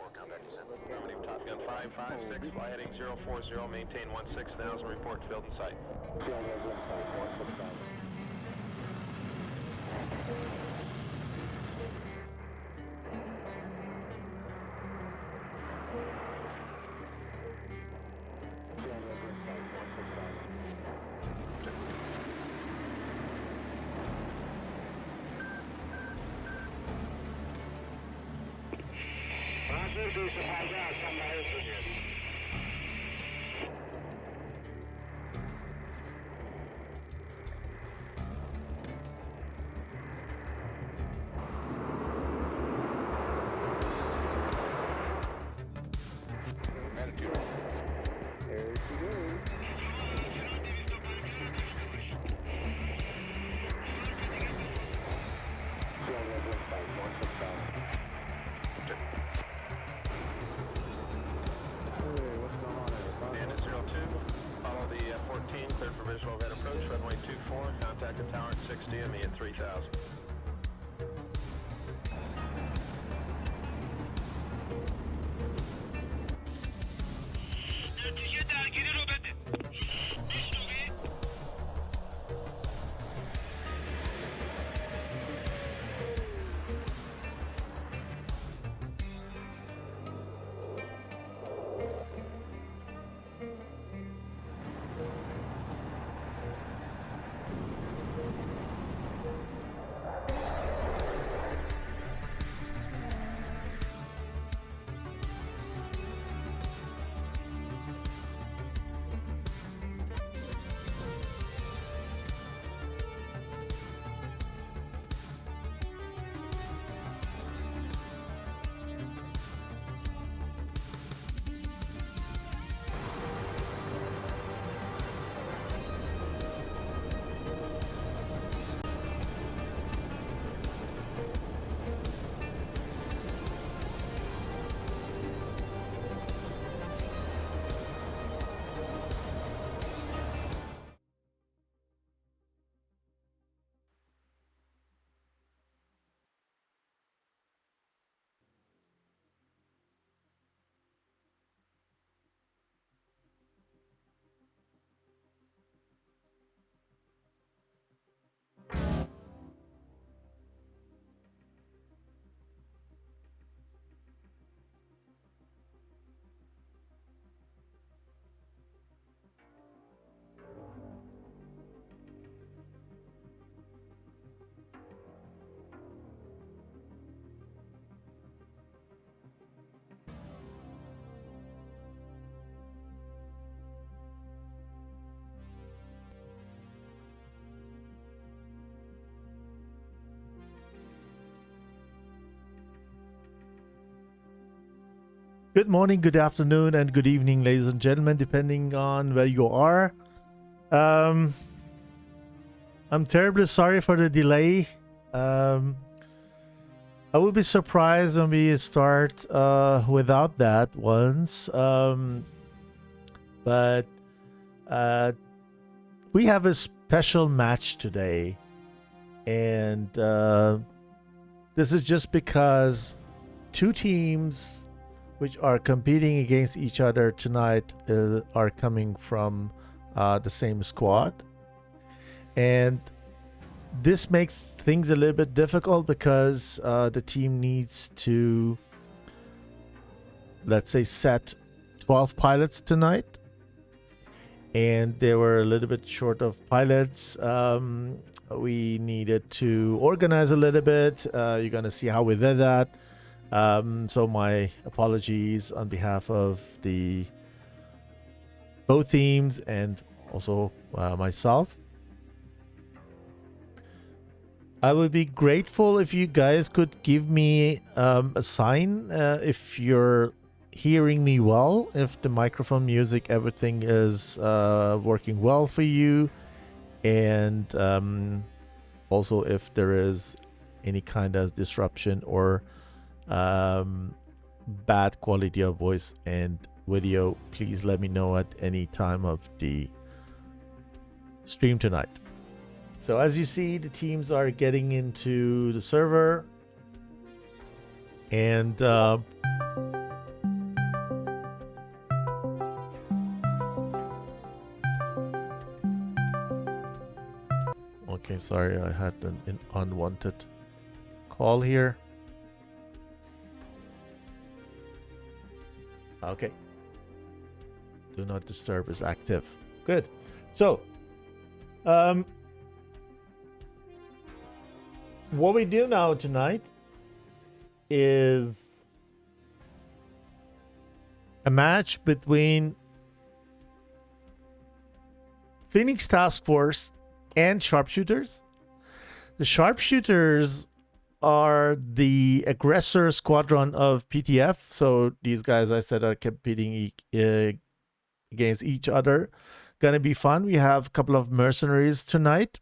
Affirmative, Top Gun 556, fly heading 040, maintain 16,000, report field in sight. Good morning, good afternoon, and good evening, ladies and gentlemen, depending on where you are. I'm terribly sorry for the delay. I would be surprised when we start without that once. But we have a special match today. And this is just because two teams which are competing against each other tonight are coming from the same squad. And this makes things a little bit difficult because the team needs to, let's say, set 12 pilots tonight. And they were a little bit short of pilots. We needed to organize a little bit. You're going to see how we did that. So my apologies on behalf of both teams and also myself. I would be grateful if you guys could give me a sign if you're hearing me well, if the microphone, music, everything is working well for you, and also if there is any kind of disruption or bad quality of voice and video, please let me know at any time of the stream tonight. So as you see, the teams are getting into the server, and Okay, sorry, I had an unwanted call here. Okay. Do not disturb is active. Good. So, what we do now tonight is a match between Phoenix Task Force and Sharpshooters. The Sharpshooters are the aggressor squadron of PTF. So these guys, I said, are competing against each other. Gonna be fun. We have a couple of mercenaries tonight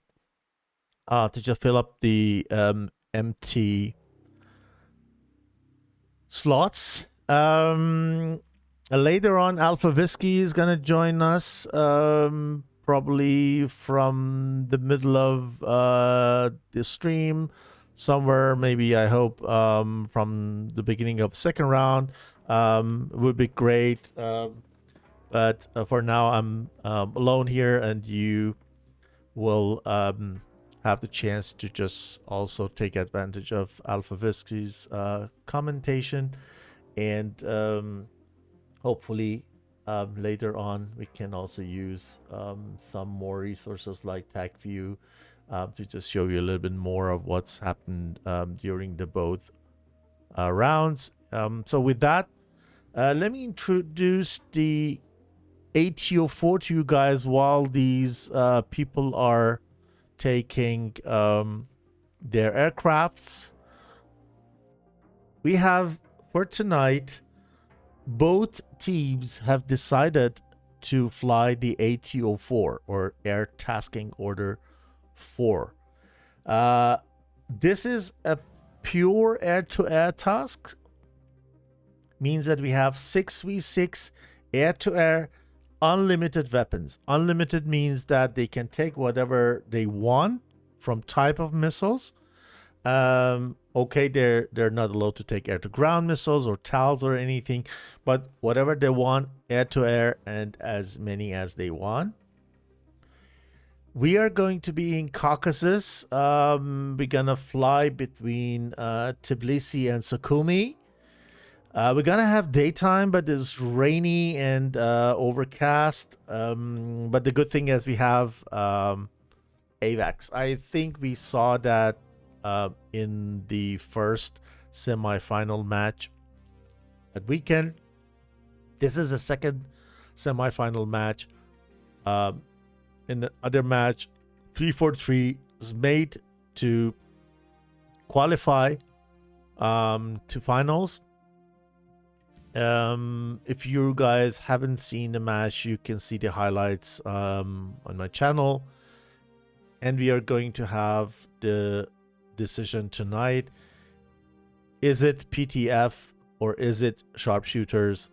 to just fill up the empty slots. Later on, Alpha Whiskey is gonna join us, probably from the middle of the stream, somewhere, maybe, I hope, from the beginning of second round. Would be great. But for now, I'm alone here, and you will have the chance to just also take advantage of Alpha Whiskey's commentation, and hopefully later on we can also use some more resources like TagView to just show you a little bit more of what's happened during the both rounds. So with that, let me introduce the ATO4 to you guys while these people are taking their aircrafts. We have, for tonight, both teams have decided to fly the ATO4, or Air Tasking Order 4. This is a pure air-to-air task. Means that we have 6v6 air-to-air unlimited weapons. Unlimited means that they can take whatever they want from type of missiles. Okay, they're not allowed to take air-to-ground missiles or TALs or anything, but whatever they want, air-to-air, and as many as they want. We are going to be in Caucasus. We're gonna fly between Tbilisi and Sukhumi. We're gonna have daytime, but it's rainy and overcast. But the good thing is we have AVAX. I think we saw that in the first semi-final match at weekend. This is the second semi-final match. In the other match, 343 is made to qualify to finals. If you guys haven't seen the match, you can see the highlights on my channel. And we are going to have the decision tonight. Is it PTF or is it Sharpshooters,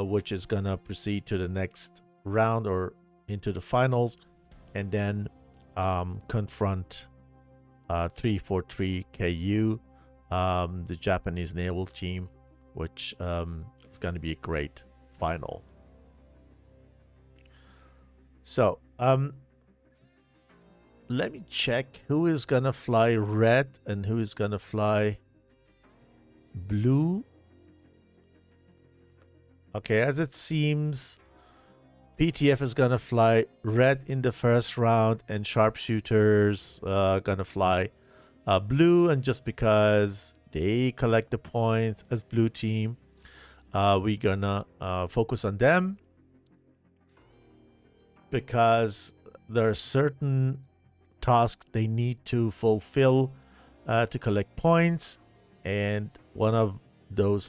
which is gonna proceed to the next round or into the finals, and then confront 343 KU, the Japanese naval team, which is going to be a great final. So let me check who is going to fly red and who is going to fly blue. Okay, as it seems, PTF is going to fly red in the first round, and Sharpshooters going to fly blue. And just because they collect the points as blue team, we're going to focus on them, because there are certain tasks they need to fulfill to collect points. And one of those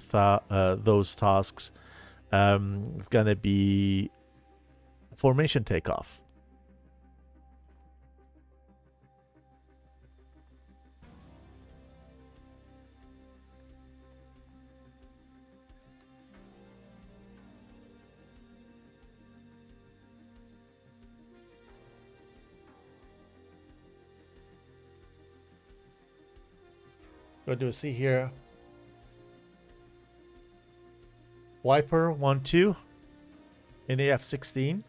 tasks is going to be formation takeoff. What do we see here? Wiper 1-2 in the F-16.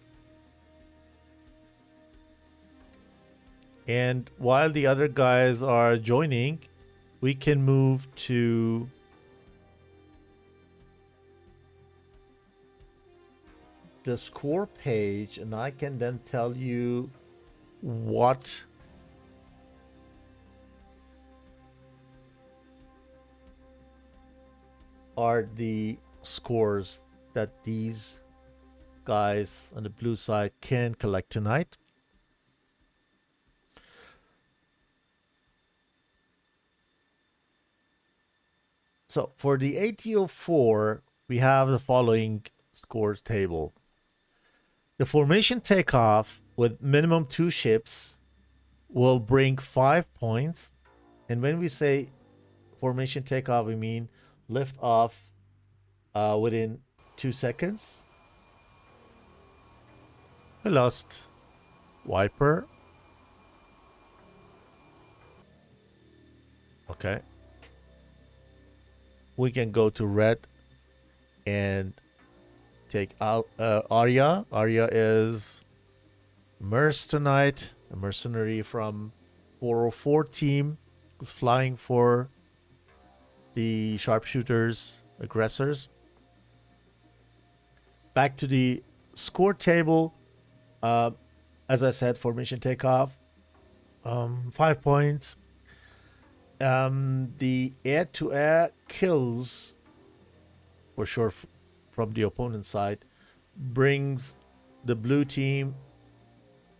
And while the other guys are joining, we can move to the score page, and I can then tell you what are the scores that these guys on the blue side can collect tonight. So for the ATO4, we have the following scores table. The formation takeoff with minimum 2 ships will bring 5 points. And when we say formation takeoff, we mean lift off within 2 seconds. We lost Viper. Okay. We can go to red and take out Arya. Arya is Merce tonight, a mercenary from 404 team who's flying for the sharpshooters, aggressors. Back to the score table. As I said, formation takeoff, 5 points. The air-to-air kills, for sure, from the opponent side, brings the blue team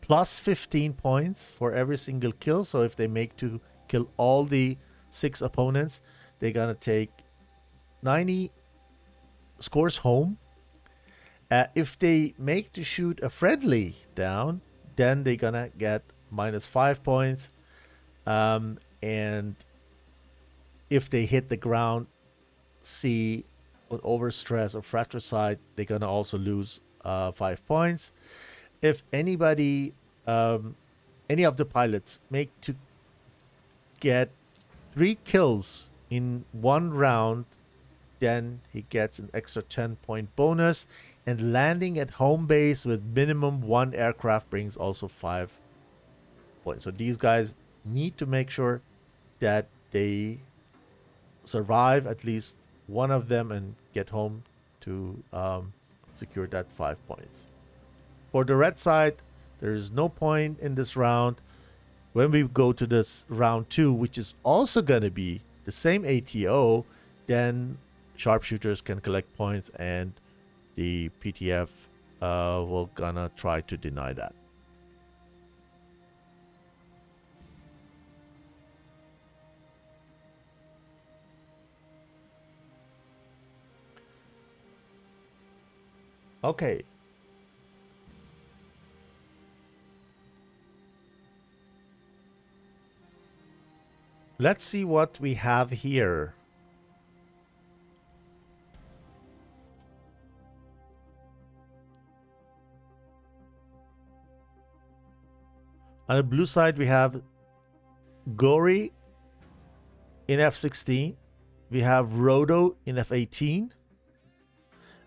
plus 15 points for every single kill. So if they make to kill all the 6 opponents, they're gonna take 90 scores home. If they make to shoot a friendly down, then they're gonna get minus 5 points. And if they hit the ground, C with overstress or fratricide, they're gonna also lose 5 points. If anybody, any of the pilots make to get 3 kills in 1 round, then he gets an extra 10-point bonus. And landing at home base with minimum 1 aircraft brings also 5 points. So these guys need to make sure that they survive at least one of them and get home to secure that 5 points. For the red side, there is no point in this round. When we go to this round 2, which is also going to be the same ATO, then sharpshooters can collect points and the PTF will gonna try to deny that. Okay. Let's see what we have here. On the blue side, we have Gory in F-16. We have Rodo in F-18.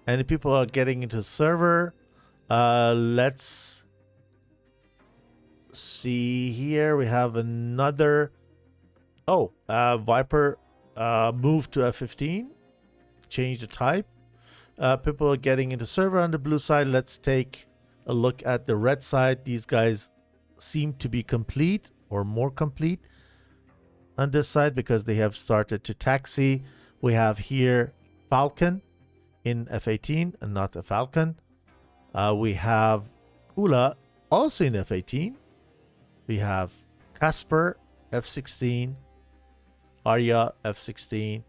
And the people are getting into the server. Let's see here. We have another. Oh, Viper moved to F-15. Change the type. People are getting into server on the blue side. Let's take a look at the red side. These guys seem to be complete or more complete on this side because they have started to taxi. We have here Falcon in F-18 and not a Falcon. We have Kula also in F-18. We have Casper F-16, Arya F-16,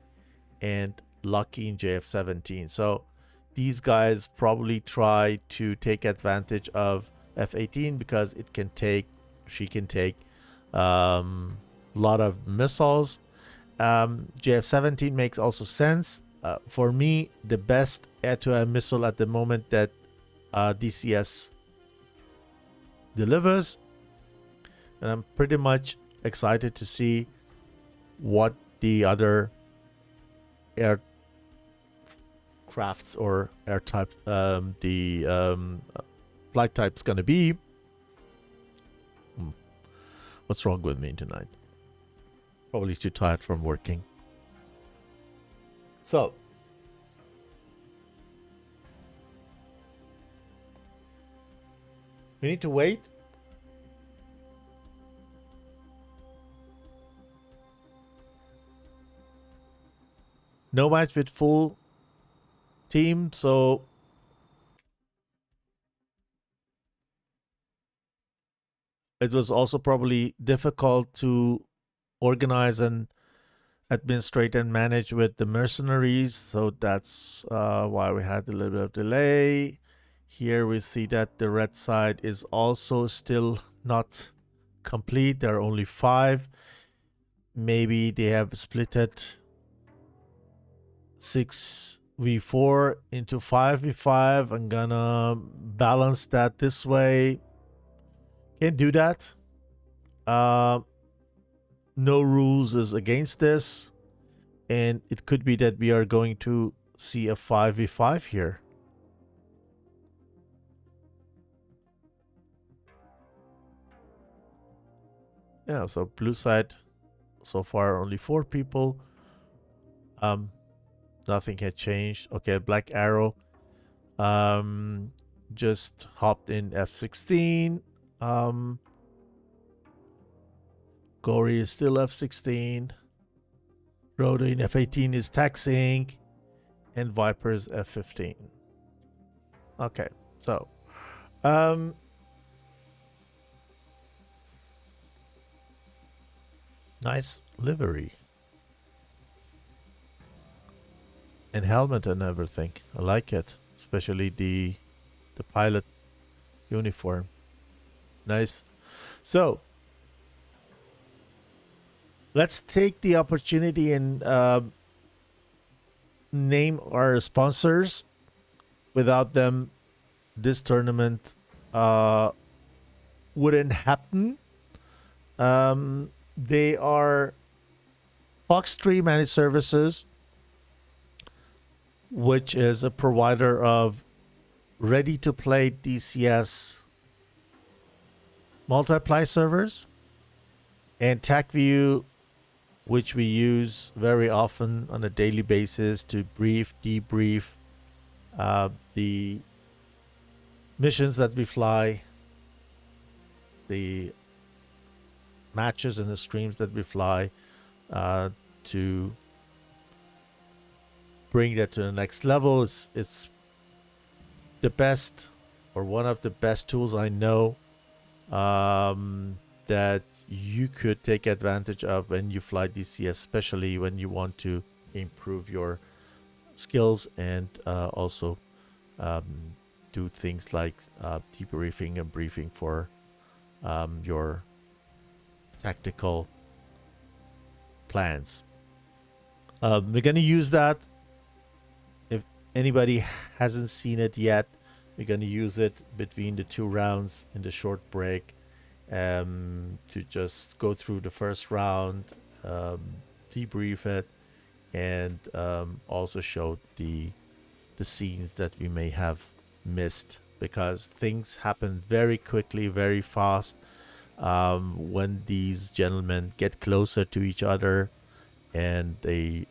and Lucky in JF-17. So these guys probably try to take advantage of F-18 because she can take a lot of missiles. JF-17 makes also sense. For me, the best air-to-air missile at the moment that DCS delivers. And I'm pretty much excited to see what the other aircrafts or air type, flight type's going to be. What's wrong with me tonight? Probably too tired from working. So, we need to wait. No match with full team, so it was also probably difficult to organize and administrate and manage with the mercenaries, so that's why we had a little bit of delay. Here we see that the red side is also still not complete. There are only 5. Maybe they have split it 6v4 into 5v5. I'm gonna balance that this way. Can't do that. No rules is against this, and it could be that we are going to see a 5v5 here. Yeah, so blue side so far only 4 people. Nothing had changed. Okay, black arrow just hopped in F-16. Gory is still F-16. Rhoda in F-18 is taxing, and Viper is F-15. Okay, so nice livery and helmet and everything. I like it, especially the pilot uniform. Nice. So let's take the opportunity and name our sponsors. Without them, this tournament wouldn't happen. They are Fox3 Managed Services, which is a provider of ready-to-play DCS multiply servers, and TACView, which we use very often on a daily basis to debrief the missions that we fly, the matches and the streams that we fly, to bring that to the next level. It's the best, or one of the best tools I know that you could take advantage of when you fly DCS, especially when you want to improve your skills and also do things like debriefing and briefing for your tactical plans. We're going to use that. If anybody hasn't seen it yet, we're going to use it between the 2 rounds in the short break to just go through the first round, debrief it, and also show the scenes that we may have missed, because things happen very quickly, very fast when these gentlemen get closer to each other, and they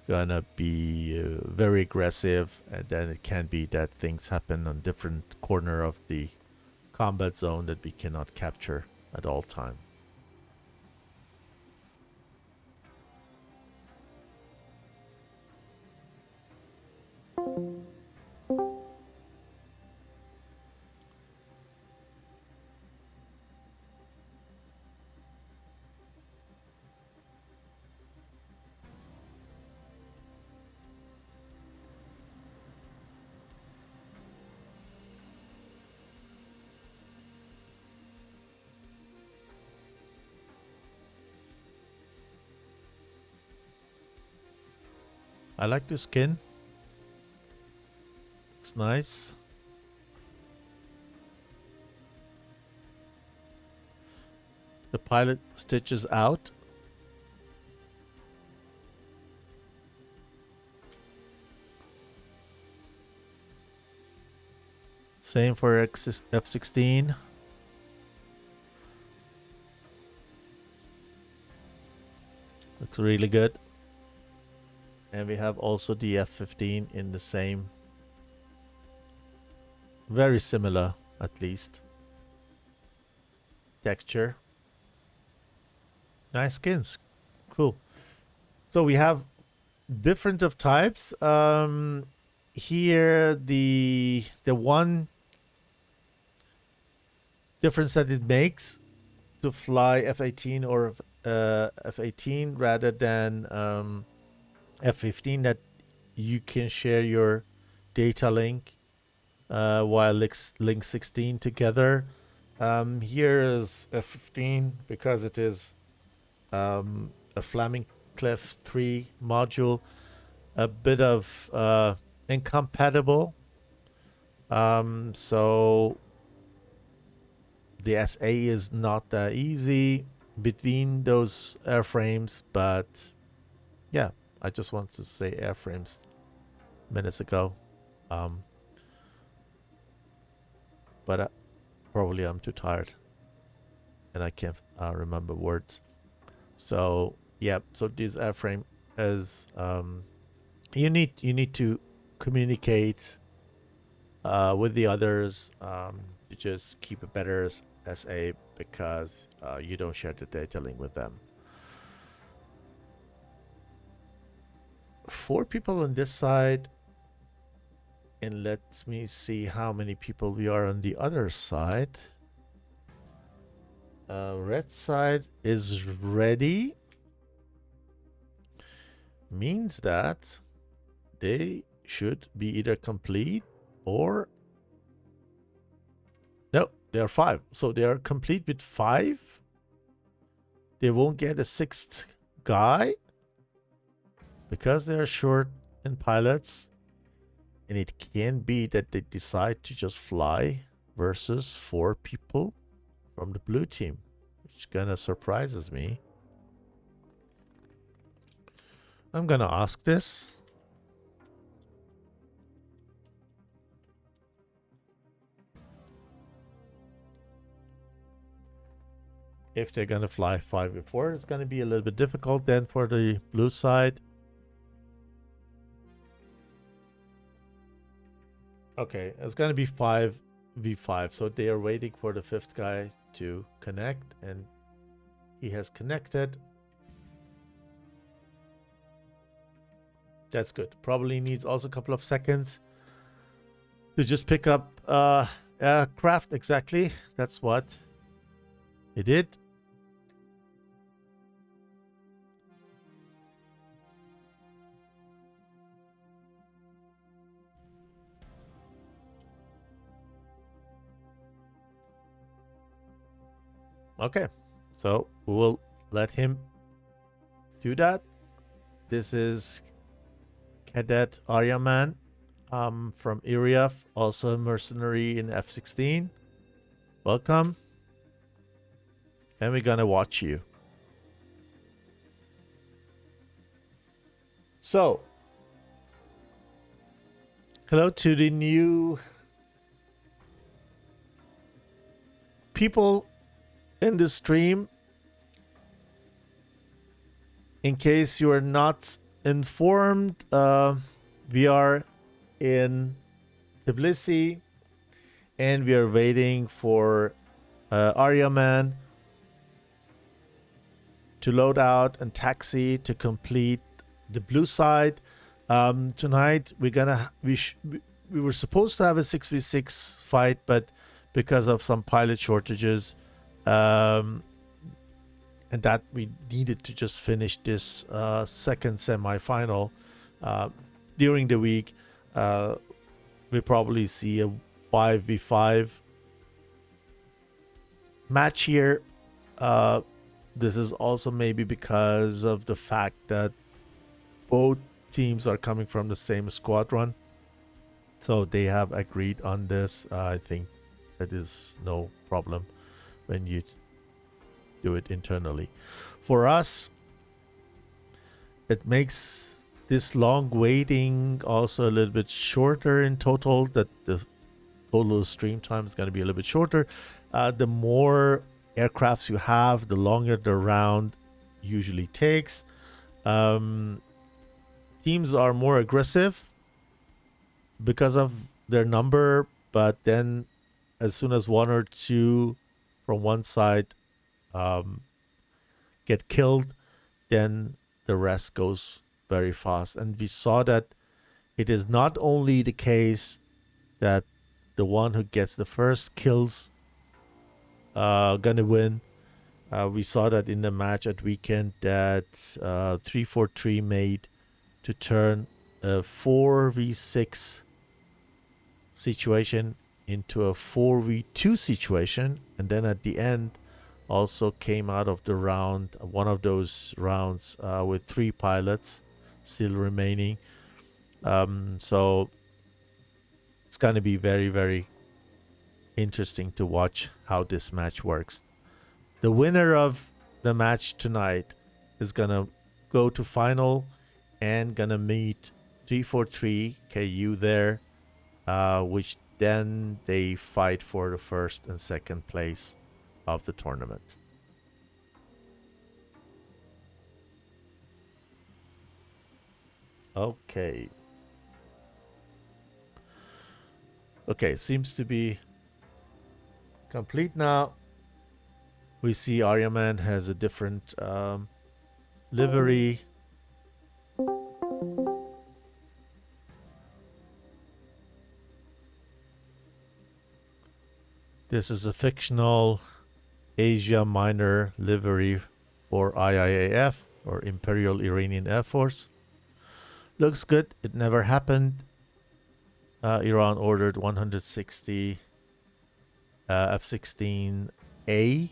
gonna be very aggressive, and then it can be that things happen on different corner of the combat zone that we cannot capture at all time. I like the skin. It's nice. The pilot stitches out. Same for F-16. looks really good. And we have also the F-15 in the same, very similar at least, texture. Nice skins. Cool. So we have different of types. Here the one difference that it makes to fly F-18 or F-18 rather than F-15, that you can share your data link while link 16 together. Here is F-15 because it is a Flaming Cliff 3 module, a bit of incompatible. So the SA is not that easy between those airframes, but yeah, I just wanted to say airframes minutes ago. But probably I'm too tired and I can't remember words. So yeah, so this airframe is you need to communicate with the others to just keep a better SA because you don't share the data link with them. 4 people on this side, and let me see how many people we are on the other side. Red side is ready, means that they should be either complete or no, they are 5. So they are complete with 5. They won't get a 6th guy because they are short in pilots, and it can be that they decide to just fly versus 4 people from the blue team, which kind of surprises me. I'm gonna ask this. If they're gonna fly 5 before, it's gonna be a little bit difficult then for the blue side. Okay, it's gonna be 5v5, so they are waiting for the 5th guy to connect, and he has connected. That's good. Probably needs also a couple of seconds to just pick up aircraft. Exactly, that's what he did. Okay, so we will let him do that. This is Cadet Aryaman from Iriaf, also a mercenary in F-16. Welcome. And we're gonna watch you. So, hello to the new people in the stream. In case you are not informed, we are in Tbilisi and we are waiting for Aryaman to load out and taxi to complete the blue side. Tonight we were supposed to have a 6v6 fight, but because of some pilot shortages, and that we needed to just finish this second semi-final during the week, we probably see a 5v5 match here. This is also maybe because of the fact that both teams are coming from the same squadron, so they have agreed on this. I think that is no problem when you do it internally. For us, it makes this long waiting also a little bit shorter in total, that the total stream time is going to be a little bit shorter. The more aircrafts you have, the longer the round usually takes. Teams are more aggressive because of their number, but then as soon as one or two from one side get killed, then the rest goes very fast. And we saw that it is not only the case that the one who gets the first kills gonna win. We saw that in the match at weekend that 343 made to turn a 4v6 situation into a 4v2 situation, and then at the end also came out of the round, one of those rounds with 3 pilots still remaining. So it's going to be very, very interesting to watch how this match works. The winner of the match tonight is going to go to final and going to meet 343 KU there, which then they fight for the first and second place of the tournament. Okay. Okay, seems to be complete now. We see Aryaman has a different livery. This is a fictional Asia Minor livery for IIAF, or Imperial Iranian Air Force. Looks good. It never happened. Iran ordered 160 F-16A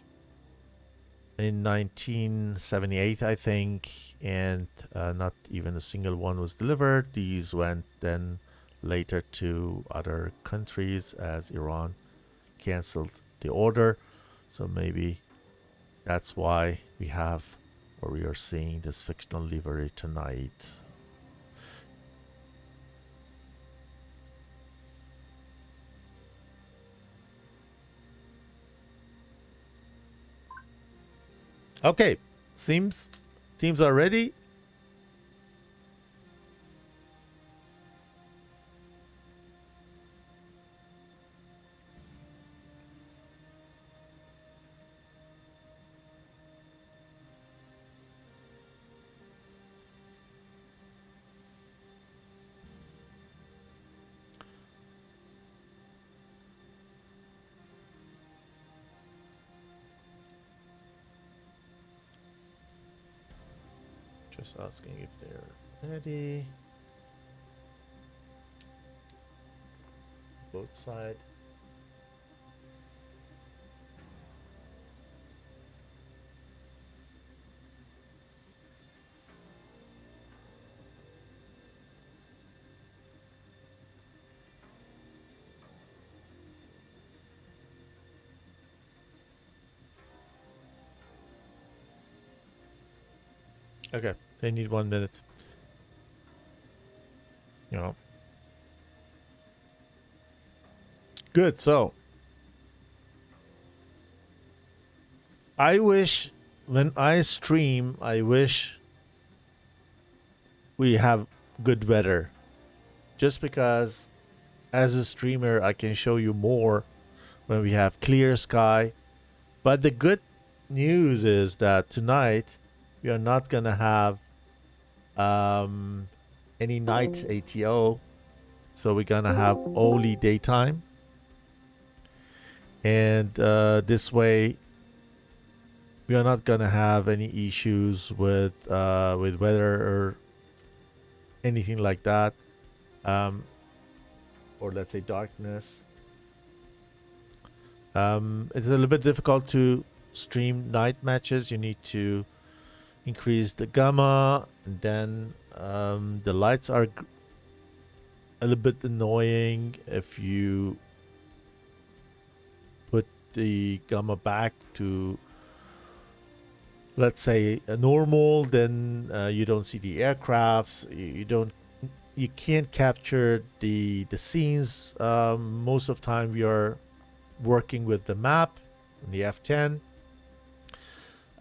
in 1978, I think, and not even a single one was delivered. These went then later to other countries as Iran canceled the order. So maybe that's why we have, or we are seeing, this fictional livery tonight. Okay, teams are ready. Just asking if they're ready. Both sides. Okay, they need 1 minute. You know. Good, so I wish when I stream, I wish we have good weather. Just because as a streamer, I can show you more when we have clear sky. But the good news is that tonight we are not going to have any night ATO. So we're going to have only daytime. And this way, we are not going to have any issues with weather or anything like that. Or let's say darkness. It's a little bit difficult to stream night matches. You need to increase the gamma, and then the lights are a little bit annoying. If you put the gamma back to, let's say, a normal, then you don't see the aircrafts. You can't capture the scenes. Most of the time we are working with the map on the F10.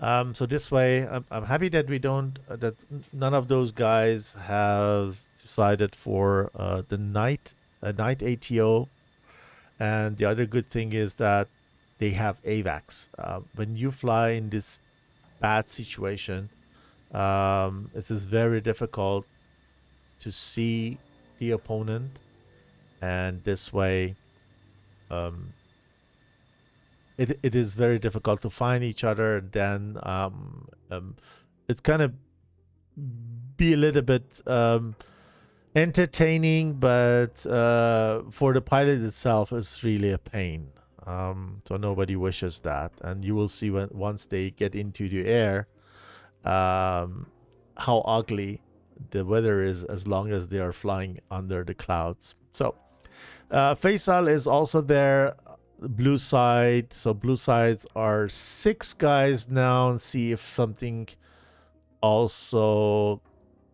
So this way, I'm happy that we don't, that none of those guys has decided for the night ATO. And the other good thing is that they have AVAX. When you fly in this bad situation, it is very difficult to see the opponent, and this way, it is very difficult to find each other. And then it's kind of be a little bit entertaining, but for the pilot itself, it's really a pain. So nobody wishes that, and you will see once they get into the air, how ugly the weather is as long as they are flying under the clouds. So Faisal is also there, blue side. So blue sides are 6 guys now, and see if something also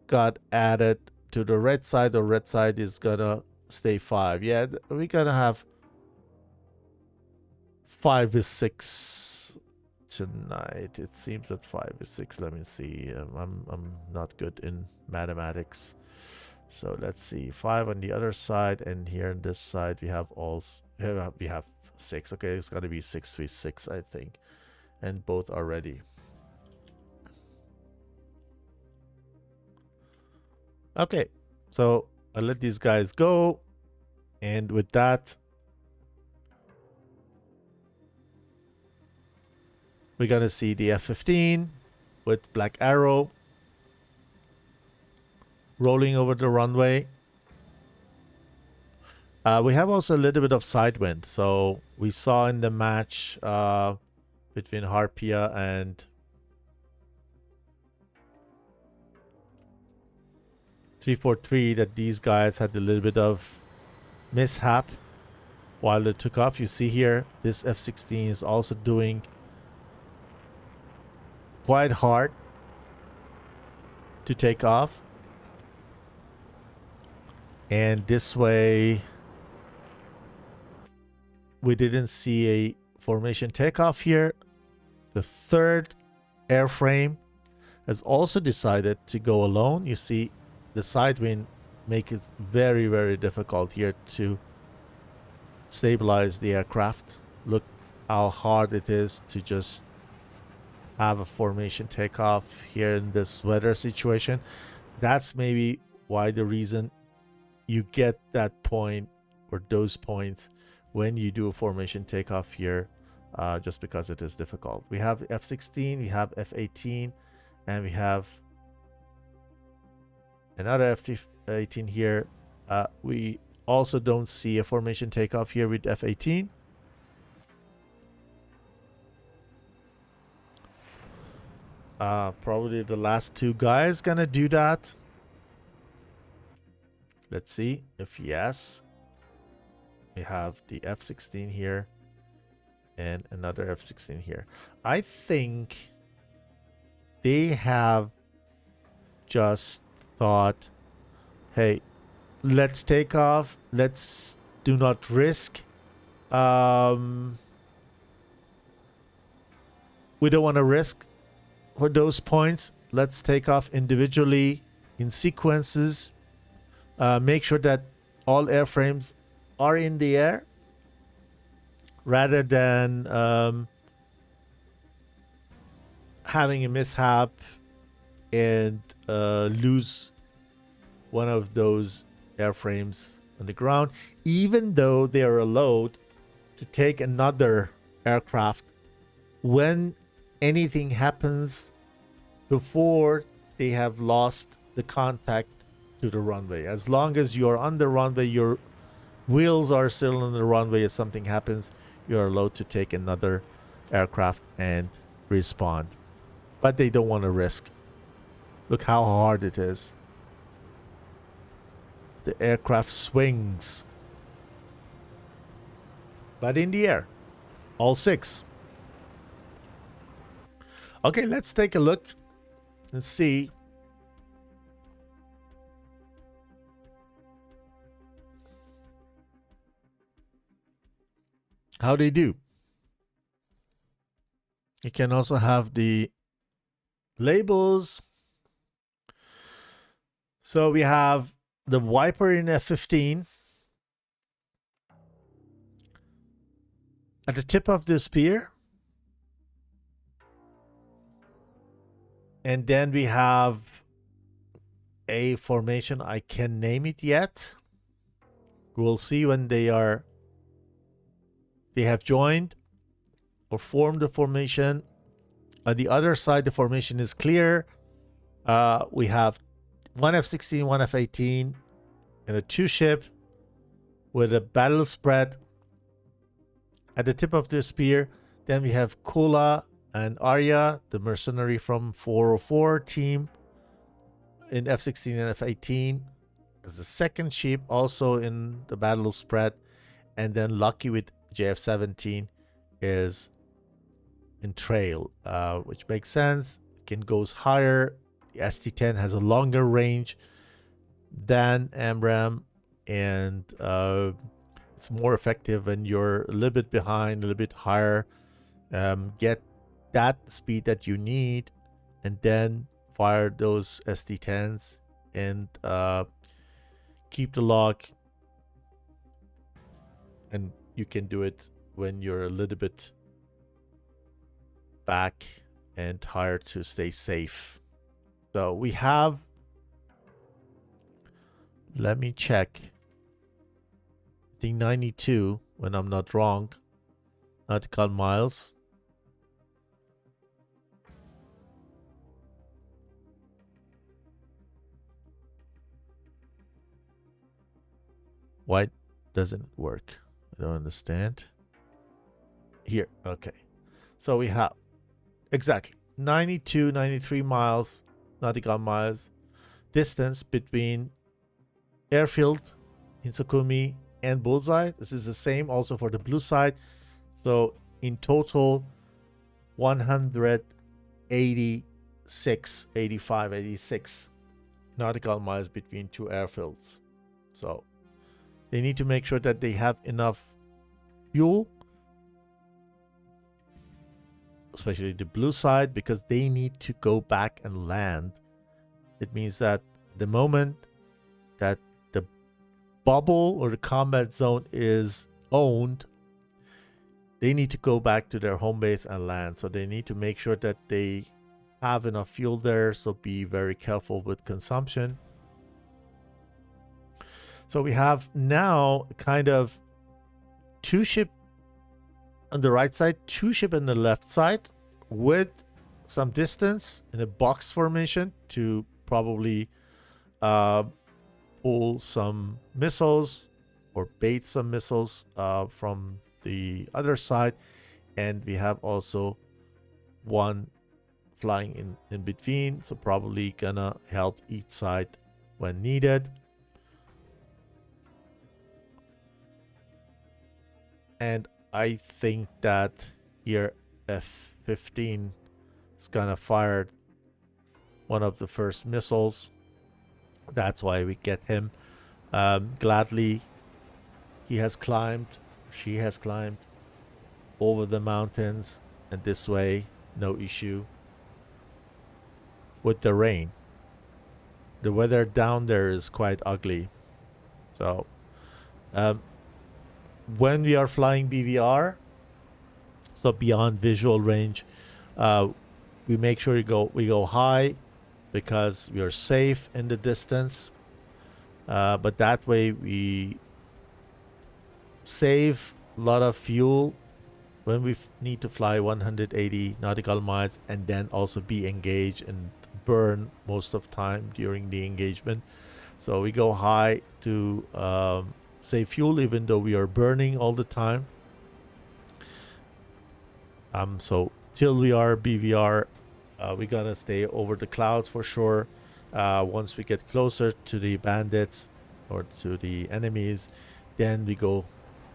got added to the red side, or red side is gonna stay 5. Yeah, we're gonna have 5 or 6 tonight. It seems that 5 or 6. Let me see. I'm not good in mathematics, so let's see. 5 on the other side, and here on this side we have we have 6. Okay, it's gonna be 6v6, I think, and both are ready. Okay, so I'll let these guys go, and with that, we're gonna see the F-15 with Black Arrow rolling over the runway. We have also a little bit of side wind. So we saw in the match between Harpia and 343 that these guys had a little bit of mishap while they took off. You see here, this F-16 is also doing quite hard to take off, and this way we didn't see a formation takeoff here. The third airframe has also decided to go alone. You see the side wind make it very, very difficult here to stabilize the aircraft. Look how hard it is to just have a formation takeoff here in this weather situation. That's maybe why the reason you get that point or those points when you do a formation takeoff here, just because it is difficult. We have F-16, we have F-18, and we have another F-18 here. We also don't see a formation takeoff here with F-18. Probably the last 2 guys gonna do that. Let's see if yes. We have the F-16 here and another F-16 here. I think they have just thought, hey, let's take off. Let's do not risk. We don't want to risk for those points. Let's take off individually in sequences. Make sure that all airframes are in the air rather than having a mishap and lose one of those airframes on the ground, even though they are allowed to take another aircraft when anything happens before they have lost the contact to the runway. As long as you're on the runway, your wheels are still on the runway, if something happens, you're allowed to take another aircraft and respawn. But they don't want to risk. Look how hard it is. The aircraft swings, but in the air, all 6. Okay, let's take a look and see how they do. You can also have the labels. So we have the Viper in F-15. At the tip of the spear. And then we have a formation. I can't name it yet. We'll see when they have joined or formed the formation. On the other side, the formation is clear. We have one F-16, one F-18, and a 2-ship with a battle spread at the tip of the spear. Then we have Kula and Arya, the mercenary from 404 team in F-16 and F-18 as the second ship, also in the battle spread. And then Lucky with JF-17 is in trail, which makes sense. It goes higher. The ST-10 has a longer range than AMRAAM, and it's more effective when you're a little bit behind, a little bit higher. Get that speed that you need, and then fire those ST-10s and keep the lock. And you can do it when you're a little bit back and higher to stay safe. So we have, let me check, I think 92, when I'm not wrong, nautical miles. Why doesn't it work? I don't understand. Here, okay. So we have exactly 92, 93 miles, nautical miles, distance between airfield in Sukumi and Bullseye. This is the same also for the blue side. So in total, 186, 85, 86 nautical miles between two airfields. So they need to make sure that they have enough fuel, especially the blue side, because they need to go back and land. It means that the moment that the bubble or the combat zone is owned, they need to go back to their home base and land. So they need to make sure that they have enough fuel there. So be very careful with consumption. So we have now kind of 2 ship on the right side, 2 ship on the left side with some distance in a box formation to probably pull some missiles or bait some missiles from the other side. And we have also one flying in between, so probably gonna help each side when needed. And I think that here F-15 is gonna fire one of the first missiles. That's why we get him. Gladly, he has climbed, she has climbed over the mountains, and this way, no issue with the rain. The weather down there is quite ugly. So, when we are flying BVR, so beyond visual range, we make sure we go high because we are safe in the distance. But that way we save a lot of fuel when we need to fly 180 nautical miles and then also be engaged and burn most of time during the engagement. So we go high to save fuel even though we are burning all the time. So till we are BVR, we gotta stay over the clouds for sure. Once we get closer to the bandits or to the enemies, then we go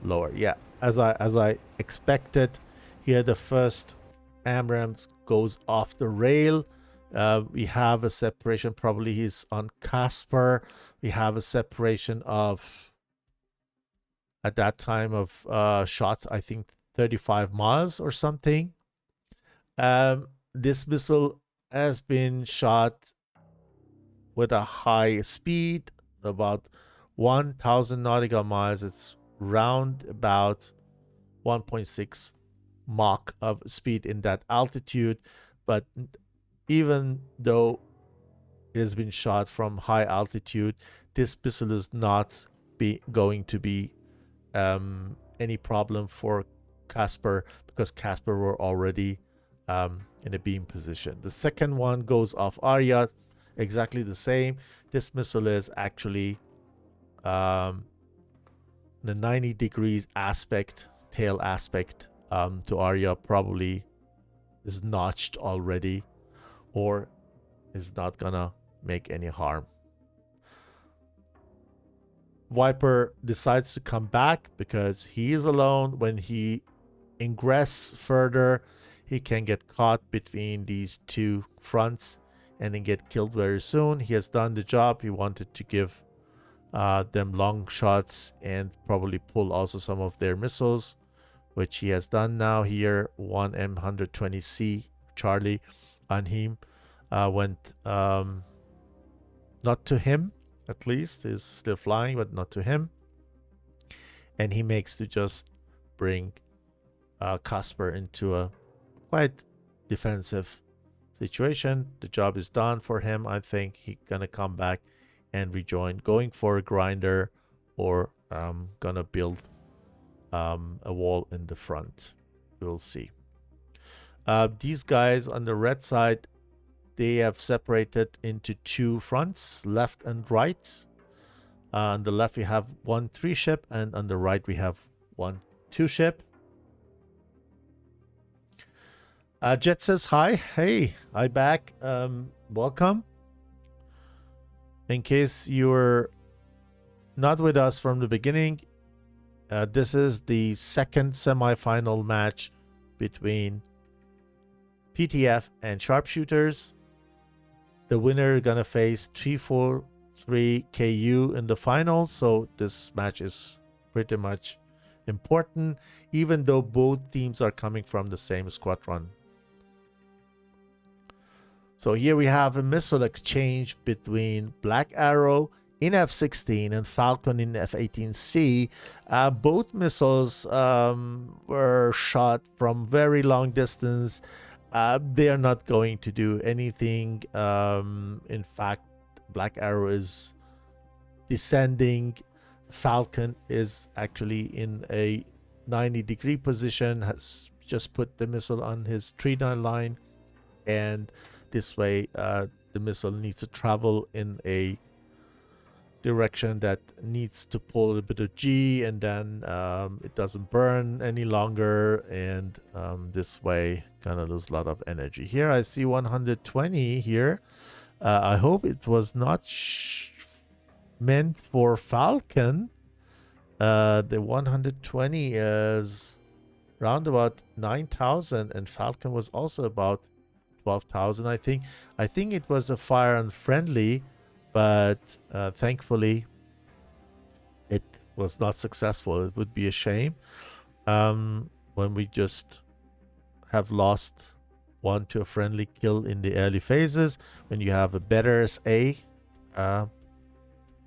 lower. Yeah, as I expected, here the first AMRAAM goes off the rail. We have a separation, probably he's on Casper. We have a separation of, at that time of shot, I think 35 miles or something. This missile has been shot with a high speed, about 1,000 nautical miles. It's round about 1.6 Mach of speed in that altitude. But even though it has been shot from high altitude, this missile is not going to be any problem for Casper, because Casper were already in a beam position. The second one goes off Arya, exactly the same. This missile is actually the 90 degrees aspect, tail aspect to Arya, probably is notched already, or is not gonna make any harm. Viper decides to come back because he is alone. When he ingress further, he can get caught between these two fronts and then get killed very soon. He has done the job. He wanted to give them long shots and probably pull also some of their missiles, which he has done now here. One M120C Charlie on him went not to him, at least is still flying, but not to him, and he makes to just bring Casper into a quite defensive situation. The job is done for him. I think he's gonna come back and rejoin, going for a grinder, or gonna build a wall in the front. We'll see. These guys on the red side, they have separated into two fronts, left and right. On the left we have 1 3-ship, and on the right we have 1 2-ship. Jet says hi. Hey, I back. Welcome. In case you're not with us from the beginning, this is the second semi-final match between PTF and Sharpshooters. The winner gonna face 343 KU in the finals, so this match is pretty much important, even though both teams are coming from the same squadron. So here we have a missile exchange between Black Arrow in F-16 and Falcon in F-18C. Both missiles were shot from very long distance. They are not going to do anything. In fact, Black Arrow is descending. Falcon is actually in a 90-degree position, has just put the missile on his 3-9 line, and this way the missile needs to travel in a direction that needs to pull a bit of G, and then it doesn't burn any longer, and this way gonna lose a lot of energy. Here I see 120 here. I hope it was not meant for Falcon. The 120 is round about 9,000, and Falcon was also about 12,000. I think it was a fire unfriendly, but thankfully it was not successful. It would be a shame when we just have lost one to a friendly kill in the early phases, when you have a better SA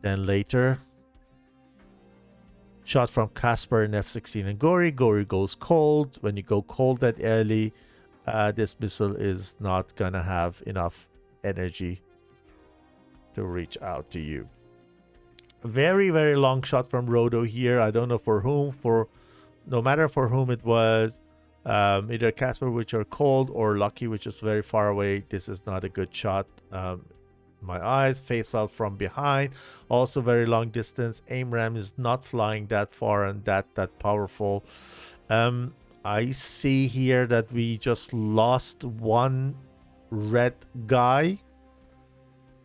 than later. Shot from Casper in F-16 and Gory goes cold. When you go cold that early, this missile is not gonna have enough energy to reach out to you. Very, very long shot from Rodo here. I don't know for whom, no matter for whom it was, either Casper, which are cold, or Lucky, which is very far away. This is not a good shot. My eyes, face out from behind, also very long distance. AIM-RAM is not flying that far and that powerful. I see here that we just lost one red guy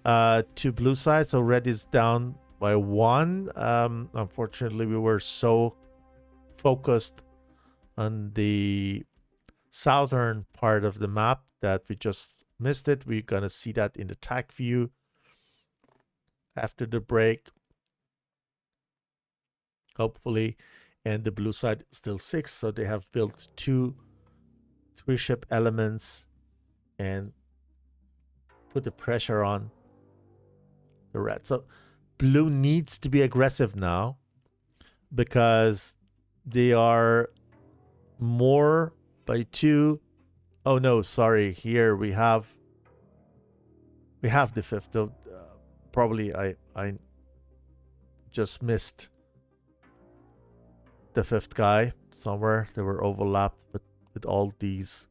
to blue side, so red is down by 1. Unfortunately, we were so focused on the southern part of the map that we just missed it. We're gonna see that in the TAC view after the break, hopefully. And the blue side is still 6, so they have built 2 3-ship elements, and put the pressure on the red. So blue needs to be aggressive now because they are more by 2. Oh no, sorry. Here we have the 5th. So, probably I just missed the 5th guy somewhere. They were overlapped with all these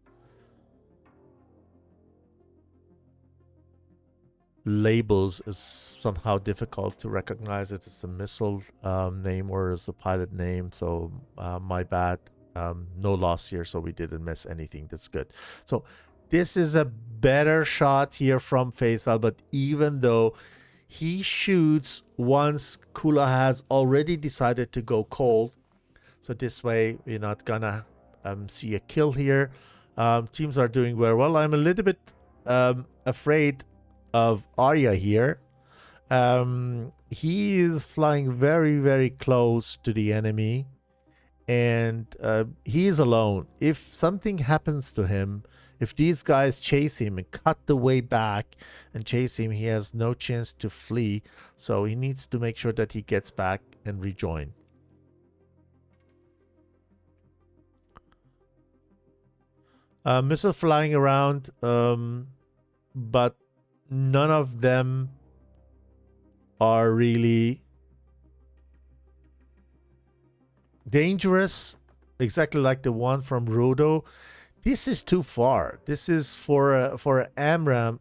labels. Is somehow difficult to recognize it as a missile name or as a pilot name. So my bad. No loss here, so we didn't miss anything. That's good. So this is a better shot here from Faisal, but even though he shoots once Kula has already decided to go cold, so this way we're not gonna see a kill here. Teams are doing very well. I'm a little bit afraid of Arya here. He is flying very, very close to the enemy, and he is alone. If something happens to him, if these guys chase him and cut the way back and chase him, he has no chance to flee. So he needs to make sure that he gets back and rejoin. Missile flying around, but none of them are really dangerous, exactly like the one from Rodo. This is too far. This is for AMRAAM.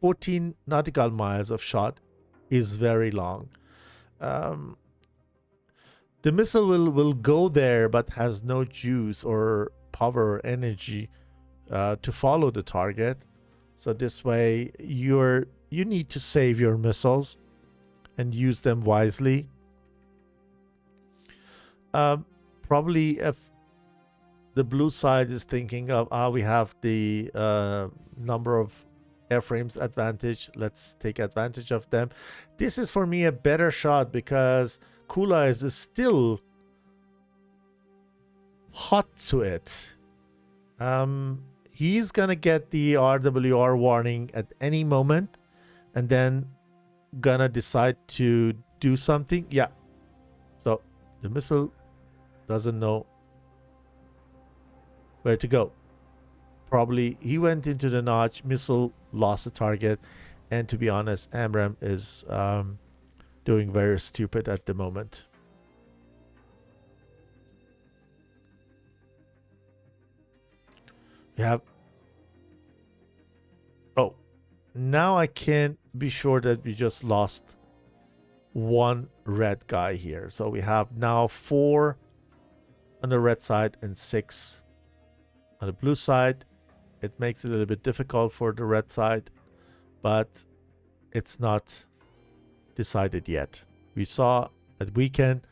14 nautical miles of shot is very long. The missile will go there, but has no juice or power or energy to follow the target. So this way, you need to save your missiles and use them wisely. Probably if the blue side is thinking of, we have the number of airframes advantage, let's take advantage of them. This is for me a better shot because Kula is still hot to it. He's gonna get the RWR warning at any moment and then gonna decide to do something. Yeah, so the missile doesn't know where to go. Probably he went into the notch, missile lost the target, and to be honest, AMRAAM is doing very stupid at the moment. We have, oh, now I can't be sure that we just lost one red guy here. So we have now 4 on the red side and 6 on the blue side. It makes it a little bit difficult for the red side, but it's not decided yet. We saw at weekend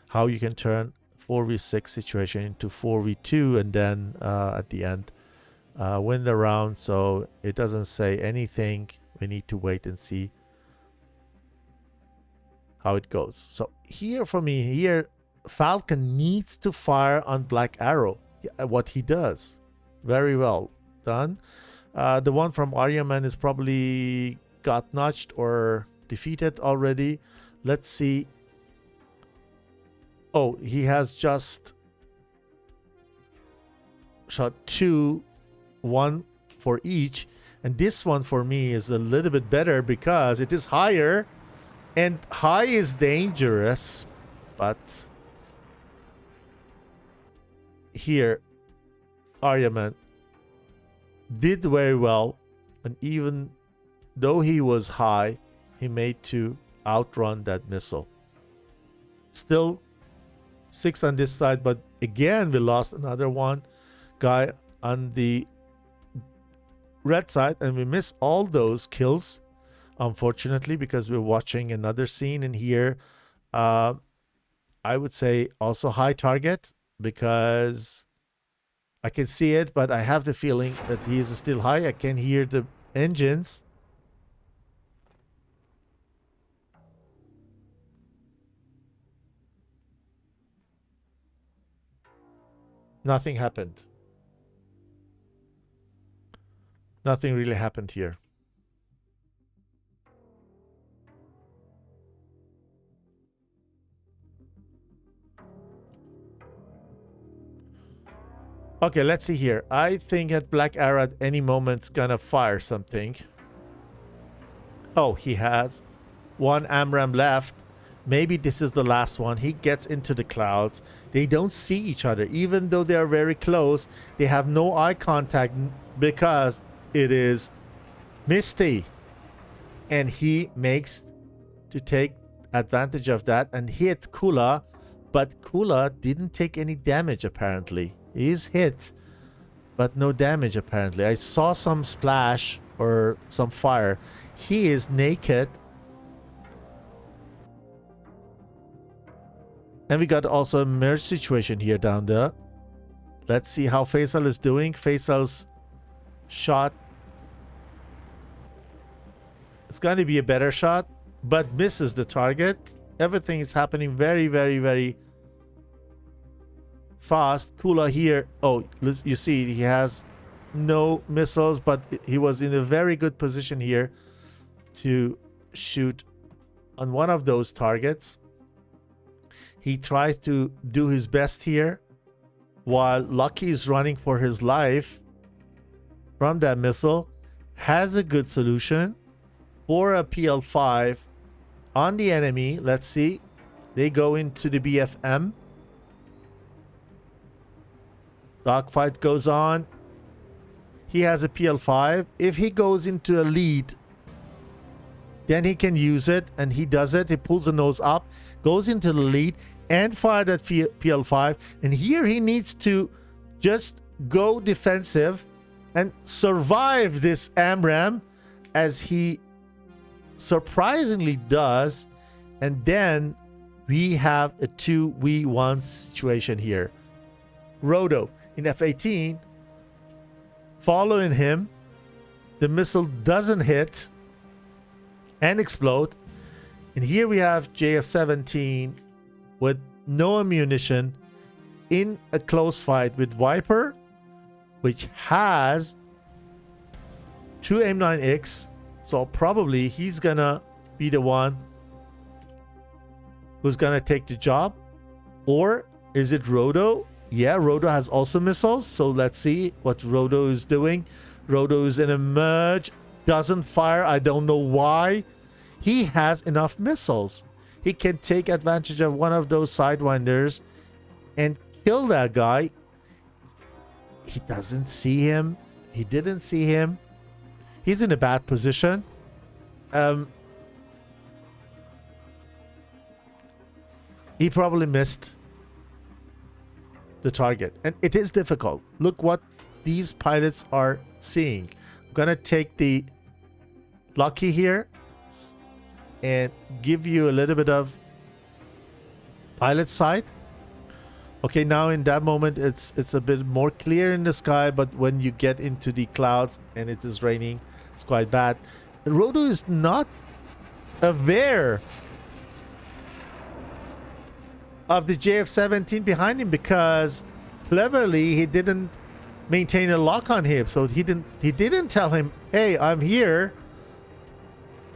how you can turn 4v6 situation into 4v2 and then at the end win the round. So it doesn't say anything. We need to wait and see how it goes. So here for me, here Falcon needs to fire on Black Arrow. What he does, very well done. The one from Aryaman is probably got notched or defeated already. Let's see. Oh, he has just shot 2, 1 for each, and this one for me is a little bit better because it is higher, and high is dangerous, but here Aryaman did very well, and even though he was high, he made to outrun that missile. Still 6 on this side, but again we lost another one guy on the red side, and we miss all those kills, unfortunately, because we're watching another scene in here. I would say also high target because I can see it, but I have the feeling that he is still high. I can hear the engines. Nothing happened. Nothing really happened here. Okay, let's see here. I think that Black Arrow at any moment's gonna fire something. Oh, he has one AMRAAM left. Maybe this is the last one. He gets into the clouds. They don't see each other. Even though they are very close, they have no eye contact because it is misty. And he makes to take advantage of that and hit Kula. But Kula didn't take any damage apparently. He's hit, but no damage apparently. I saw some splash or some fire. He is naked. And we got also a merge situation here down there. Let's see how Faisal is doing. Faisal's shot. It's going to be a better shot, but misses the target. Everything is happening very, very, very fast. Kula here. Oh, you see he has no missiles, but he was in a very good position here to shoot on one of those targets. He tried to do his best here while Lucky is running for his life from that missile. Has a good solution for a PL5 on the enemy. Let's see. They go into the BFM. Dogfight goes on. He has a PL5. If he goes into a lead, then he can use it, and he does it. He pulls the nose up, goes into the lead, and fire that PL5. And here he needs to just go defensive and survive this AMRAAM, as he surprisingly does. And then we have a 2v1 situation here. Roto in F-18 following him. The missile doesn't hit and explode. And here we have JF-17 with no ammunition in a close fight with Viper, which has 2 M9X. So probably he's gonna be the one who's gonna take the job. Or is it Roto? Yeah, Roto has also missiles. So let's see what Roto is doing. Roto is in a merge. Doesn't fire. I don't know why. He has enough missiles. He can take advantage of one of those sidewinders and kill that guy. He doesn't see him. He didn't see him. He's in a bad position. He probably missed the target. And it is difficult. Look what these pilots are seeing. I'm going to take the Lucky here and give you a little bit of pilot sight. Okay, now in that moment it's a bit more clear in the sky, but when you get into the clouds and it is raining, it's quite bad. Roto is not aware of the JF-17 behind him because cleverly he didn't maintain a lock on him. So he didn't tell him, hey, I'm here.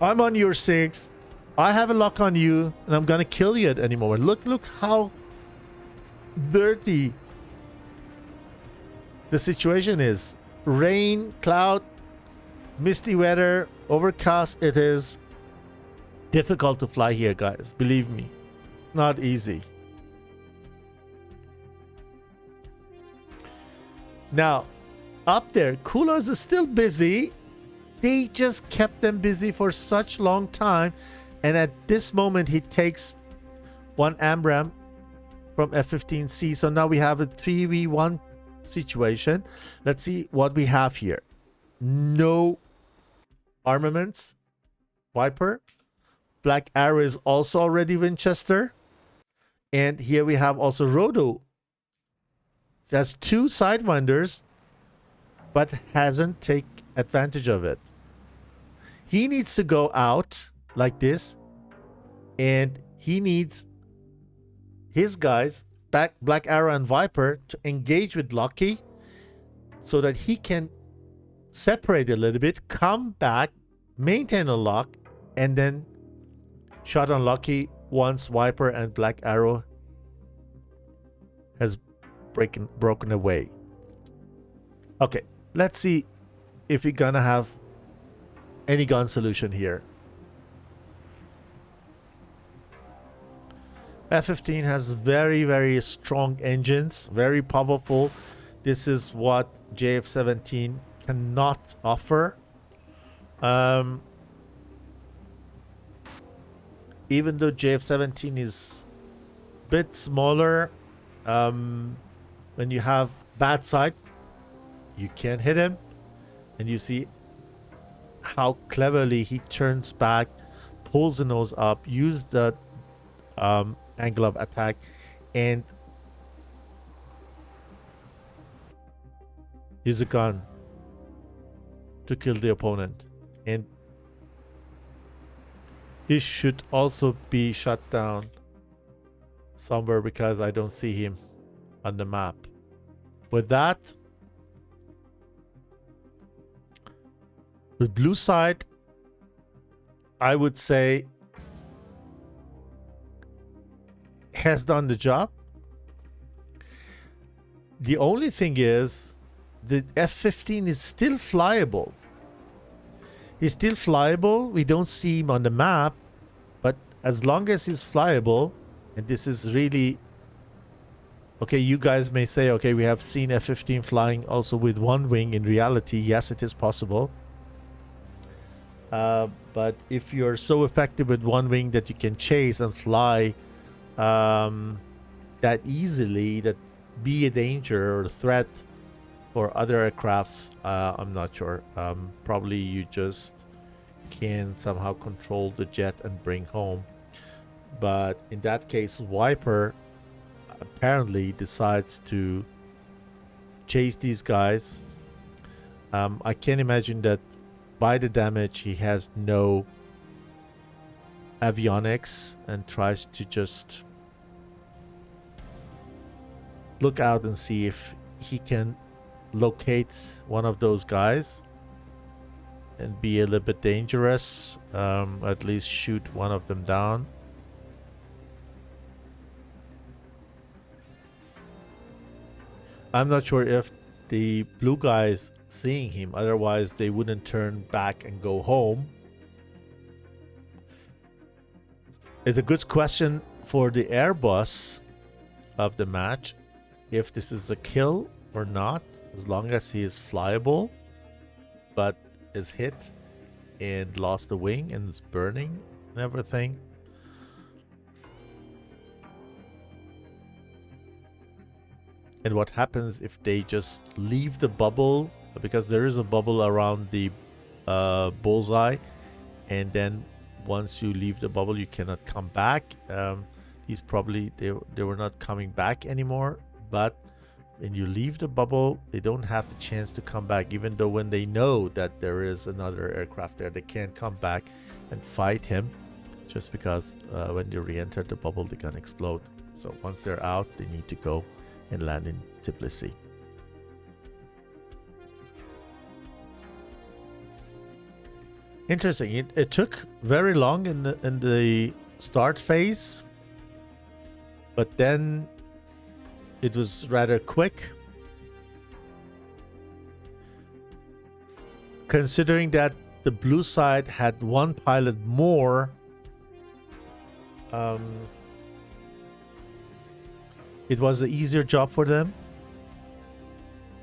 I'm on your 6. I have a lock on you and I'm gonna kill you at any moment. Look how dirty the situation is. Rain, cloud, misty weather, overcast. It is difficult to fly here, guys. Believe me, not easy. Now, up there, Kulas is still busy. They just kept them busy for such long time. And at this moment, he takes one AMRAAM from F-15C. So now we have a 3v1 situation. Let's see what we have here. No armaments. Viper. Black Arrow is also already Winchester. And here we have also Roto. It has 2 sidewinders, but hasn't taken advantage of it. He needs to go out like this, and he needs his guys, Black Arrow and Viper, to engage with Lucky so that he can separate a little bit, come back, maintain a lock, and then shot on Lucky once Viper and Black Arrow has broken away. Okay, let's see if we're gonna have any gun solution here. F-15 has very, very strong engines, very powerful. This is what JF-17 cannot offer. Even though JF-17 is a bit smaller, when you have bad sight, you can't hit him. And you see how cleverly he turns back, pulls the nose up, use the angle of attack, and use a gun to kill the opponent. And he should also be shut down somewhere because I don't see him on the map. With that, with blue side, I would say has done the job. The only thing is the F-15 is still flyable. He's still flyable. We don't see him on the map, but as long as he's flyable, and this is really okay, you guys may say, okay, we have seen F-15 flying also with one wing. In reality, yes, it is possible. But if you're so effective with one wing that you can chase and fly that easily, that be a danger or a threat for other aircrafts, I'm not sure. Probably you just can somehow control the jet and bring home. But in that case, Viper apparently decides to chase these guys. I can imagine that by the damage he has no avionics and tries to just look out and see if he can locate one of those guys and be a little bit dangerous, at least shoot one of them down. I'm not sure if the blue guys seeing him, otherwise they wouldn't turn back and go home. It's a good question for the Airbus of the match, if this is a kill or not, as long as he is flyable but is hit and lost the wing and is burning and everything. And what happens if they just leave the bubble, because there is a bubble around the bullseye, and then once you leave the bubble you cannot come back. These probably they were not coming back anymore, but when you leave the bubble they don't have the chance to come back, even though when they know that there is another aircraft there, they can't come back and fight him, just because when they re-enter the bubble they're gonna explode. So once they're out, they need to go and land in Tbilisi. Interesting. It took very long in the start phase, but then it was rather quick. Considering that the blue side had one pilot more, it was an easier job for them.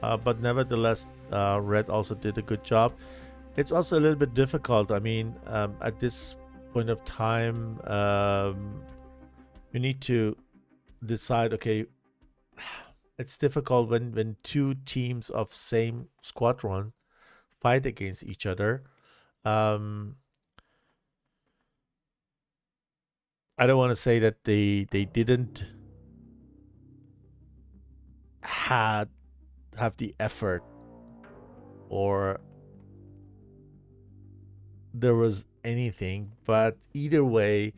But nevertheless, Red also did a good job. It's also a little bit difficult. I mean, at this point of time, you need to decide, okay, it's difficult when two teams of same squadron fight against each other. I don't want to say that they didn't have the effort, or there was anything, but either way,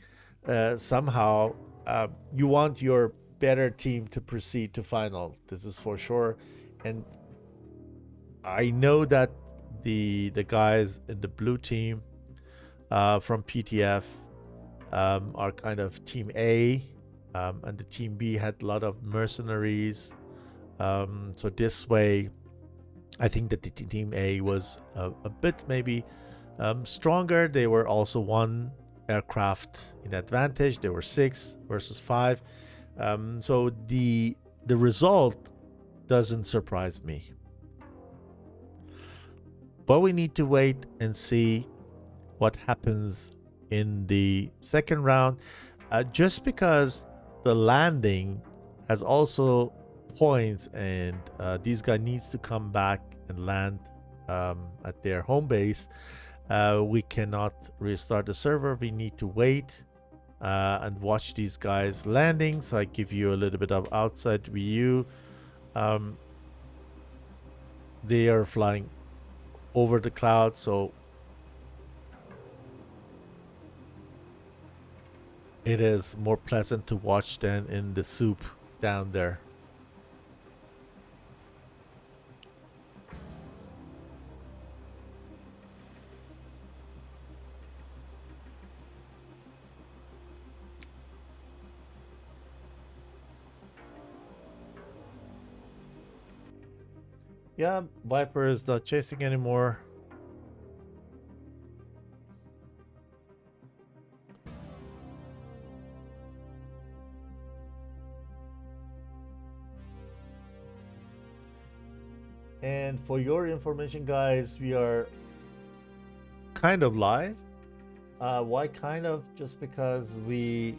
somehow you want your better team to proceed to final. This is for sure. And I know that the guys in the blue team from PTF are kind of team A, and the team B had a lot of mercenaries. So this way I think that the team A was a bit maybe stronger. They were also one aircraft in advantage. They were 6 versus 5. So the result doesn't surprise me. But we need to wait and see what happens in the second round. Just because the landing has also points, and this guy needs to come back and land at their home base, we cannot restart the server. We need to wait and watch these guys landing. So I give you a little bit of outside view. They are flying over the clouds, so it is more pleasant to watch than in the soup down there. Yeah, Viper is not chasing anymore. And for your information, guys, we are kind of live. Why kind of? Just because we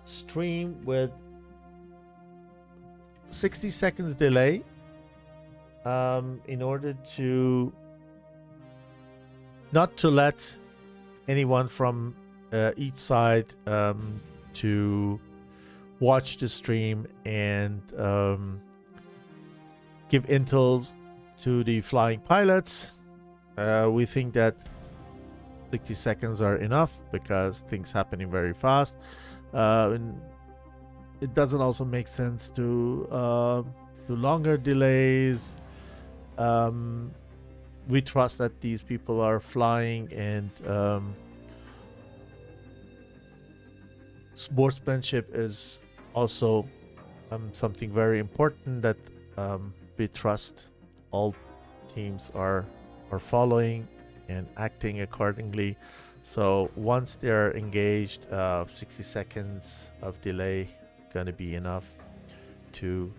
stream with 60 seconds delay in order to not to let anyone from each side to watch the stream and give intels to the flying pilots. We think that 60 seconds are enough because things happening very fast. And it doesn't also make sense to do longer delays. We trust that these people are flying, and sportsmanship is also something very important that we trust all teams are following and acting accordingly. So once they're engaged, 60 seconds of delay gonna be enough to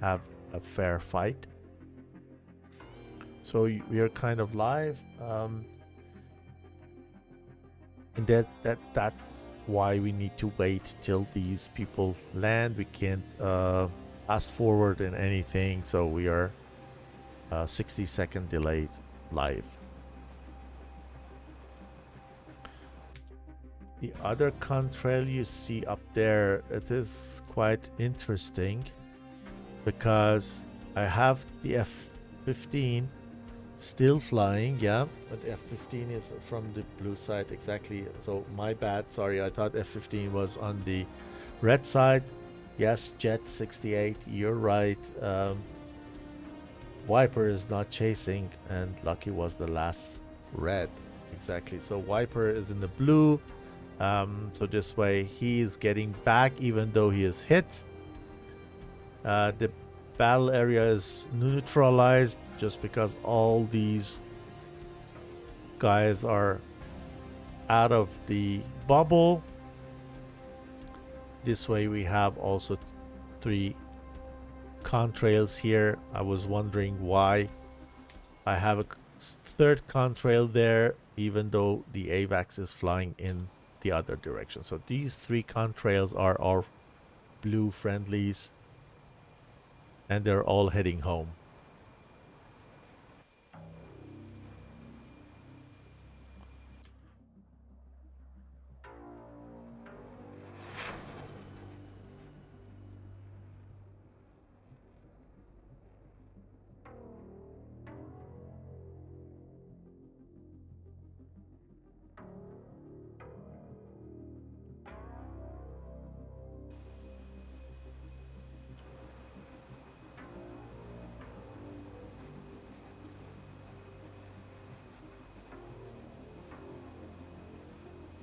have a fair fight. So we are kind of live, and that's why we need to wait till these people land. We can't fast forward in anything, so we are 60-second delayed live. The other contrail you see up there, it is quite interesting because I have the F-15 still flying, yeah, but F-15 is from the blue side, exactly. So my bad, sorry, I thought F-15 was on the red side. Yes, Jet 68, you're right. Viper is not chasing, and Lucky was the last red, exactly. So Viper is in the blue. So this way he is getting back even though he is hit. The battle area is neutralized just because all these guys are out of the bubble. This way we have also 3 contrails here. I was wondering why I have a 3rd contrail there even though the AVAX is flying in the other direction. So these 3 contrails are our blue friendlies, and they're all heading home.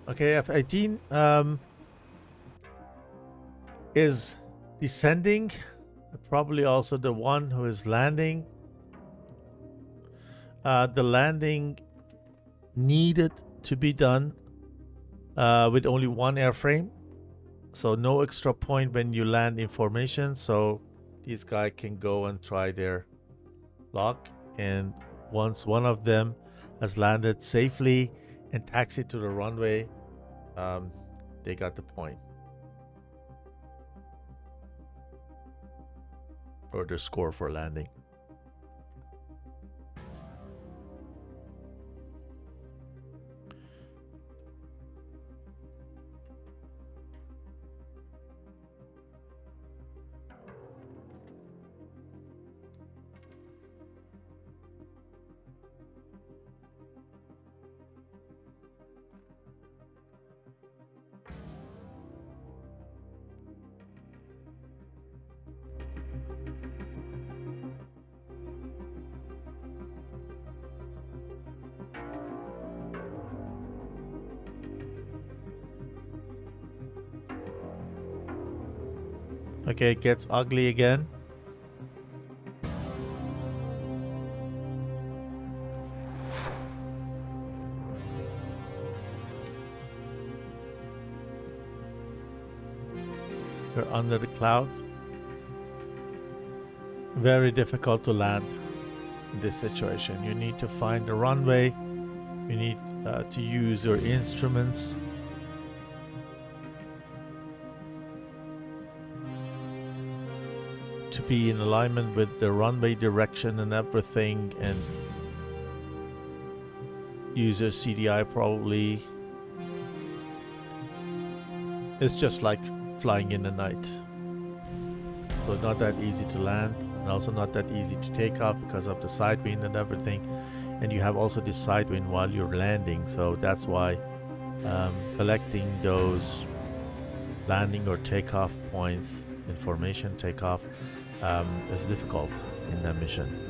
Okay, F-18 is descending probably also the one who is landing. The landing needed to be done with only one airframe, so no extra point when you land in formation, so these guys can go and try their luck, and once one of them has landed safely and taxied to the runway, they got the point or the score for landing. Okay, it gets ugly again. You're under the clouds. Very difficult to land in this situation. You need to find the runway. You need to use your instruments. To be in alignment with the runway direction and everything, and use your CDI probably. It's just like flying in the night. So not that easy to land, and also not that easy to take off because of the side wind and everything. And you have also the side wind while you're landing, so that's why collecting those landing or takeoff points, information takeoff, is difficult in that mission.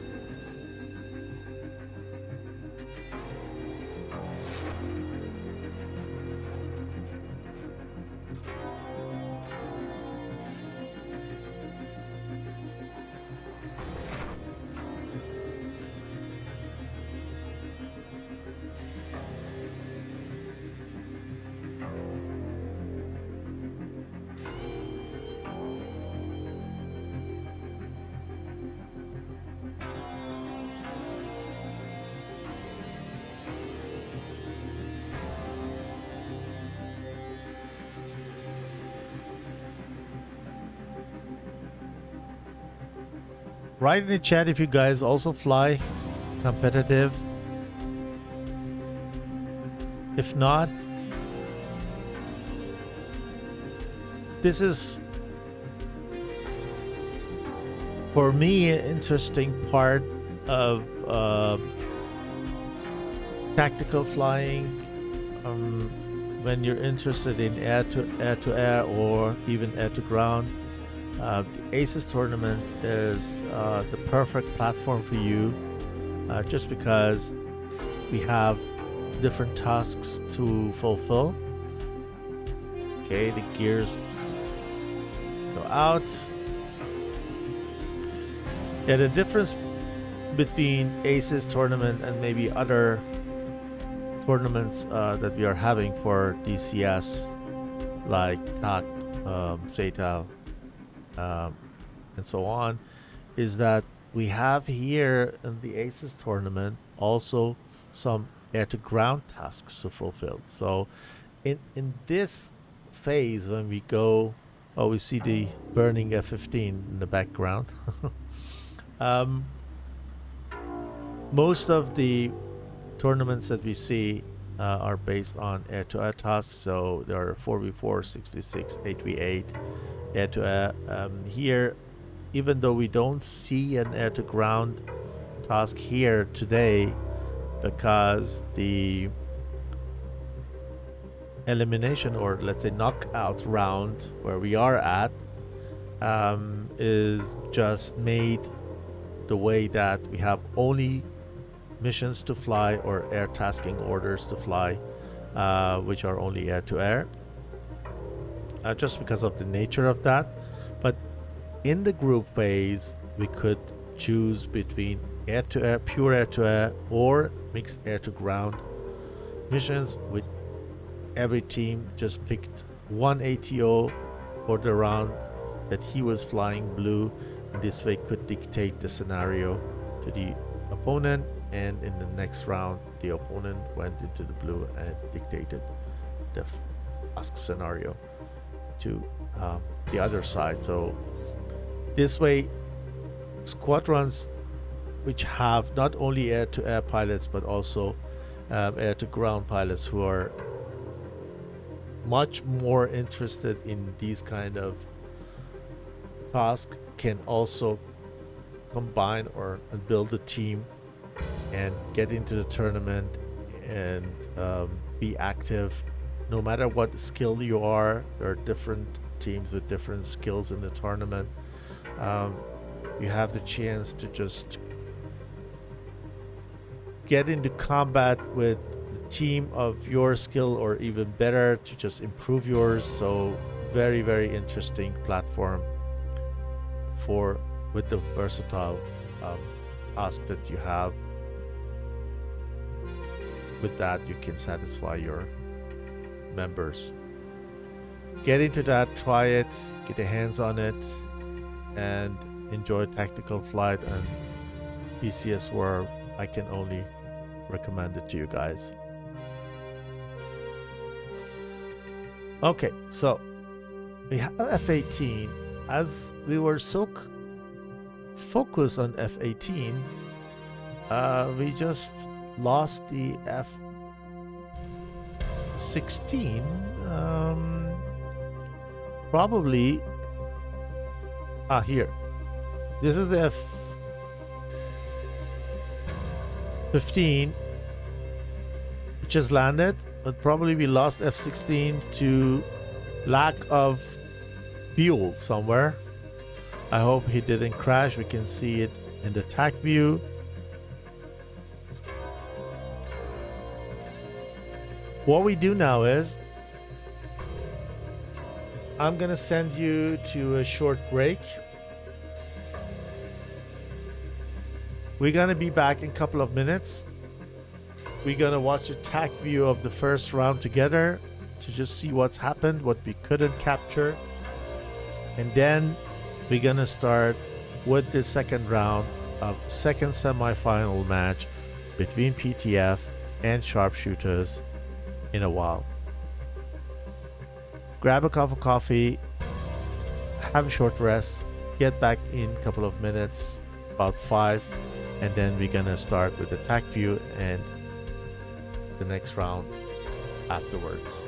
Write in the chat if you guys also fly competitive. If not, this is for me an interesting part of tactical flying. When you're interested in air to air or even air to ground, the ACES tournament is the perfect platform for you, just because we have different tasks to fulfill. Okay, the gears go out. Yeah, the difference between ACES tournament and maybe other tournaments that we are having for DCS, like TAC, SATAL, and so on, is that we have here in the ACES tournament also some air-to-ground tasks to fulfill. So in this phase, when we go, we see the burning F-15 in the background. Most of the tournaments that we see are based on air-to-air tasks. So there are 4v4, 6v6, 8v8, air-to-air. Here, even though we don't see an air-to-ground task here today, because the elimination, or let's say knockout round where we are at, is just made the way that we have only missions to fly or air tasking orders to fly, which are only air to air, just because of the nature of that. But in the group phase, we could choose between air-to-air, pure air-to-air, or mixed air-to-ground missions, with every team just picked one ATO for the round that he was flying blue, and this way could dictate the scenario to the opponent, and in the next round the opponent went into the blue and dictated the task scenario to the other side. So this way, squadrons which have not only air-to-air pilots but also air-to-ground pilots who are much more interested in these kind of tasks can also combine or build a team and get into the tournament and be active. No matter what skill you are, there are different teams with different skills in the tournament. You have the chance to just get into combat with the team of your skill, or even better, to just improve yours. So very, very interesting platform with the versatile task that you have. With that, you can satisfy your members. Get into that, try it, get your hands on it, and enjoy tactical flight and PCS War. I can only recommend it to you guys. Okay, so we have F-18. As we were so focused on F-18, we just lost the F-16. Probably here. This is the F-15 which has landed, but probably we lost F-16 to lack of fuel somewhere. I hope he didn't crash. We can see it in the TAC view. What we do now is I'm gonna send you to a short break. We're gonna be back in a couple of minutes. We're gonna watch a TAC view of the first round together to just see what's happened, what we couldn't capture. And then we're gonna start with the second round of the second semi-final match between PTF and Sharpshooters in a while. Grab a cup of coffee, have a short rest, get back in a couple of minutes, about 5, and then we're gonna start with the TAC view and the next round afterwards.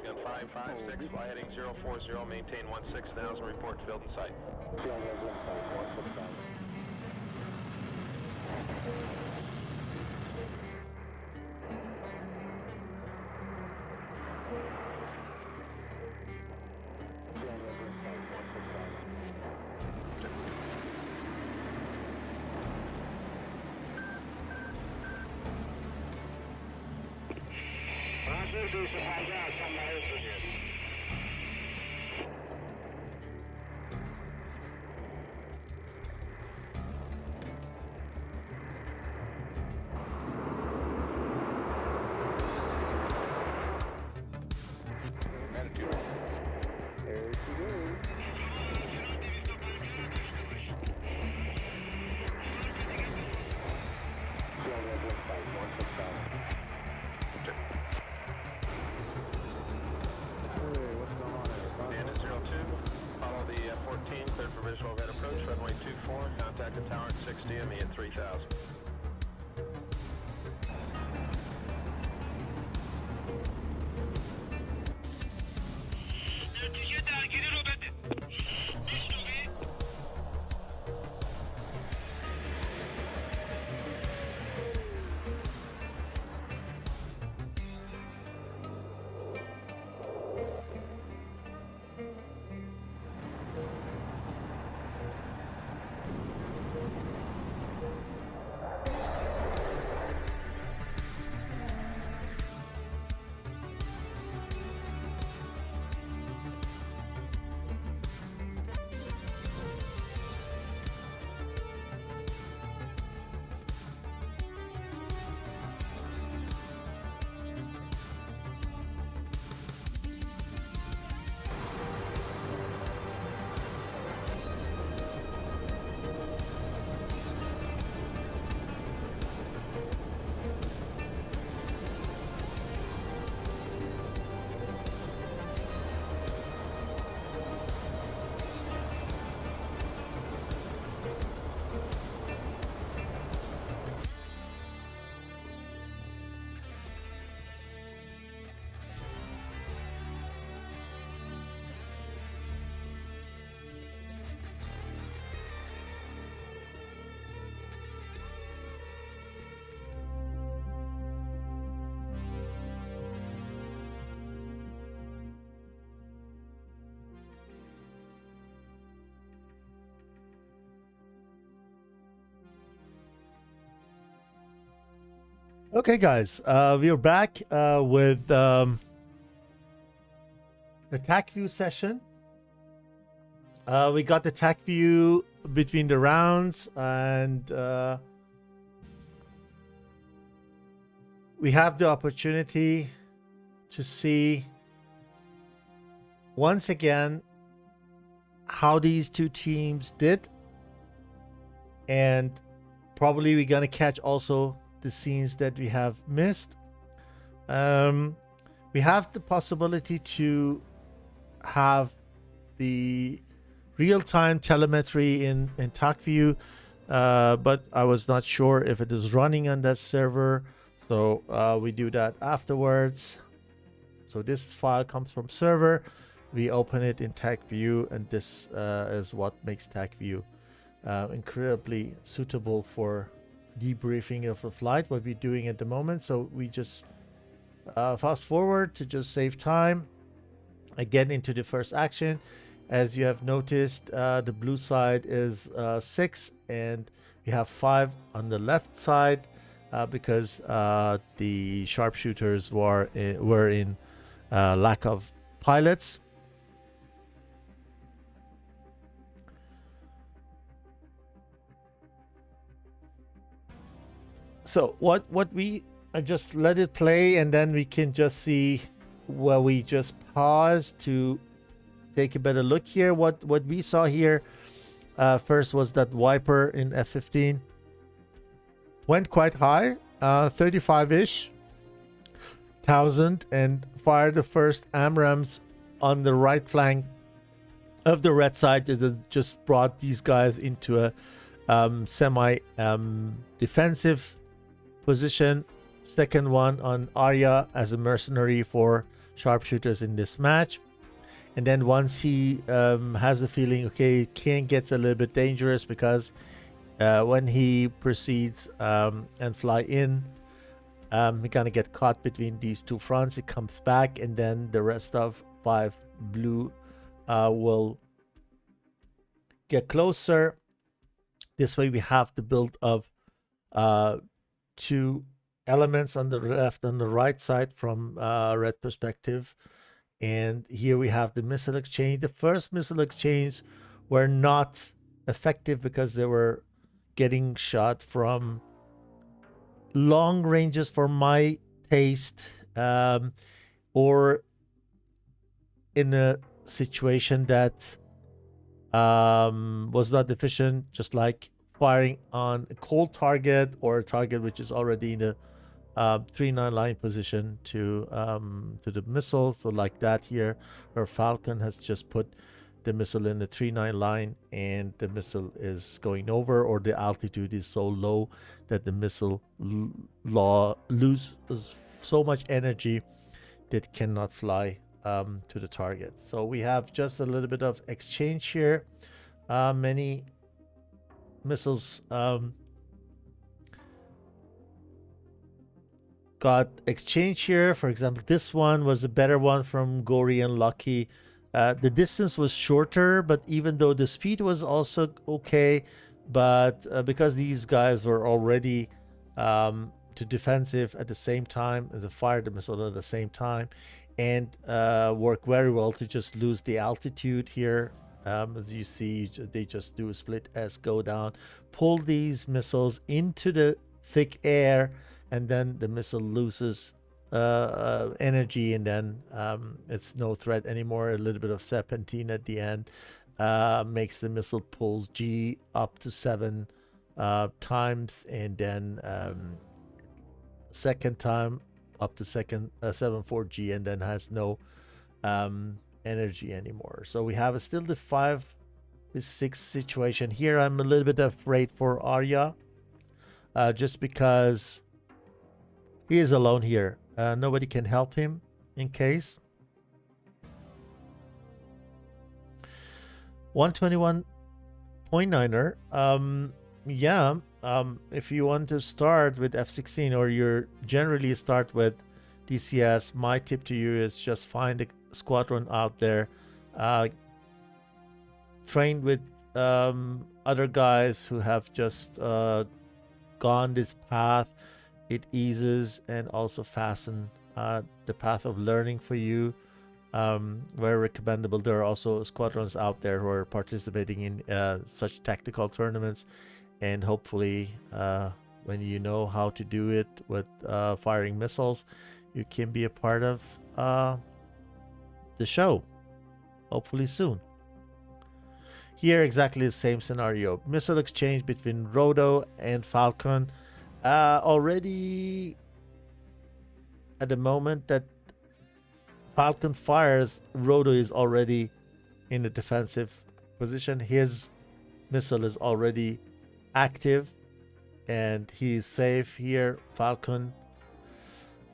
Gun 556, fly heading 040, maintain 16,000, report field in sight. Contact the tower at 60 and me at 3000. Okay, guys, we are back with the TAC view session. We got the TAC view between the rounds, and we have the opportunity to see once again how these two teams did, and probably we're gonna catch also the scenes that we have missed. We have the possibility to have the real-time telemetry in TACView, but I was not sure if it is running on that server, so we do that afterwards. So this file comes from server, we open it in TACView, and this is what makes TACView incredibly suitable for debriefing of a flight, what we're doing at the moment. So we just fast forward to just save time. Again, into the first action. As you have noticed, the blue side is 6, and we have 5 on the left side because the sharpshooters were in lack of pilots. So what we just let it play, and then we can just see where we just pause to take a better look here. What we saw here first was that Viper in F-15 went quite high, 35-ish thousand, and fired the first AMRAAMs on the right flank of the red side. That just brought these guys into a semi defensive position. Second one on Arya as a mercenary for sharpshooters in this match. And then once he has the feeling, okay, King gets a little bit dangerous, because when he proceeds and fly in, he's gonna get caught between these two fronts. He comes back, and then the rest of 5 blue will get closer. This way we have the build of 2 elements on the left and the right side from red perspective. And here we have the missile exchange. The first missile exchange were not effective because they were getting shot from long ranges for my taste, or in a situation that was not efficient, just like firing on a cold target or a target which is already in a 3-9 line position to the missile. So like that here, where Falcon has just put the missile in the 3-9 line, and the missile is going over, or the altitude is so low that the missile loses so much energy that cannot fly to the target. So we have just a little bit of exchange here. Many missiles got exchange here. For example, this one was a better one from Gory and Lucky. The distance was shorter, but even though the speed was also okay, but because these guys were already to defensive at the same time as fired the missile at the same time, and work very well to just lose the altitude here. As you see, they just do a split S, go down, pull these missiles into the thick air, and then the missile loses energy, and then it's no threat anymore. A little bit of serpentine at the end makes the missile pull G up to 7 times, and then second time up to 7-4G, and then has no energy anymore. So we have still the 5-6 situation here. I'm a little bit afraid for Arya, just because he is alone here. Nobody can help him in case. 121.9er. Yeah, if you want to start with F-16, or you generally start with DCS, my tip to you is just find a squadron out there, train with other guys who have just gone this path. It eases and also fasten the path of learning for you. Very recommendable. There are also squadrons out there who are participating in such tactical tournaments, and hopefully when you know how to do it with firing missiles, you can be a part of the show, hopefully soon. Here exactly the same scenario. Missile exchange between Rodo and Falcon. Already at the moment that Falcon fires, Rodo is already in a defensive position. His missile is already active and he's safe here. Falcon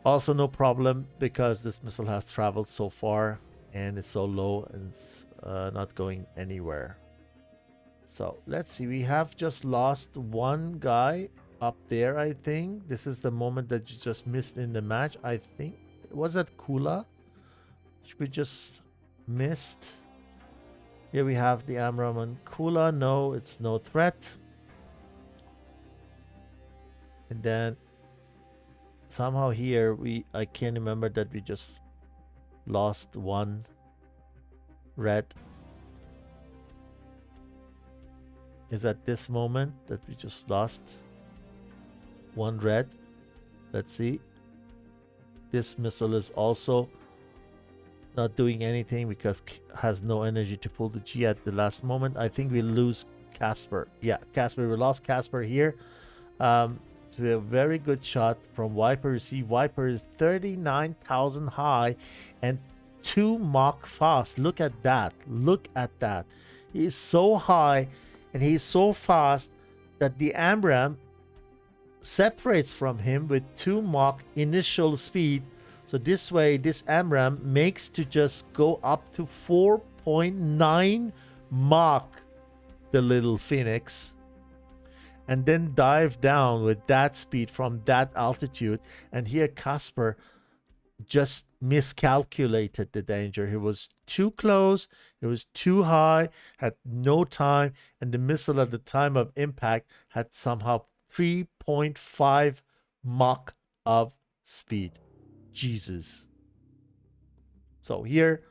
also no problem, because this missile has traveled so far and it's so low and it's not going anywhere. So let's see, we have just lost one guy up there. I think this is the moment that you just missed in the match. I think, was that Kula which we just missed? Here we have the Amram and Kula. No, it's no threat. And then somehow here I can't remember that we just lost one red. Is at this moment that we just lost one red. Let's see. This missile is also not doing anything because has no energy to pull the G at the last moment. I think we lose Casper. Yeah, Casper. We lost Casper here. To a very good shot from Viper. You see, Viper is 39,000 high and 2 Mach fast. Look at that. Look at that. He is so high and he's so fast that the Amram separates from him with 2 Mach initial speed. So this way, this AMRAAM makes to just go up to 4.9 Mach the little Phoenix, and then dive down with that speed from that altitude. And here Casper just miscalculated the danger. He was too close, it was too high, had no time, and the missile at the time of impact had somehow 3.5 Mach of speed. Jesus. So here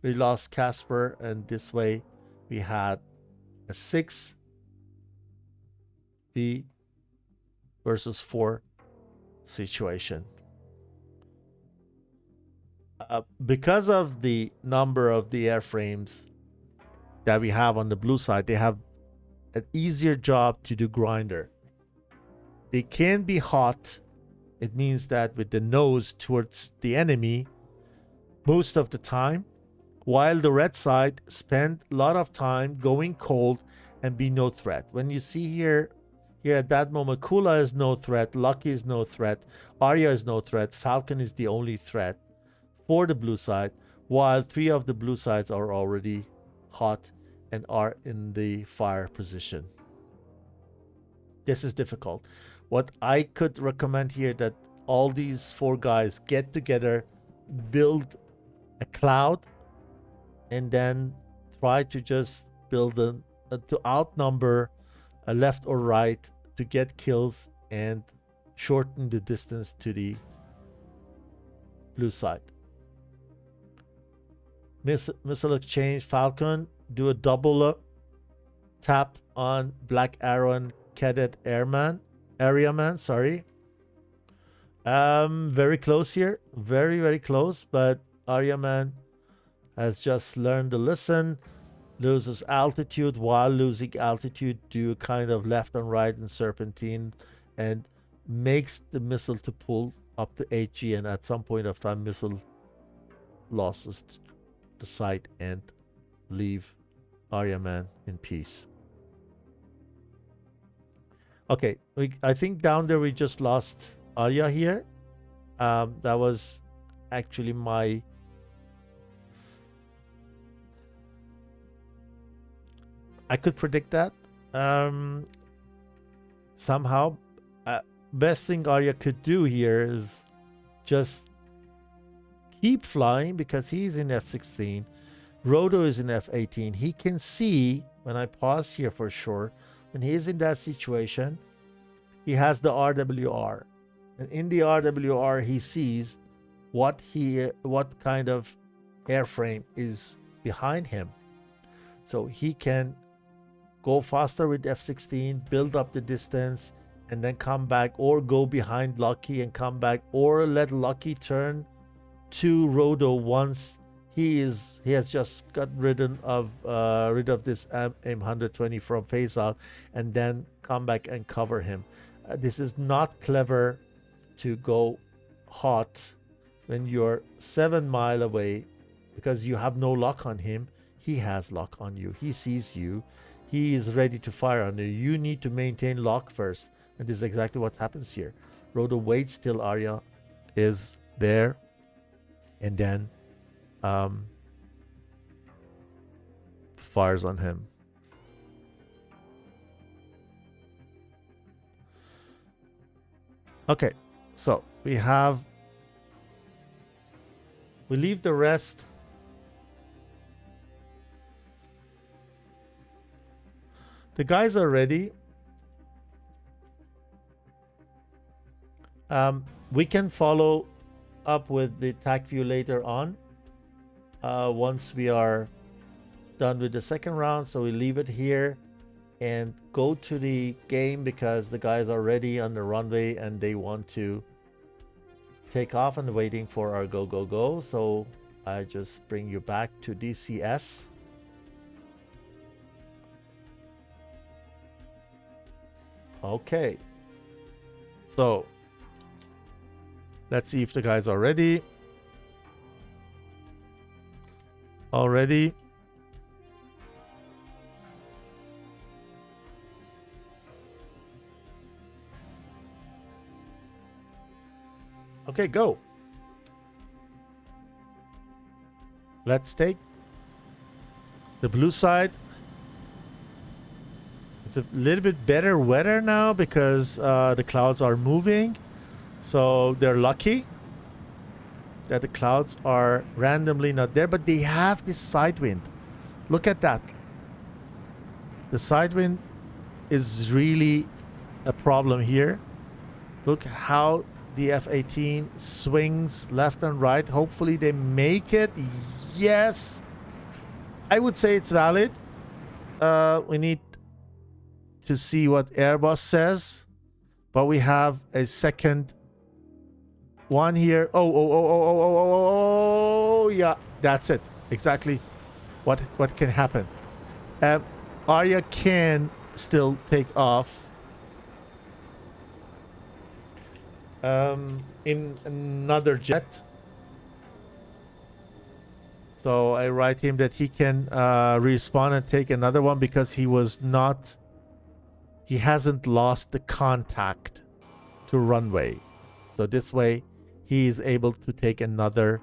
we lost Casper, and this way we had a 6 V versus 4 situation. Because of the number of the airframes that we have on the blue side, they have an easier job to do grinder. They can be hot. It means that with the nose towards the enemy most of the time, while the red side spend a lot of time going cold and be no threat. When you see here at that moment, Kula is no threat, Lucky is no threat, Arya is no threat, Falcon is the only threat for the blue side, while 3 of the blue sides are already hot and are in the fire position. This is difficult. What I could recommend here, that all these 4 guys get together, build a cloud, and then try to just build to outnumber left or right to get kills and shorten the distance to the blue side. Missile exchange, Falcon, do a double tap on Black Arrow and Cadet Area Man, sorry. Very close here, very close, but Arya Man has just learned the lesson. Loses altitude. While losing altitude, do kind of left and right and serpentine, and makes the missile to pull up to HG, and at some point of time missile loses the sight and leave Arya Man in peace. Okay, I think down there we just lost Arya here. That was actually my I could predict that somehow. Best thing Arya could do here is just keep flying, because he's in F-16. Rodo is in F-18. He can see, when I pause here for sure, when he is in that situation, he has the RWR. And in the RWR, he sees what kind of airframe is behind him. So he can go faster with F-16, build up the distance, and then come back, or go behind Lucky and come back, or let Lucky turn to Rodo once he has just got rid of this AIM-120 from Faisal, and then come back and cover him. This is not clever to go hot when you're 7 miles away, because you have no lock on him. He has lock on you. He sees you. He is ready to fire on you. You need to maintain lock first. And this is exactly what happens here. Rodo waits till Arya is there, and then fires on him. Okay, so we leave the rest. The guys are ready. We can follow up with the TAC view later on, once we are done with the second round. So we leave it here and go to the game, because the guys are ready on the runway and they want to take off and waiting for our go. So I just bring you back to DCS. Okay, so let's see if the guys are ready. Already. Okay, go. Let's take the blue side. It's a little bit better weather now because the clouds are moving. So they're lucky that the clouds are randomly not there, but they have this side wind. Look at that. The side wind is really a problem here. Look how the F-18 swings left and right. Hopefully they make it. Yes. I would say it's valid. We need to see what Airbus says. But we have a second one here. Oh, yeah, that's it. Exactly what can happen. Arya can still take off in another jet. So I write him that he can respawn and take another one because he hasn't lost the contact to runway. So this way he is able to take another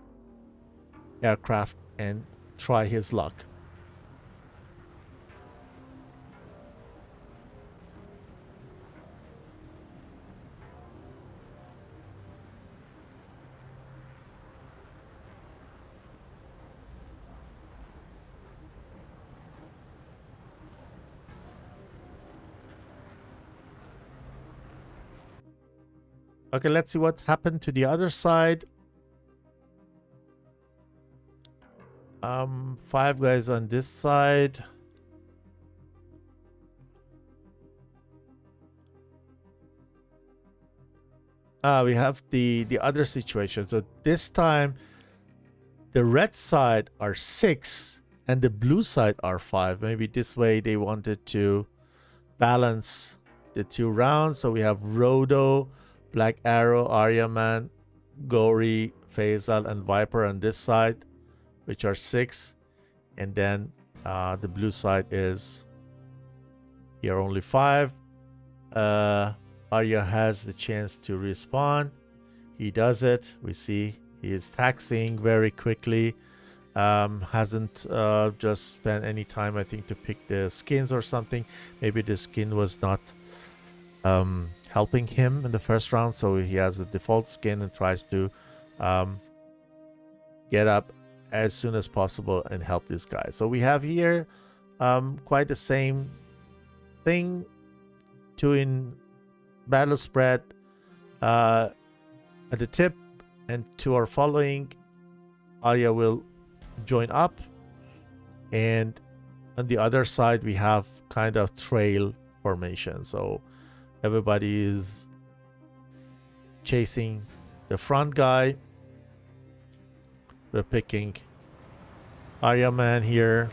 aircraft and try his luck. Okay, let's see what's happened to the other side. 5 guys on this side. We have the other situation. So this time the red side are 6 and the blue side are 5. Maybe this way they wanted to balance the 2 rounds. So we have Rodo, Black Arrow, Aryaman, Gori, Faisal, and Viper on this side, which are 6. And then the blue side is here only 5. Arya has the chance to respawn. He does it. We see he is taxiing very quickly. Hasn't just spent any time, I think, to pick the skins or something. Maybe the skin was not helping him in the first round, so he has the default skin and tries to get up as soon as possible and help this guy. So we have here quite the same thing. 2 in battle spread at the tip, and 2 are following. Arya will join up, and on the other side we have kind of trail formation. So everybody is chasing the front guy. We're picking Arya Man here.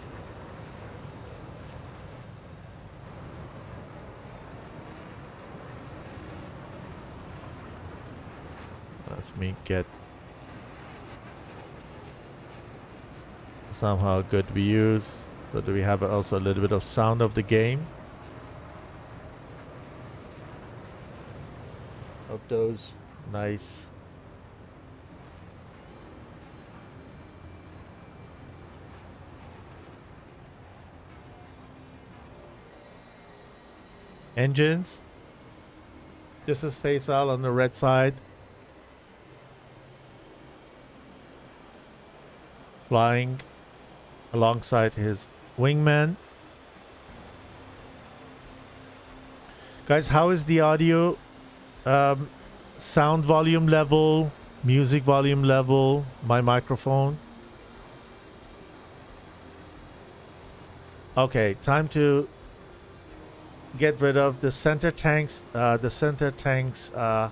Let's me get somehow good views so that we have also a little bit of sound of the game. Of those nice engines. This is Faisal on the red side, flying alongside his wingman. Guys, how is the audio? Sound volume level, music volume level, my microphone. Okay, time to get rid of the center tanks. The center tanks, the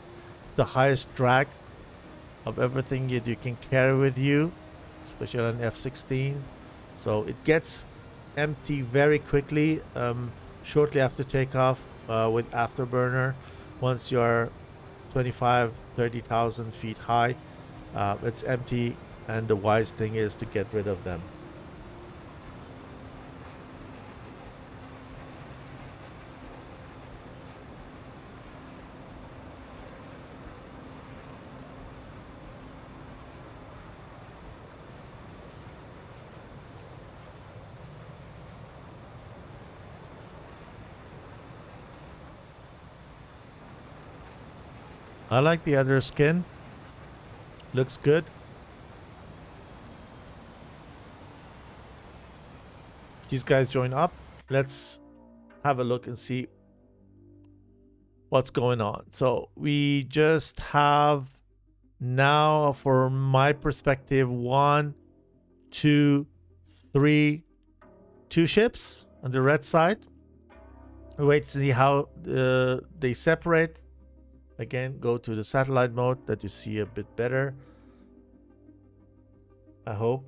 highest drag of everything that you can carry with you, especially on F-16. So it gets empty very quickly shortly after takeoff with afterburner. Once you're 25,000-30,000 feet high, it's empty, and the wise thing is to get rid of them. I like the other skin. Looks good. These guys join up. Let's have a look and see what's going on. So we just have now, from my perspective, 1, 2, 3, 2 ships on the red side. We wait to see how they separate. Again, go to the satellite mode that you see a bit better, I hope.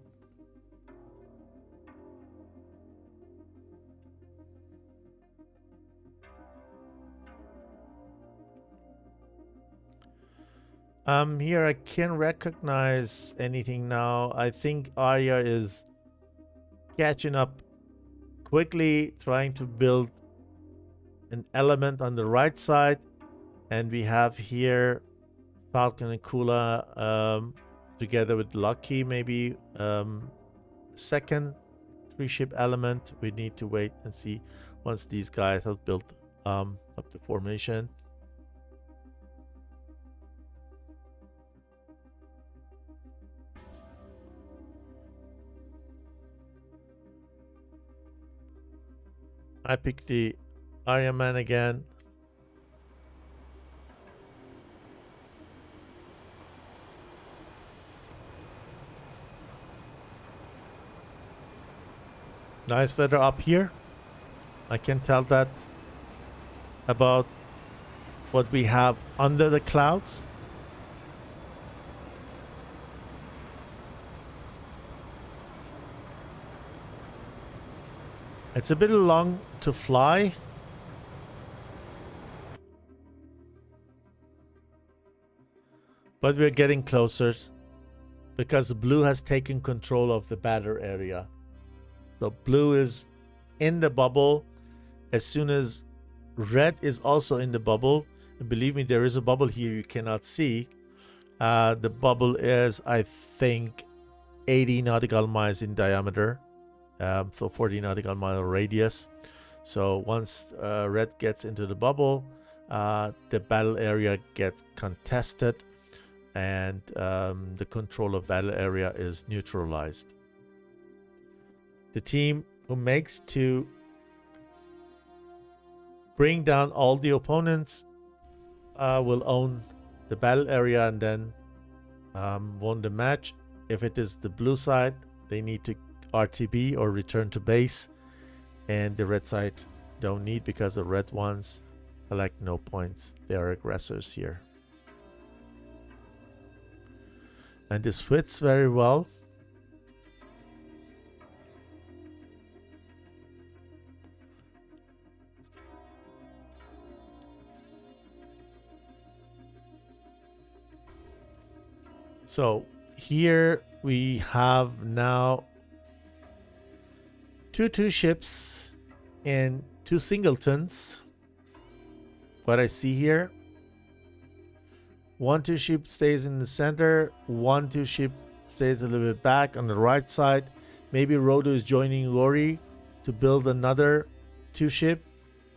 Here I can't recognize anything now. I think Arya is catching up quickly, trying to build an element on the right side. And we have here Falcon and Kula together with Lucky, maybe second 3-ship element. We need to wait and see once these guys have built up the formation. I pick the Arya Man again. Nice weather up here. I can tell that about what we have under the clouds. It's a bit long to fly. But we're getting closer because blue has taken control of the battle area. So blue is in the bubble as soon as red is also in the bubble. And believe me, there is a bubble here you cannot see. The bubble is, I think, 80 nautical miles in diameter. So 40 nautical mile radius. So once red gets into the bubble, the battle area gets contested and the control of battle area is neutralized. The team who makes to bring down all the opponents will own the battle area and then won the match. If it is the blue side, they need to RTB or return to base, and the red side don't need because the red ones collect no points. They are aggressors here. And this fits very well. So here we have now two ships and 2 singletons. What I see here, 1 2-ship stays in the center, 1 2-ship stays a little bit back on the right side. Maybe Rodo is joining Lori to build another 2-ship,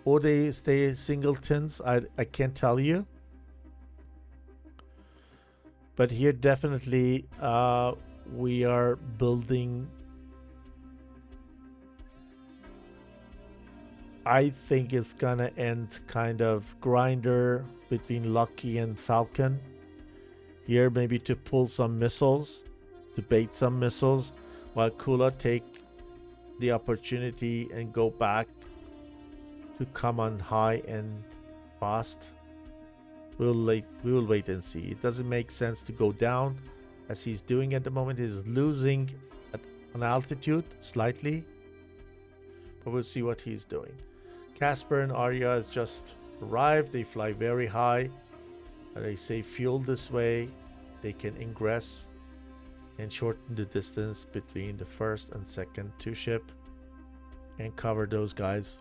or they stay singletons. I can't tell you. But here definitely we are building, I think it's gonna end kind of grinder between Lucky and Falcon. Here maybe to pull some missiles, to bait some missiles, while Kula take the opportunity and go back to come on high and fast. We will wait and see. It doesn't make sense to go down as he's doing at the moment. He's losing on altitude slightly, but we'll see what he's doing. Casper and Arya has just arrived. They fly very high. They save fuel this way. They can ingress and shorten the distance between the first and second 2-ship and cover those guys.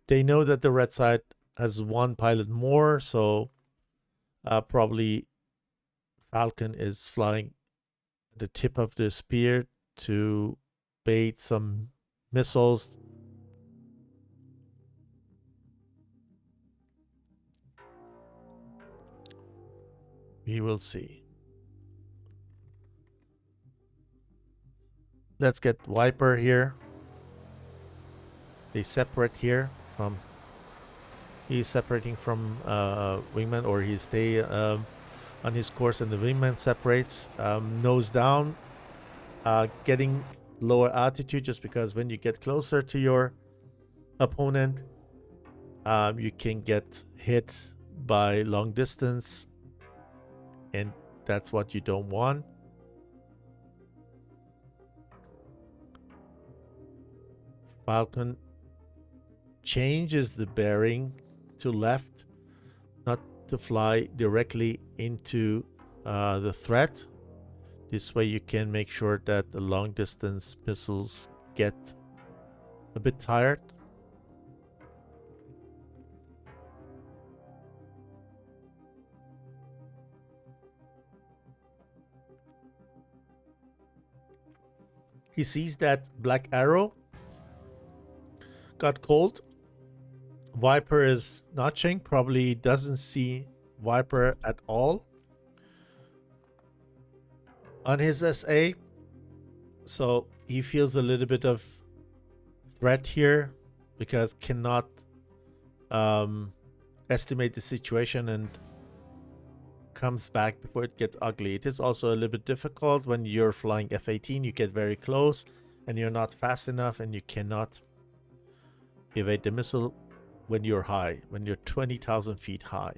They know that the red side has 1 pilot more, so probably Falcon is flying at the tip of the spear to bait some missiles We will see. Let's get Viper here. They separate here from... He's separating from wingman, or he stay on his course and the wingman separates. Nose down. Getting lower altitude, just because when you get closer to your opponent, you can get hit by long distance, and that's what you don't want. Falcon changes the bearing to left, not to fly directly into the threat. This way you can make sure that the long distance missiles get a bit tired. He sees that black arrow got cold. Viper is notching, probably doesn't see Viper at all on his SA, so he feels a little bit of threat here because cannot estimate the situation and comes back before it gets ugly. It is also a little bit difficult when you're flying F-18. You get very close and you're not fast enough, and you cannot evade the missile when you're high, when you're 20,000 feet high.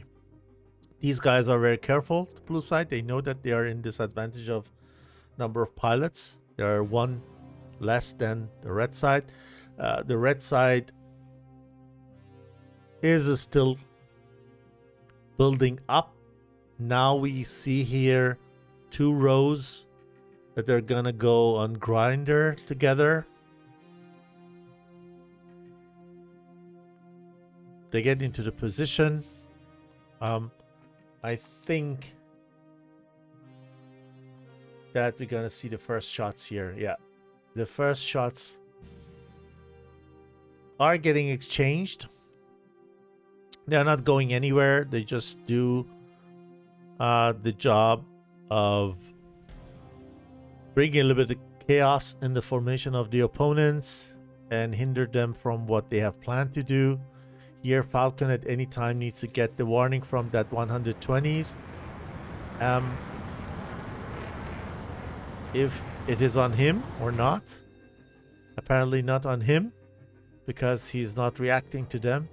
These guys are very careful, the blue side. They know that they are in disadvantage of number of pilots. They are one less than the red side. The red side is still building up. Now we see here 2 rows that they're gonna go on grinder together. They get into the position. I think that we're gonna see the first shots here. Yeah, the first shots are getting exchanged. They're not going anywhere. They just do the job of bringing a little bit of chaos in the formation of the opponents and hinder them from what they have planned to do. Here, Falcon at any time needs to get the warning from that 120s. If it is on him or not. Apparently not on him, because he's not reacting to them.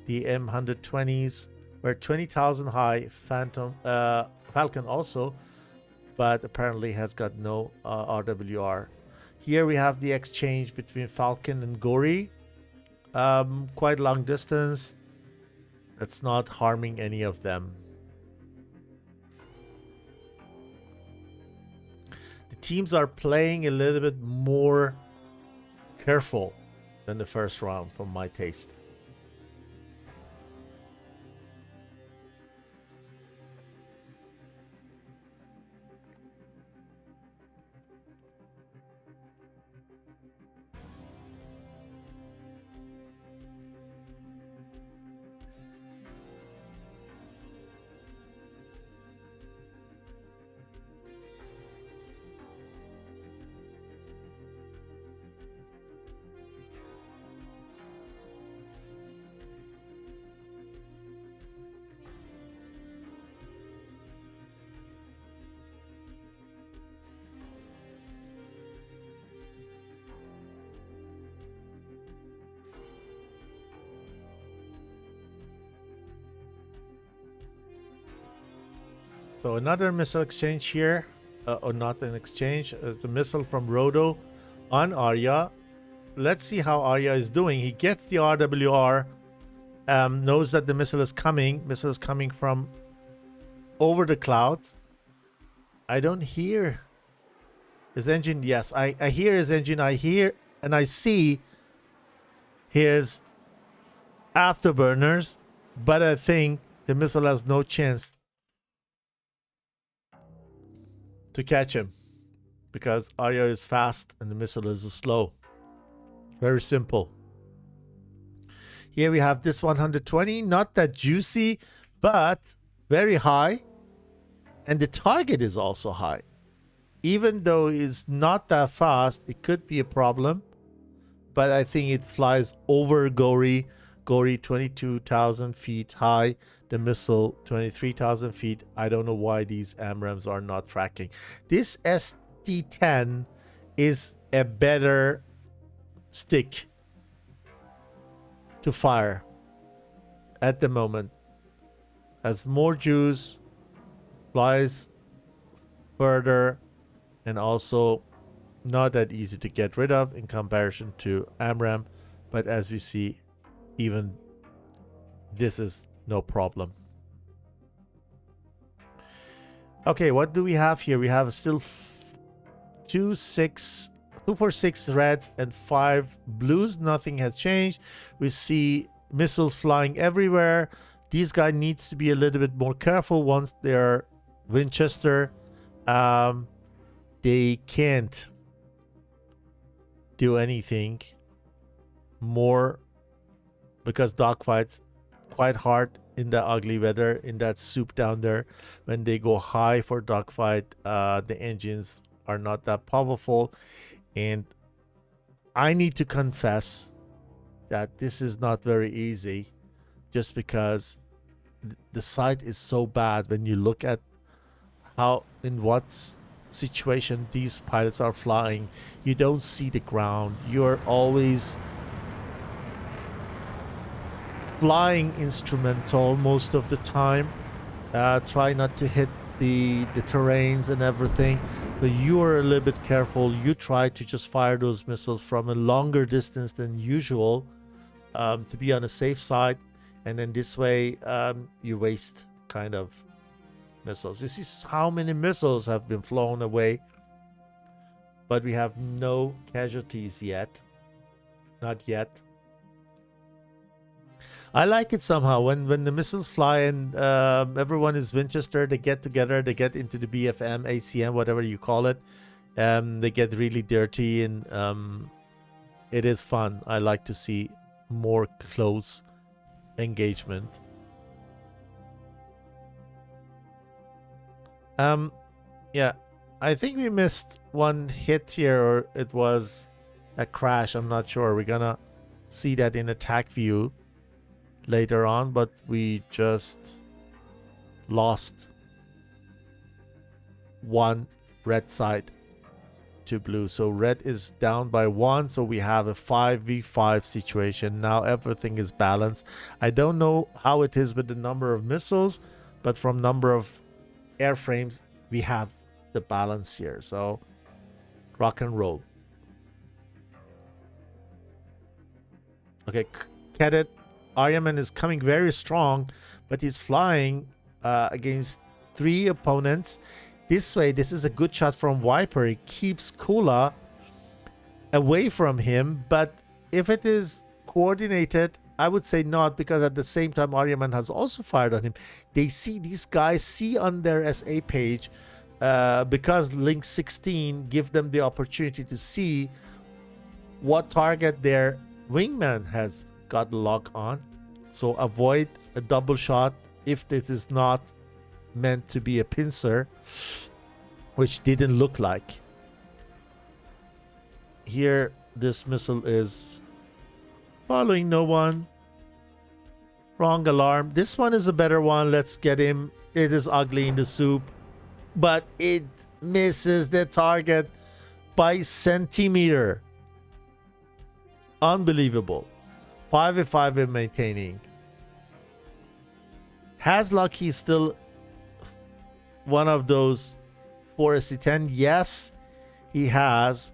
The M120s were 20,000 high. Falcon also, but apparently has got no RWR. Here we have the exchange between Falcon and Gory. Quite long distance. That's not harming any of them. The teams are playing a little bit more careful than the first round, from my taste. So another missile exchange here, or not an exchange, it's a missile from Rodo on Arya. Let's see how Arya is doing. He gets the RWR, knows that the missile is coming. Missile is coming from over the clouds. I don't hear his engine. Yes, I hear his engine. I hear and I see his afterburners, but I think the missile has no chance to catch him, because Arya is fast and the missile is slow. Very simple. Here we have this 120, not that juicy, but very high. And the target is also high. Even though it's not that fast, it could be a problem. But I think it flies over Gori. Gori 22,000 feet high. The missile 23,000 feet. I don't know why these AMRAAMs are not tracking. This ST-10 is a better stick to fire at the moment. Has more juice, flies further, and also not that easy to get rid of in comparison to AMRAAM. But as we see, even this is no problem. Okay, what do we have here? We have still 2, 4, 6 reds and 5 blues. Nothing has changed. We see missiles flying everywhere. These guys needs to be a little bit more careful once they're Winchester. They can't do anything more because dogfights quite hard in the ugly weather, in that soup down there. When they go high for dogfight, the engines are not that powerful. And I need to confess that this is not very easy, just because the sight is so bad when you look at how, in what situation these pilots are flying. You don't see the ground. You're always flying instrumental most of the time. Try not to hit the terrains and everything. So you are a little bit careful. You try to just fire those missiles from a longer distance than usual, to be on a safe side. And then this way, you waste kind of missiles. This is how many missiles have been flown away, but we have no casualties yet. Not yet. I like it somehow when the missiles fly and everyone is Winchester. They get together, they get into the BFM, ACM, whatever you call it. They get really dirty, and it is fun. I like to see more close engagement. Yeah, I think we missed one hit here, or it was a crash. I'm not sure. We're gonna see that in attack view later on, but we just lost one red side to blue. So red is down by 1, so we have a 5v5 situation. Now everything is balanced. I don't know how it is with the number of missiles, but from number of airframes, we have the balance here. So rock and roll. Okay, Cadet Aryaman is coming very strong, but he's flying against 3 opponents. This way, this is a good shot from Viper. It keeps Kula away from him, but if it is coordinated, I would say not, because at the same time, Aryaman has also fired on him. They see, these guys see on their SA page, because link 16 give them the opportunity to see what target their wingman has got lock on. So avoid a double shot if this is not meant to be a pincer, which didn't look like. Here, this missile is following no one. Wrong alarm. This one is a better one. Let's get him. It is ugly in the soup, but it misses the target by centimeter. Unbelievable. 5v5 in maintaining. Has Lucky still one of those 4SC10? Yes, he has.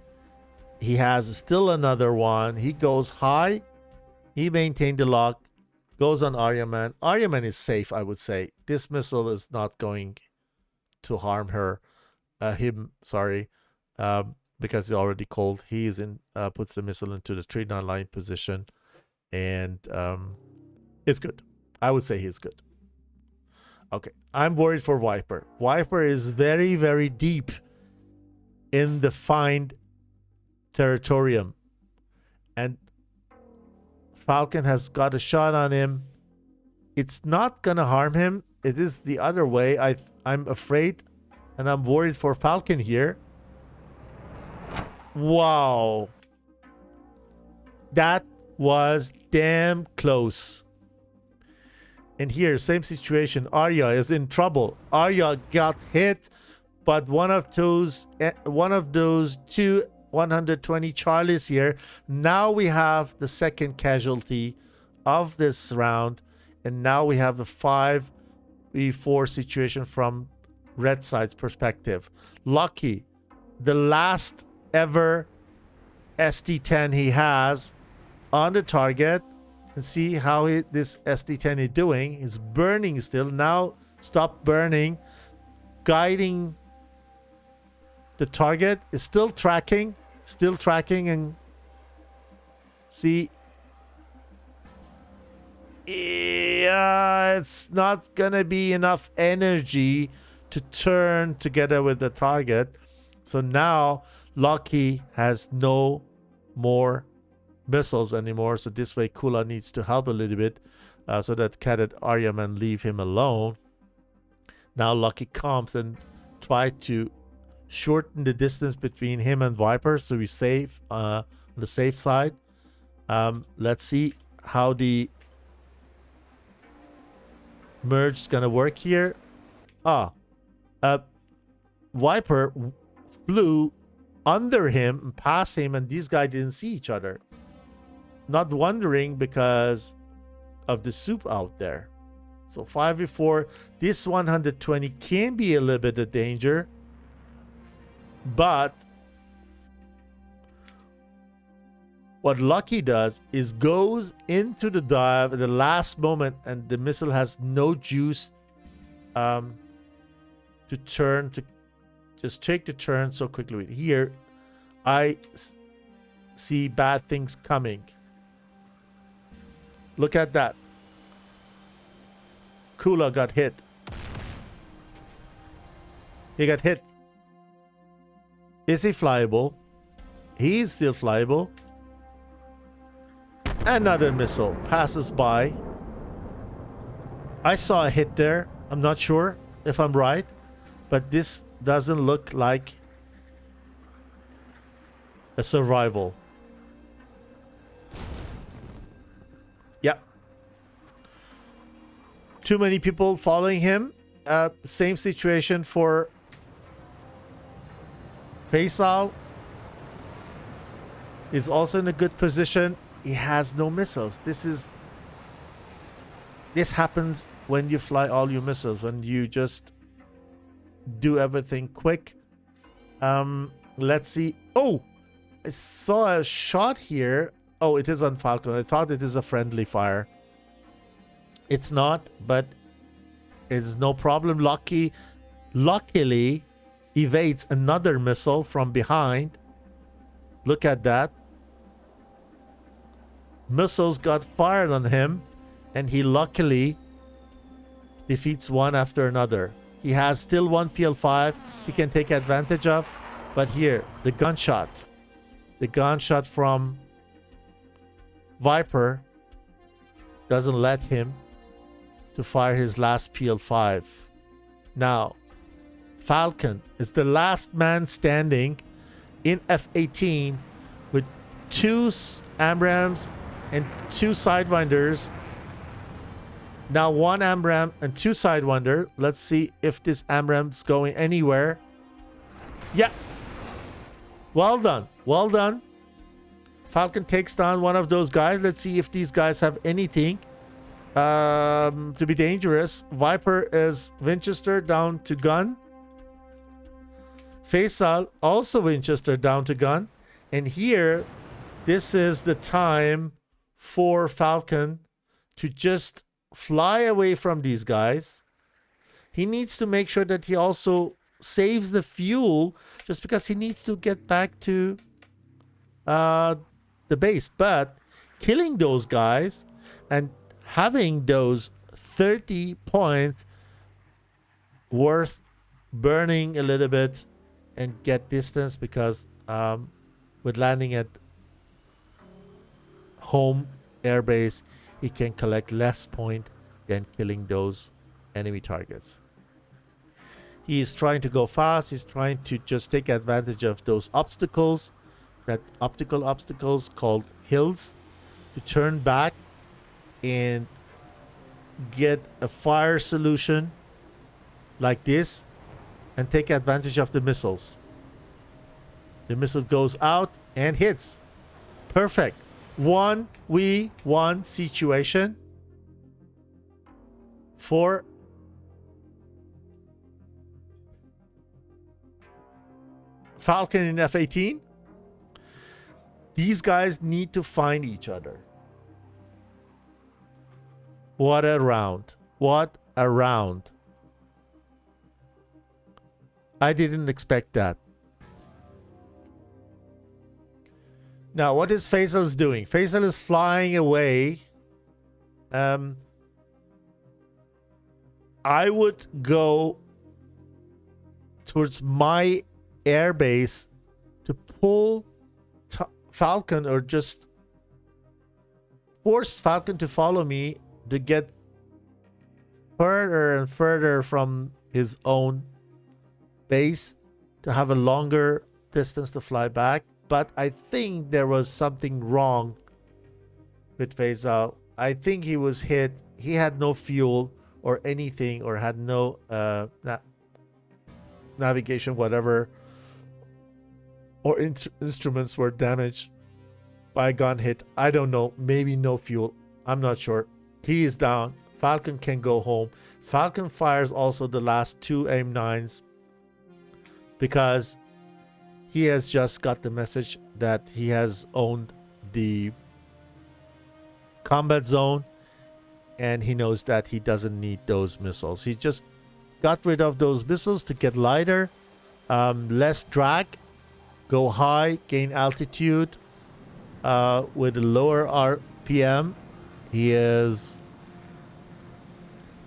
He has still another one. He goes high. He maintained the lock. Goes on Aryaman. Aryaman is safe, I would say. This missile is not going to harm her. Sorry. Because he's already cold. He is in, puts the missile into the 3-9 line position. And it's good. I would say he's good. Okay, I'm worried for Viper. Viper is very, very deep in the find territorium. And Falcon has got a shot on him. It's not going to harm him. It is the other way. I'm afraid and I'm worried for Falcon here. Wow. That was damn close. And here, same situation. Arya is in trouble. Arya got hit, but one of those two 120 Charlies here. Now we have the second casualty of this round, and now we have a 5v4 situation from red side's perspective. Lucky, the last ever SD10 he has on the target, and see how this SD10 is doing. It's burning still. Now stop burning. Guiding the target is still tracking, and see, yeah, it's not gonna be enough energy to turn together with the target. So now Lucky has no more missiles anymore. So this way Kula needs to help a little bit so that Cadet Aryaman leave him alone. Now Lucky comes and try to shorten the distance between him and Viper, so we save on the safe side. Let's see how the merge is gonna work here. Viper flew under him and past him, and these guys didn't see each other. Not wondering because of the soup out there. So 5v4, this 120 can be a little bit of danger, but what Lucky does is goes into the dive at the last moment, and the missile has no juice to turn, to just take the turn so quickly. Here I see bad things coming. Look at that. Kula got hit. He got hit. Is he flyable? He's still flyable. Another missile passes by. I saw a hit there. I'm not sure if I'm right, but this doesn't look like a survival. Yeah. Too many people following him. Same situation for Faisal. Is also in a good position. He has no missiles. This happens when you fly all your missiles, when you just do everything quick. Let's see. Oh, I saw a shot here. Oh, it is on Falcon. I thought it is a friendly fire. It's not, but it's no problem. Luckily evades another missile from behind. Look at that. Missiles got fired on him, and he luckily defeats one after another. He has still one PL5 he can take advantage of, but here, the gunshot from Viper doesn't let him to fire his last PL5. Now, Falcon is the last man standing in F-18 with 2 AMRAAMs and 2 Sidewinders. Now 1 AMRAAM and 2 Sidewinder. Let's see if this AMRAAM's going anywhere. Yeah. Well done. Well done. Falcon takes down one of those guys. Let's see if these guys have anything to be dangerous. Viper is Winchester down to gun. Faisal also Winchester down to gun. And here, this is the time for Falcon to just fly away from these guys. He needs to make sure that he also saves the fuel, just because he needs to get back to the base. But killing those guys and having those 30 points worth burning a little bit and get distance, because with landing at home airbase, he can collect less point than killing those enemy targets. He is trying to go fast. He's trying to just take advantage of those obstacles, that optical obstacles called hills, to turn back and get a fire solution like this and take advantage of the missiles. The missile goes out and hits. Perfect. 1v1 situation for Falcon in F-18. These guys need to find each other. What a round. What a round. I didn't expect that. Now, what is Faisal's doing? Faisal is flying away. I would go towards my airbase to pull Falcon, or just force Falcon to follow me to get further and further from his own base, to have a longer distance to fly back. But I think there was something wrong with Faisal. I think he was hit. He had no fuel or anything, or had no navigation, whatever, or instruments were damaged by a gun hit. I don't know. Maybe no fuel. I'm not sure. He is down. Falcon can go home. Falcon fires also the last 2 AIM-9s because he has just got the message that he has owned the combat zone, and he knows that he doesn't need those missiles. He just got rid of those missiles to get lighter, less drag, go high, gain altitude with a lower RPM. He is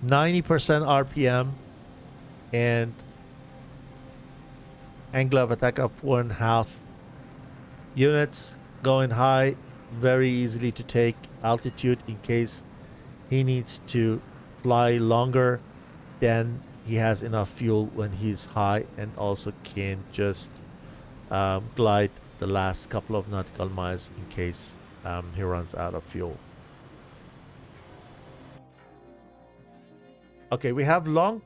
90% RPM and angle of attack of 4.5 units, going high, very easily to take altitude in case he needs to fly longer. Then he has enough fuel when he's high, and also can just glide the last couple of nautical miles in case he runs out of fuel. Okay, we have long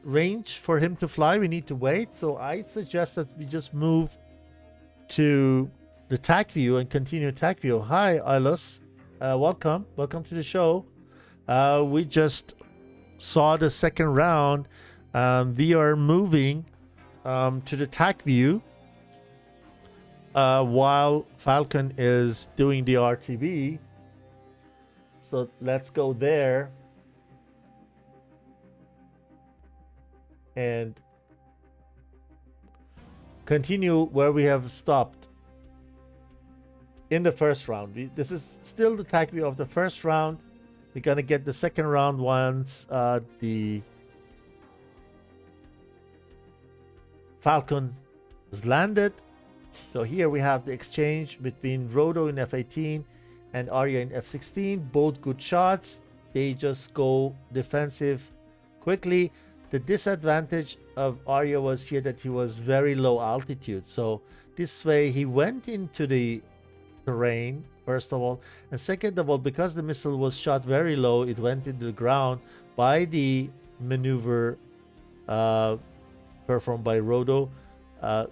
range for him to fly. We need to wait, so I suggest that we just move to the TAC view and continue TAC view. Hi, Ilos. Welcome to the show. We just saw the second round. We are moving to the TAC view while Falcon is doing the RTB. So let's go there and continue where we have stopped in the first round. This is still the TAC view of the first round. We're gonna get the second round once the Falcon is landed. So here we have the exchange between Rodo in F-18 and Arya in F-16. Both good shots. They just go defensive quickly. The disadvantage of Arya was here that he was very low altitude. So this way he went into the terrain, first of all, and second of all, because the missile was shot very low, it went into the ground by the maneuver performed by Rodo,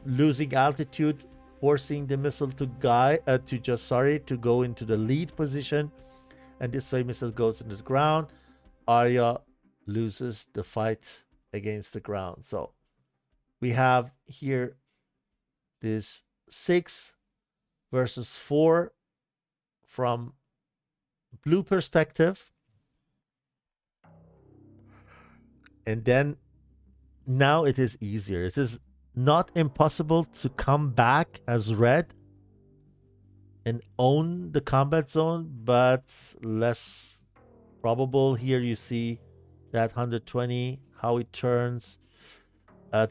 losing altitude, forcing the missile to go into the lead position, and this way missile goes into the ground. Arya loses the fight against the ground. So we have here this 6 versus 4 from blue perspective, and then now it is easier. It is not impossible to come back as red and own the combat zone, but less probable. Here you see that 120, how it turns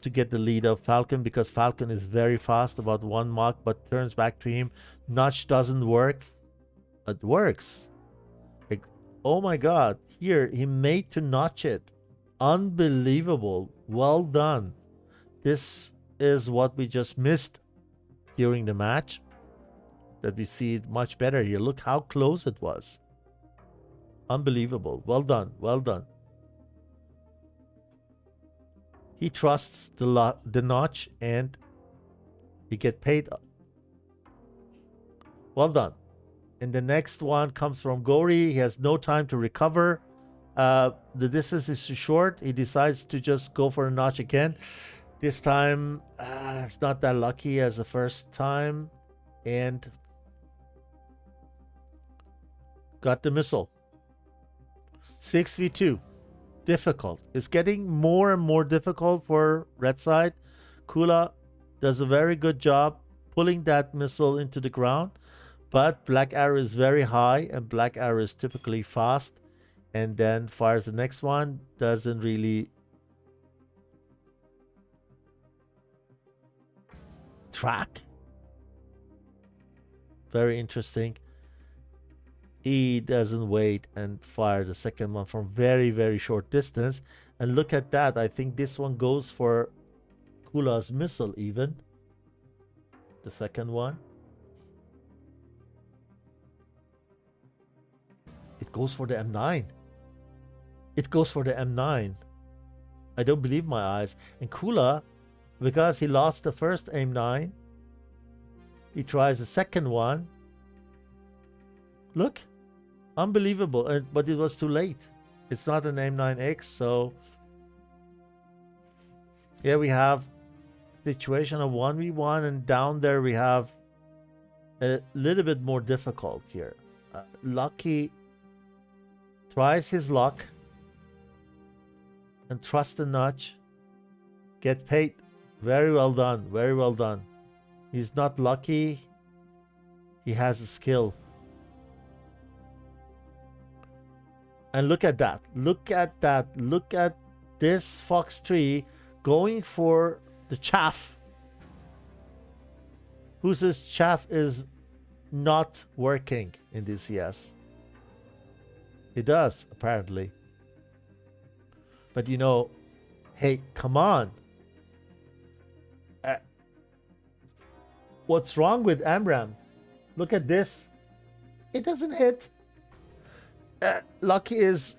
to get the lead of Falcon, because Falcon is very fast, about 1 Mach, but turns back to him. Notch doesn't work. It works. Like, oh my god, here he made to notch it. Unbelievable. Well done. This is what we just missed during the match. That we see it much better here. Look how close it was. Unbelievable. Well done. Well done. He trusts the notch and he get paid. Well done. And the next one comes from Gori. He has no time to recover. The distance is too short. He decides to just go for a notch again. This time, it's not that lucky as the first time. And got the missile. 6v2. Difficult. It's getting more and more difficult for red side. Kula does a very good job pulling that missile into the ground. But Black Arrow is very high, and Black Arrow is typically fast, and then fires the next one. Doesn't really track. Very interesting. He doesn't wait and fire the second one from very, very short distance. And look at that. I think this one goes for Kula's missile even. The second one. It goes for the M9. It goes for the M9. I don't believe my eyes. And Kula, because he lost the first M9, he tries the second one. Look. Unbelievable. But it was too late. It's not an M9X, so here we have situation of 1v1, and down there we have a little bit more difficult here. Lucky tries his luck and trust the notch. Get paid. Very well done. Very well done. He's not lucky. He has a skill. And look at that. Look at that. Look at this Fox 3 going for the chaff. Who says chaff is not working in this CS? It does, apparently. But you know, hey, come on. What's wrong with Amram? Look at this. It doesn't hit. Lucky is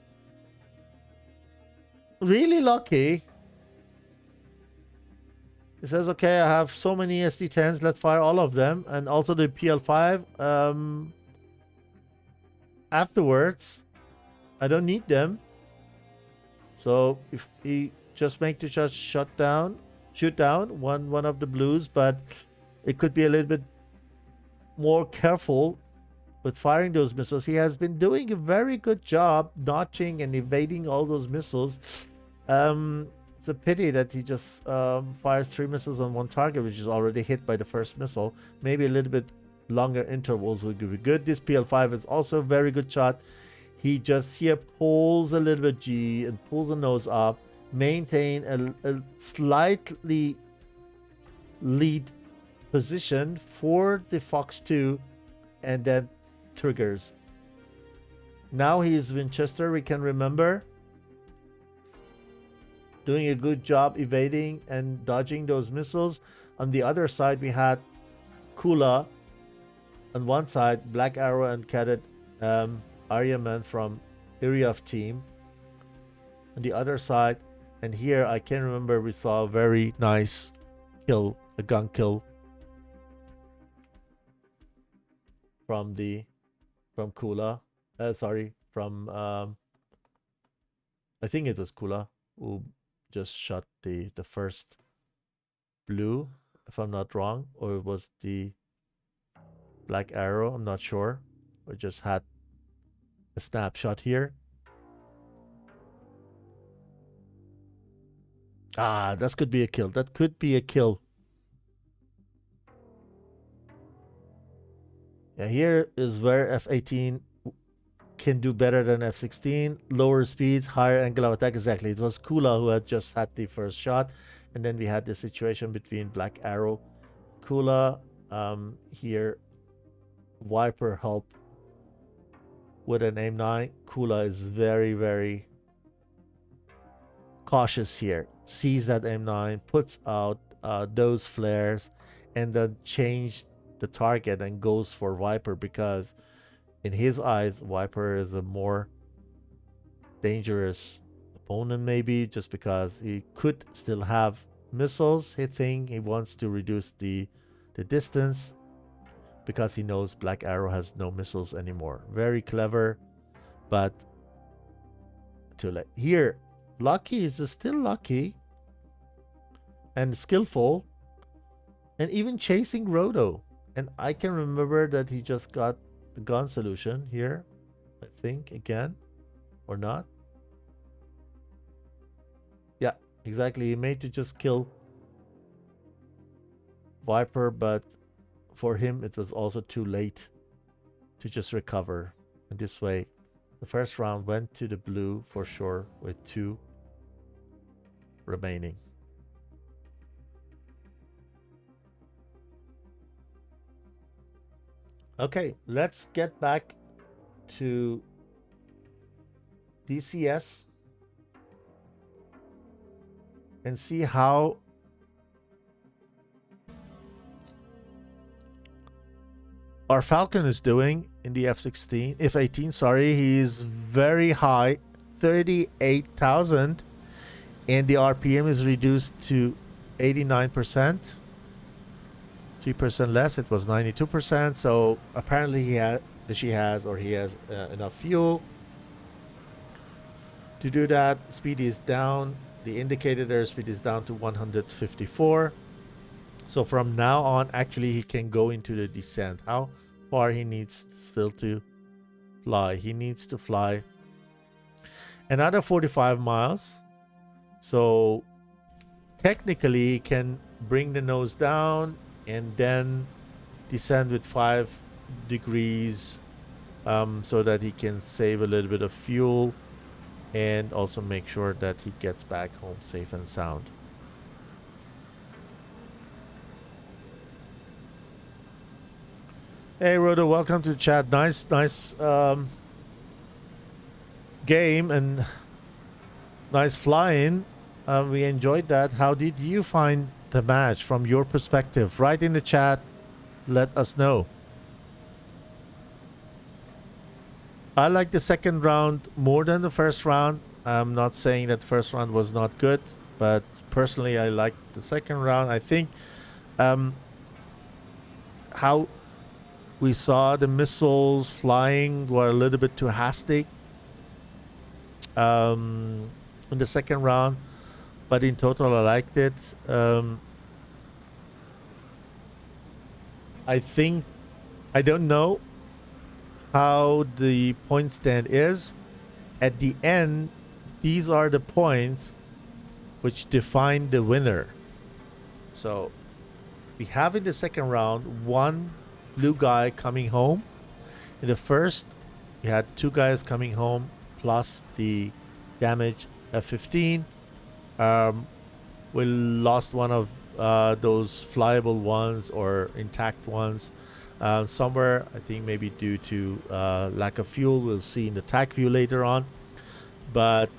really lucky. It says, okay, I have so many SD10s, let's fire all of them. And also the PL5 afterwards. I don't need them. So if he just make the shoot down one of the blues, but it could be a little bit more careful with firing those missiles. He has been doing a very good job notching and evading all those missiles. It's a pity that he just fires 3 missiles on one target, which is already hit by the first missile. Maybe a little bit longer intervals would be good. This PL5 is also a very good shot. He just here pulls a little bit G and pulls the nose up, maintain a slightly lead position for the Fox 2, and then triggers. Now he is Winchester, we can remember. Doing a good job evading and dodging those missiles. On the other side, we had Kula. On one side, Black Arrow and Cadet Aryaman from Iriaf team. On the other side, and here I can remember we saw a very nice kill, a gun kill from Kula. From I think it was Kula who just shot the first blue, if I'm not wrong, or it was the Black Arrow, I'm not sure. We just had a snapshot here. That could be a kill. That could be a kill. Yeah, here is where F-18 can do better than F-16. Lower speeds, higher angle of attack. Exactly. It was Kula who had just had the first shot. And then we had the situation between Black Arrow, Kula. Here, Viper help with an aim 9. Kula is very, very cautious here. sees that M9, puts out those flares, and then change the target and goes for Viper, because in his eyes Viper is a more dangerous opponent, maybe just because he could still have missiles hitting. He wants to reduce the distance because he knows Black Arrow has no missiles anymore. Very clever, but too late. Here, Lucky is still lucky and skillful, and even chasing Roto. And I can remember that he just got the gun solution here, I think, again, or not. Yeah, exactly. He made to just kill Viper, but for him it was also too late to just recover. And this way, the first round went to the blue for sure, with 2 remaining. Okay, let's get back to DCS and see how our Falcon is doing in the F-18, sorry. He's very high, 38,000, and the RPM is reduced to 89%. 3% less. It was 92%. So apparently he has enough fuel to do that. Speed is down. The indicated airspeed is down to 154. So from now on, actually, he can go into the descent. How far he needs still to fly? He needs to fly another 45 miles. So technically, he can bring the nose down and then descend with 5 degrees, so that he can save a little bit of fuel and also make sure that he gets back home safe and sound. Hey Rodo, welcome to the chat. Nice game and nice flying. We enjoyed that. How did you find the match from your perspective? Write in the chat, let us know. I like the second round more than the first round. I'm not saying that the first round was not good, but personally I like the second round. I think how we saw the missiles flying were a little bit too hasty in the second round, but in total I liked it. I think, I don't know how the point stand is. At the end, these are the points which define the winner. So we have in the second round 1 blue guy coming home. In the first, we had 2 guys coming home plus the damage F-15. We lost one of those flyable ones or intact ones somewhere, I think maybe due to lack of fuel. We'll see in the TAC view later on. But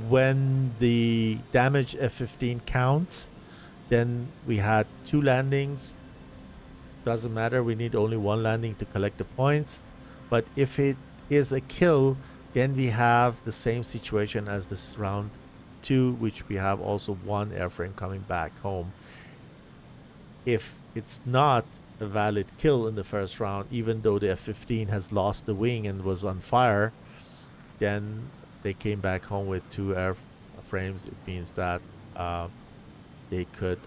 when the damage F-15 counts, then we had 2 landings. Doesn't matter, we need only 1 landing to collect the points. But if it is a kill, then we have the same situation as this round 2, which we have also 1 airframe coming back home. If it's not a valid kill in the first round, even though the F-15 has lost the wing and was on fire, then they came back home with 2 airframes. It means that they could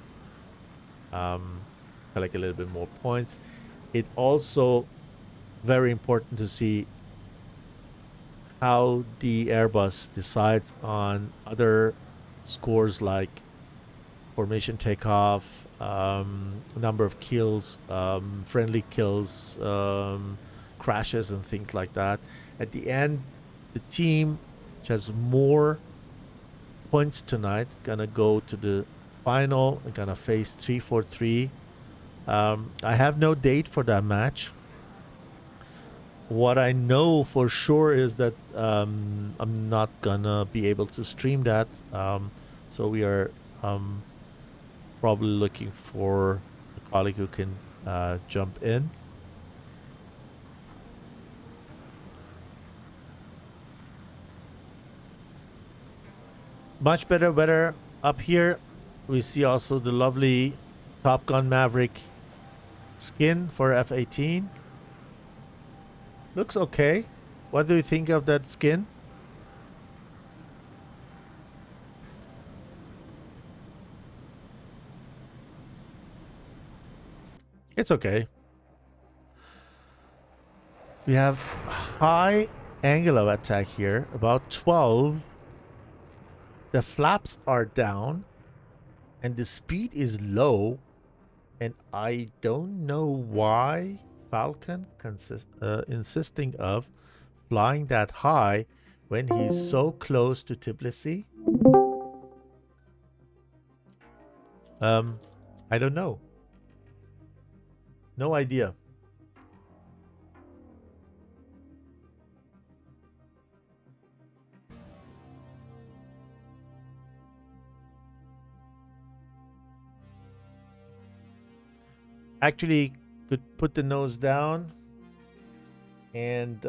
collect a little bit more points. It also very important to see how the Airbus decides on other scores like formation takeoff, number of kills, friendly kills, crashes and things like that. At the end, the team which has more points tonight gonna go to the final and gonna face 3-4-3. I have no date for that match. What I know for sure is that I'm not gonna be able to stream that. So we are probably looking for a colleague who can jump in. Much better weather up here. We see also the lovely Top Gun Maverick skin for F-18. Looks okay. What do you think of that skin? It's okay. We have high angle of attack here, about 12. The flaps are down and the speed is low, and I don't know why Falcon insisting of flying that high when he's so close to Tbilisi. I don't know. No idea. Actually, could put the nose down and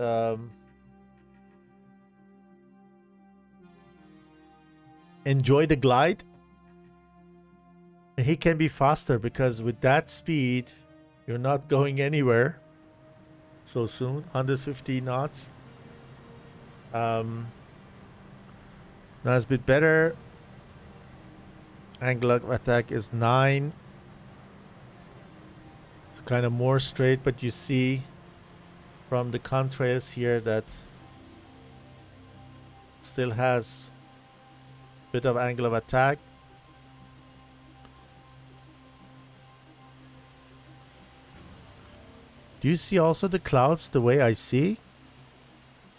enjoy the glide. And he can be faster because with that speed, you're not going anywhere so soon. 150 knots. Now it's a bit better. Angle of attack is 9. It's kind of more straight, but you see from the contrails here that still has a bit of angle of attack. Do you see also the clouds the way I see?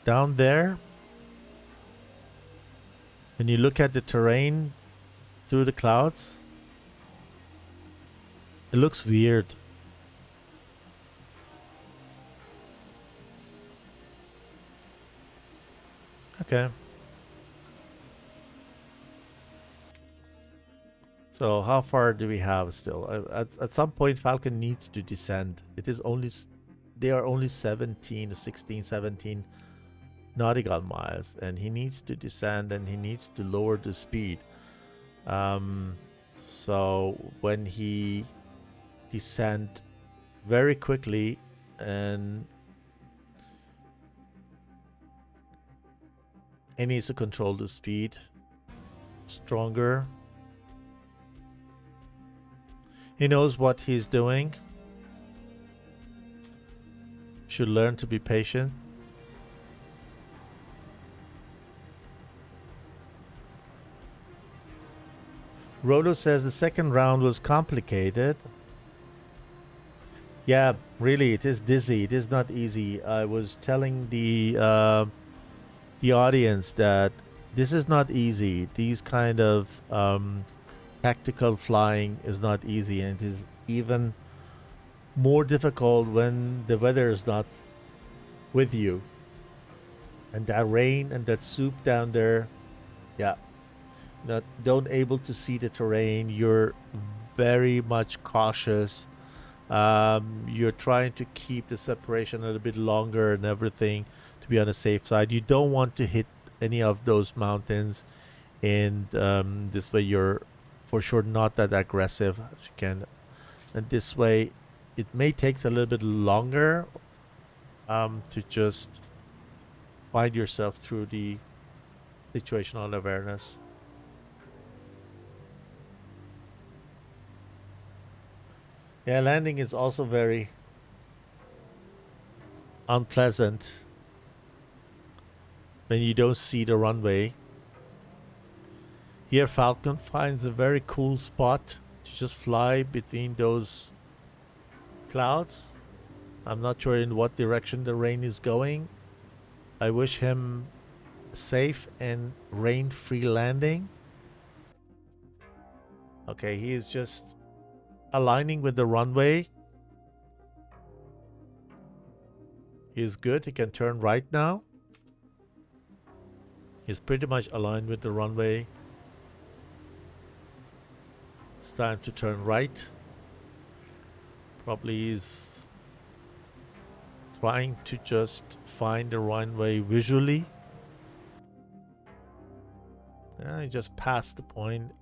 Down there? When you look at the terrain through the clouds? It looks weird. Okay. So how far do we have still? At some point Falcon needs to descend. It is only... They are only 16, 17 nautical miles, and he needs to descend and he needs to lower the speed. So when he descend very quickly and he needs to control the speed stronger. He knows what he's doing. Should learn to be patient. Rolo says the second round was complicated. Yeah, really, it is dizzy. It is not easy. I was telling the audience that this is not easy. These kind of tactical flying is not easy, and it is even more difficult when the weather is not with you. And that rain and that soup down there, yeah, don't able to see the terrain. You're very much cautious. You're trying to keep the separation a little bit longer and everything to be on the safe side. You don't want to hit any of those mountains, and this way you're for sure not that aggressive as you can. And this way it may take a little bit longer to just find yourself through the situational awareness. Yeah, landing is also very unpleasant when you don't see the runway. Here Falcon finds a very cool spot to just fly between those clouds. I'm not sure in what direction the rain is going. I wish him safe and rain-free landing. Okay, he is just aligning with the runway. He is good. He can turn right now. He's pretty much aligned with the runway. It's time to turn right. Probably is trying to just find the runway visually. I just passed the point.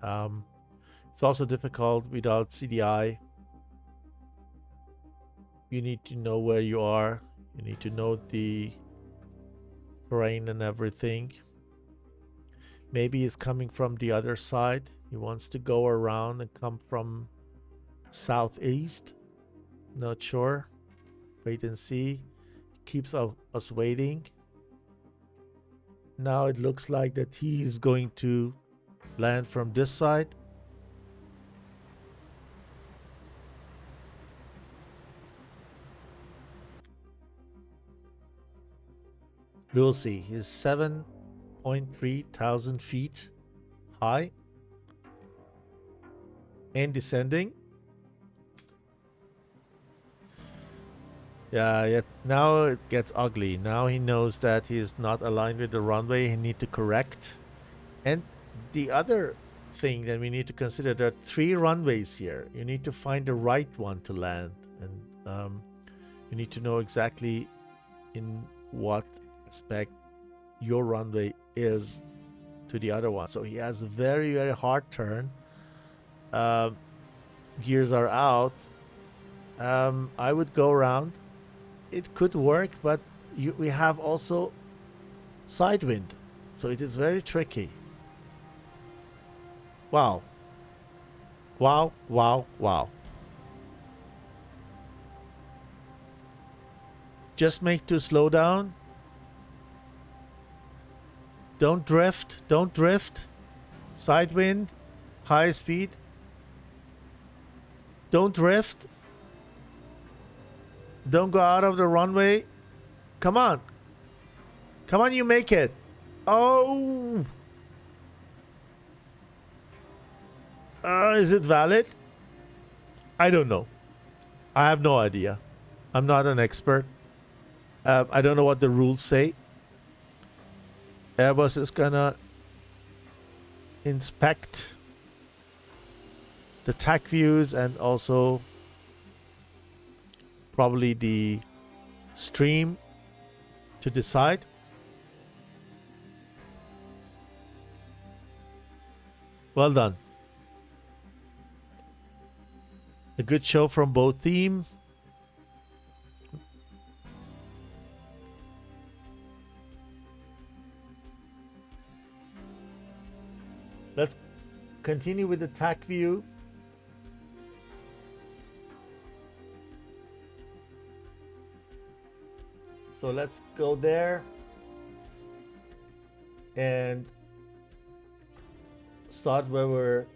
It's also difficult without CDI. You need to know where you are. You need to know the terrain and everything. Maybe he's coming from the other side. He wants to go around and come from southeast. Not sure. Wait and see. Keeps us waiting. Now it looks like that he is going to land from this side. We'll see. He's 7.3 thousand feet high and descending. Yeah, now it gets ugly. Now he knows that he is not aligned with the runway. He needs to correct. And the other thing that we need to consider, there are 3 runways here. You need to find the right one to land. And you need to know exactly in what aspect your runway is to the other one. So he has a very, very hard turn. Gears are out. I would go around. It could work, but we have also side wind, so it is very tricky. Wow. Wow, wow, wow. Just make to slow down. Don't drift, don't drift. Side wind, high speed. Don't drift. Don't go out of the runway. Come on. Come on, you make it. Oh. Is it valid? I don't know. I have no idea. I'm not an expert. I don't know what the rules say. Airbus is gonna inspect the TAC views and also probably the stream to decide. Well done. A good show from both teams. Let's continue with the TAC view. So let's go there and start where we're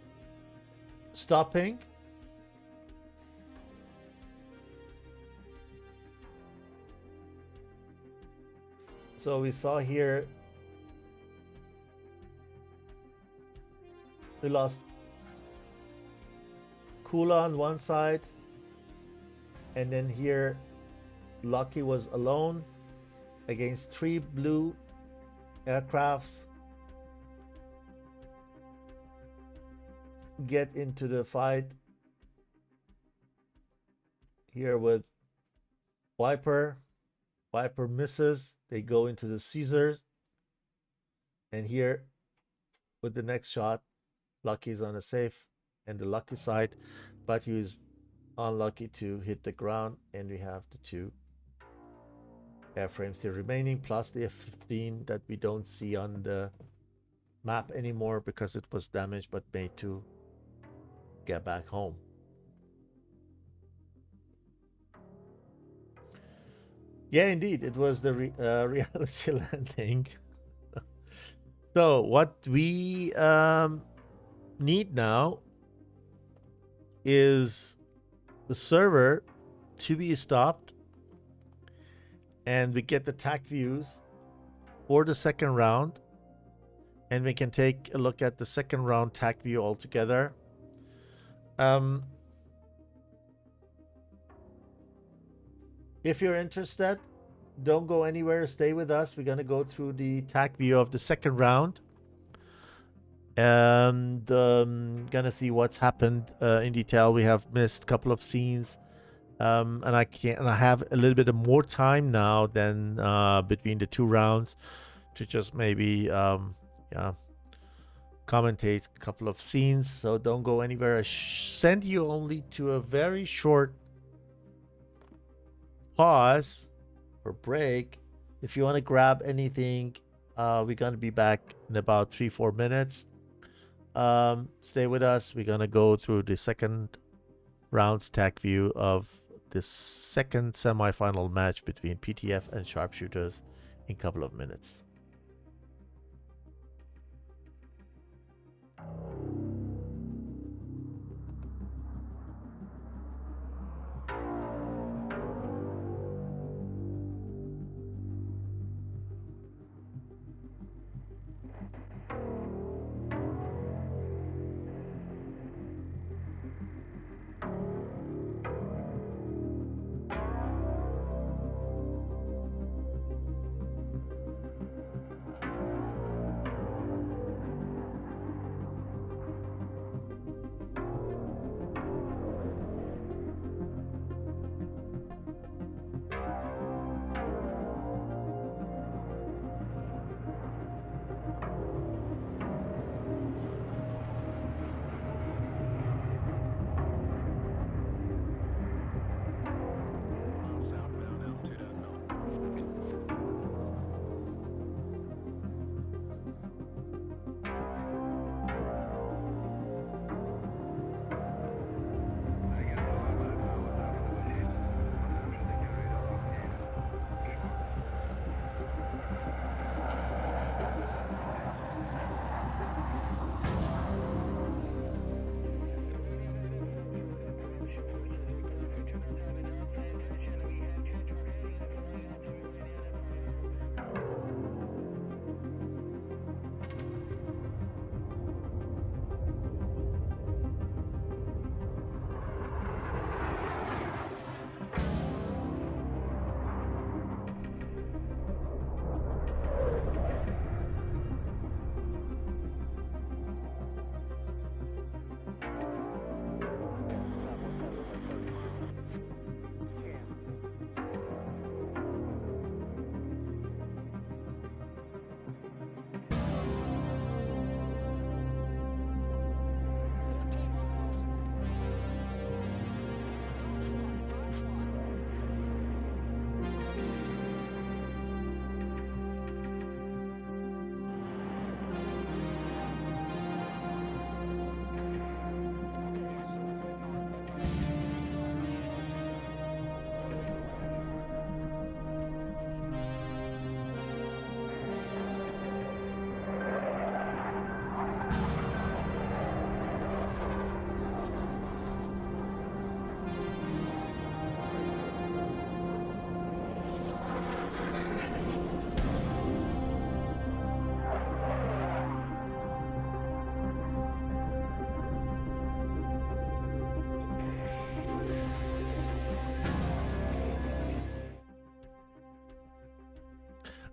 stopping. So we saw here we lost Kula on one side, and then here Lucky was alone against 3 blue aircrafts. Get into the fight here with Viper. Viper misses. They go into the Caesars. And here with the next shot, Lucky is on a safe and the lucky side, but he is unlucky to hit the ground, and we have the 2 airframes here remaining, plus the F-15 that we don't see on the map anymore because it was damaged but made to get back home. Yeah, indeed, it was the reality landing. So what we need now is the server to be stopped, and we get the TAC views for the second round, and we can take a look at the second round TAC view altogether. If you're interested, don't go anywhere, stay with us. We're going to go through the TAC view of the second round. and gonna see what's happened in detail. We have missed a couple of scenes, and I have a little bit of more time now than between the 2 rounds to just maybe commentate a couple of scenes. So don't go anywhere. I send you only to a very short pause or break. If you want to grab anything, we're gonna be back in about 3-4 minutes. Stay with us. We're gonna go through the second round's tac view of the second semifinal match between PTF and Sharpshooters in a couple of minutes.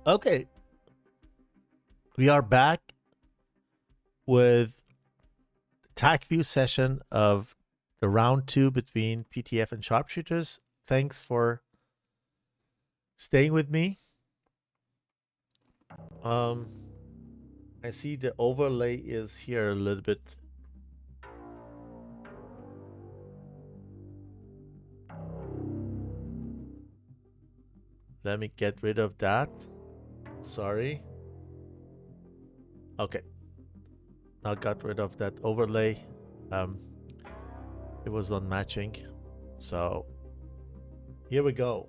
Okay, we are back with the TAC view session of the round 2 between PTF and Sharpshooters. Thanks for staying with me. I see the overlay is here a little bit. Let me get rid of that. Sorry. Okay. I got rid of that overlay. It was on matching. So here we go.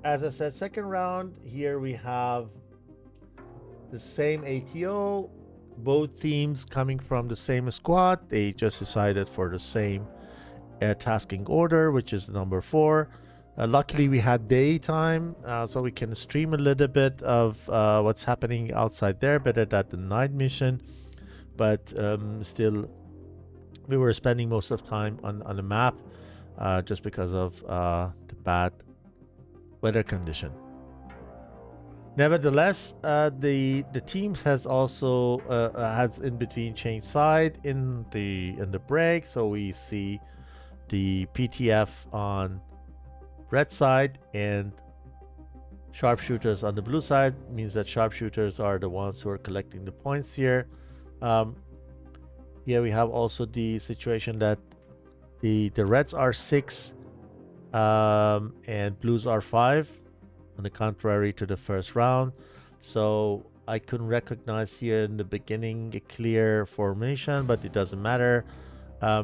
As I said, second round, here we have the same ATO, both teams coming from the same squad. They just decided for the same tasking order, which is number 4. Luckily, we had daytime, so we can stream a little bit of what's happening outside there, better than the night mission. But still, we were spending most of the time on the map just because of the bad weather condition. Nevertheless, the team has also has in between change side in the break, so we see the PTF on red side and sharpshooters on the blue side. Means that sharpshooters are the ones who are collecting the points here. Here we have also the situation that the reds are 6 and blues are 5, on the contrary to the first round. So I couldn't recognize here in the beginning a clear formation, but it doesn't matter.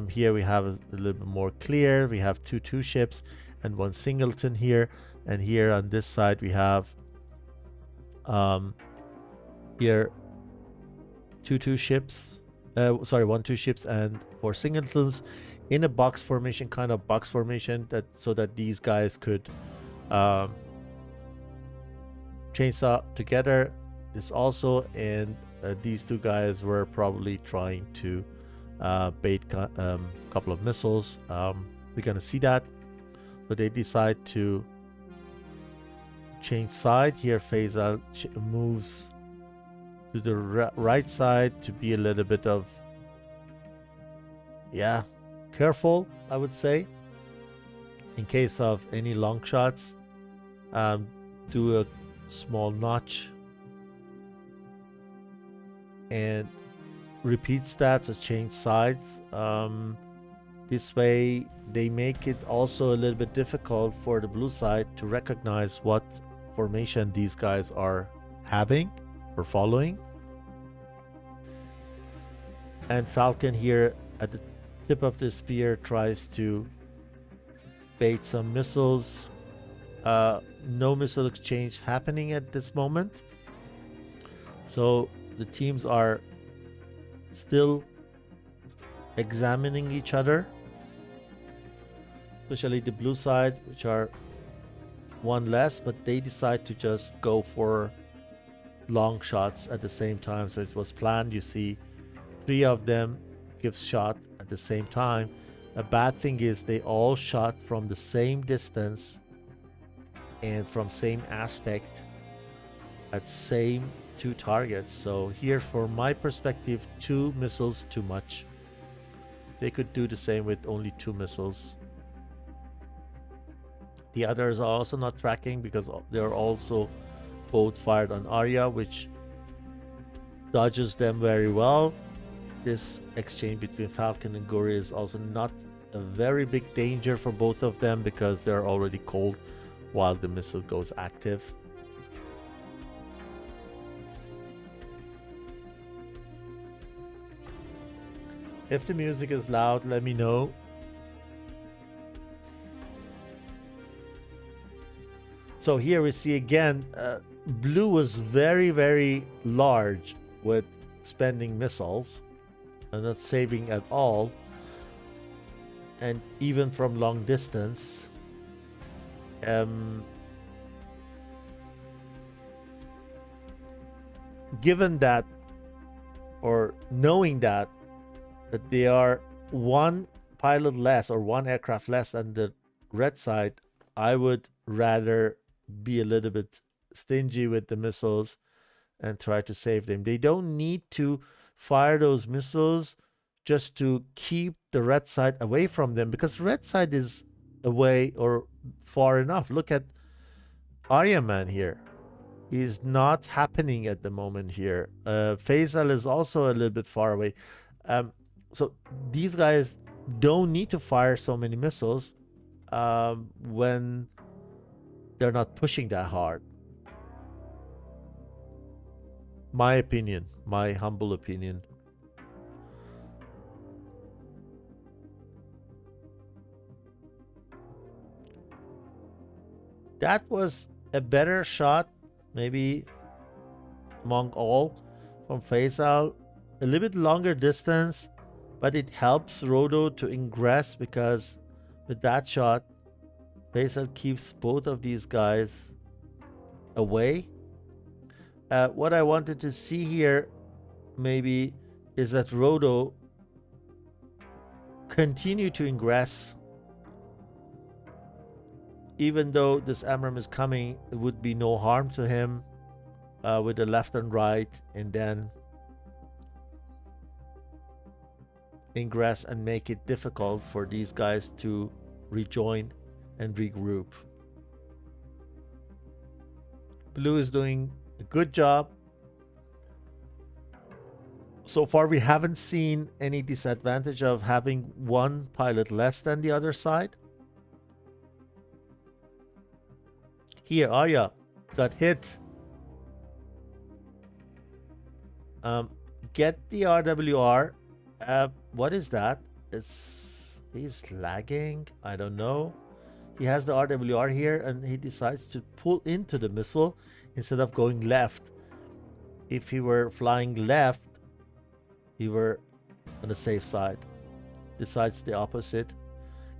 Here we have a little bit more clear. We have 2 ships and 1 singleton here, and here on this side we have here 2 ships, 1 2 ships and 4 singletons in a box formation, kind of box formation, that so that these guys could chainsaw together. This also, and these 2 guys were probably trying to bait a couple of missiles. We're gonna see that. So they decide to change side. Here Faisal moves to the right side to be a little bit of, yeah, careful, I would say, in case of any long shots. Do a small notch and repeats that to change sides. This way they make it also a little bit difficult for the blue side to recognize what formation these guys are having or following. And Falcon here at the tip of the spear tries to bait some missiles. No missile exchange happening at this moment, so the teams are still examining each other, especially the blue side, which are 1 less, but they decide to just go for long shots at the same time. So it was planned. You see 3 of them give shot at the same time. A bad thing is they all shot from the same distance and from same aspect at same 2 targets. So here, from my perspective, 2 missiles too much. They could do the same with only 2 missiles. The others are also not tracking because they're also both fired on Arya, which dodges them very well. This exchange between Falcon and Guri is also not a very big danger for both of them because they're already cold while the missile goes active. If the music is loud, let me know. So here we see again, blue was very, very large with spending missiles and not saving at all. And even from long distance. Given that, or knowing that they are 1 pilot less or 1 aircraft less than the red side, I would rather be a little bit stingy with the missiles and try to save them. They don't need to fire those missiles just to keep the red side away from them, because red side is away or far enough. Look at Arya Man here. He's not happening at the moment here. Faisal is also a little bit far away. So these guys don't need to fire so many missiles when they're not pushing that hard. My opinion, my humble opinion. That was a better shot, maybe among all, from Faisal. A little bit longer distance, but it helps Rodo to ingress, because with that shot, Faisal keeps both of these guys away. What I wanted to see here maybe is that Rodo continue to ingress. Even though this Amram is coming, it would be no harm to him. with the left and right, and then ingress and make it difficult for these guys to rejoin and regroup. Blue is doing a good job. So far, we haven't seen any disadvantage of having one pilot less than the other side. Here, Arya got hit. Get the RWR. What is that? He's lagging. I don't know. He has the RWR here and he decides to pull into the missile instead of going left. If he were flying left, he were on the safe side. Decides the opposite.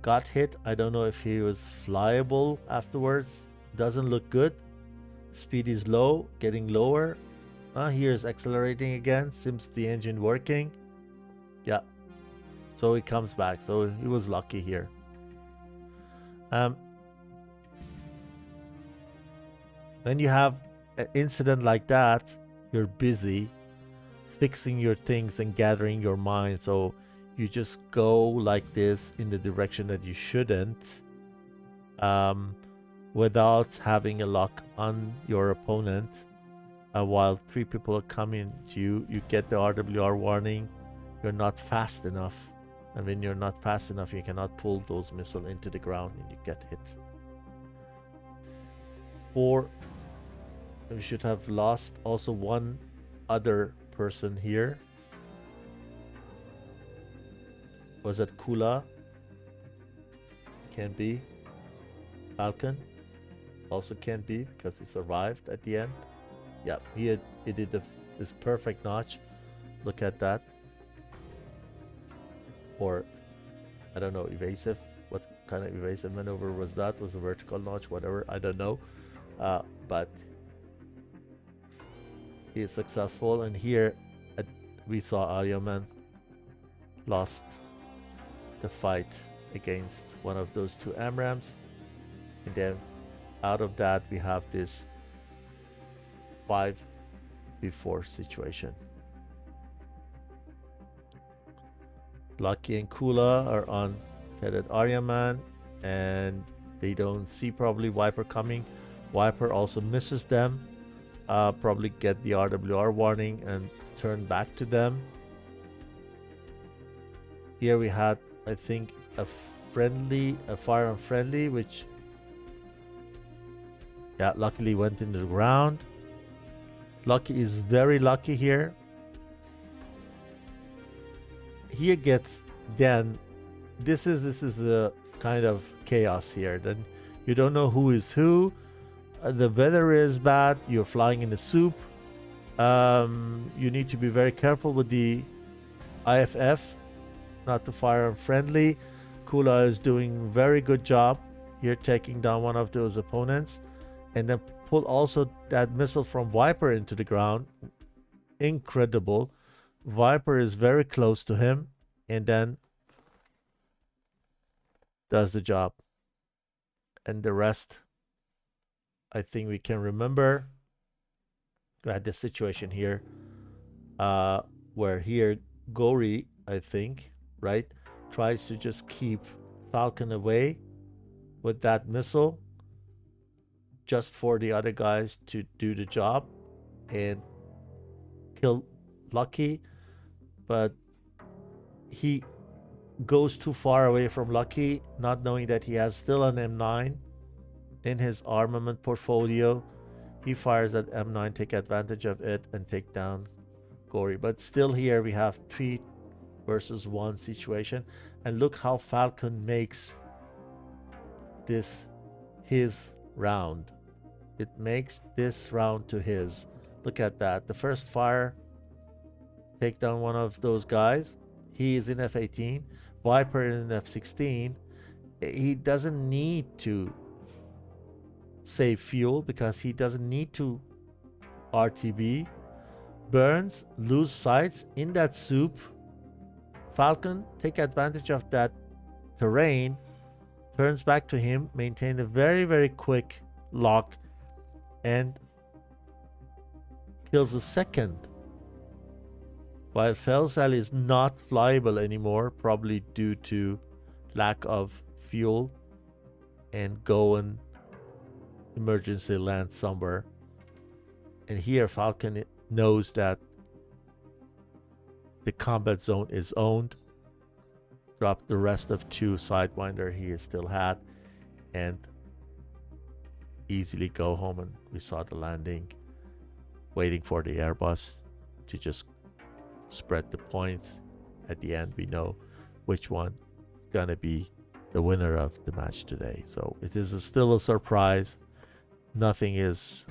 Got hit. I don't know if he was flyable afterwards. Doesn't look good. Speed is low, getting lower. Here's accelerating again. Seems the engine working. Yeah. So he comes back. So he was lucky here. When you have an incident like that, you're busy fixing your things and gathering your mind, so you just go like this in the direction that you shouldn't, without having a lock on your opponent. While 3 people are coming to you, you get the RWR warning. You're not fast enough, and when you're not fast enough, you cannot pull those missiles into the ground and you get hit. 4. We should have lost also one other person here. Was it Kula? Can't be. Falcon also can't be because he survived at the end. Yeah, he did this perfect notch. Look at that. Or I don't know, evasive. What kind of evasive maneuver was that? Was a vertical notch, whatever, I don't know. But he is successful, and here we saw Aryaman lost the fight against one of those 2 AMRAAMs, and then out of that we have this 5v4 situation. Lucky and Kula are on Cadet Aryaman, and they don't see probably Viper coming. Viper also misses them. Probably get the RWR warning and turn back to them. Here we had, I think, a fire on friendly, which, yeah, luckily went into the ground. Lucky is very lucky here. Here gets, then this is a kind of chaos here. Then you don't know who is who. The weather is bad. You're flying in a soup. You need to be very careful with the IFF, not to fire on friendly. Kula is doing very good job here, taking down one of those opponents, and then pull also that missile from Viper into the ground. Incredible. Viper is very close to him, and then does the job. And the rest, I think we can remember. We had this situation here, where here Gori, I think, right, tries to just keep Falcon away with that missile, just for the other guys to do the job and kill Lucky, but he goes too far away from Lucky, not knowing that he has still an M9 in his armament portfolio. He fires that M9, take advantage of it, and take down Gori. But still here we have 3 versus 1 situation, and look how Falcon makes this his round. It makes this round to his. Look at that. The first fire, take down one of those guys. He is in F-18. Viper in F-16. He doesn't need to save fuel because he doesn't need to RTB. Burns, lose sights in that soup. Falcon take advantage of that terrain, turns back to him, maintain a very, very quick lock, and kills the second. While Felsal is not flyable anymore, probably due to lack of fuel, and go and emergency land somewhere. And here Falcon knows that the combat zone is owned. Dropped the rest of 2 Sidewinder he still had, and easily go home. And we saw the landing, waiting for the Airbus to just spread the points. At the end, we know which one is gonna be the winner of the match today. So it is still a surprise. Nothing is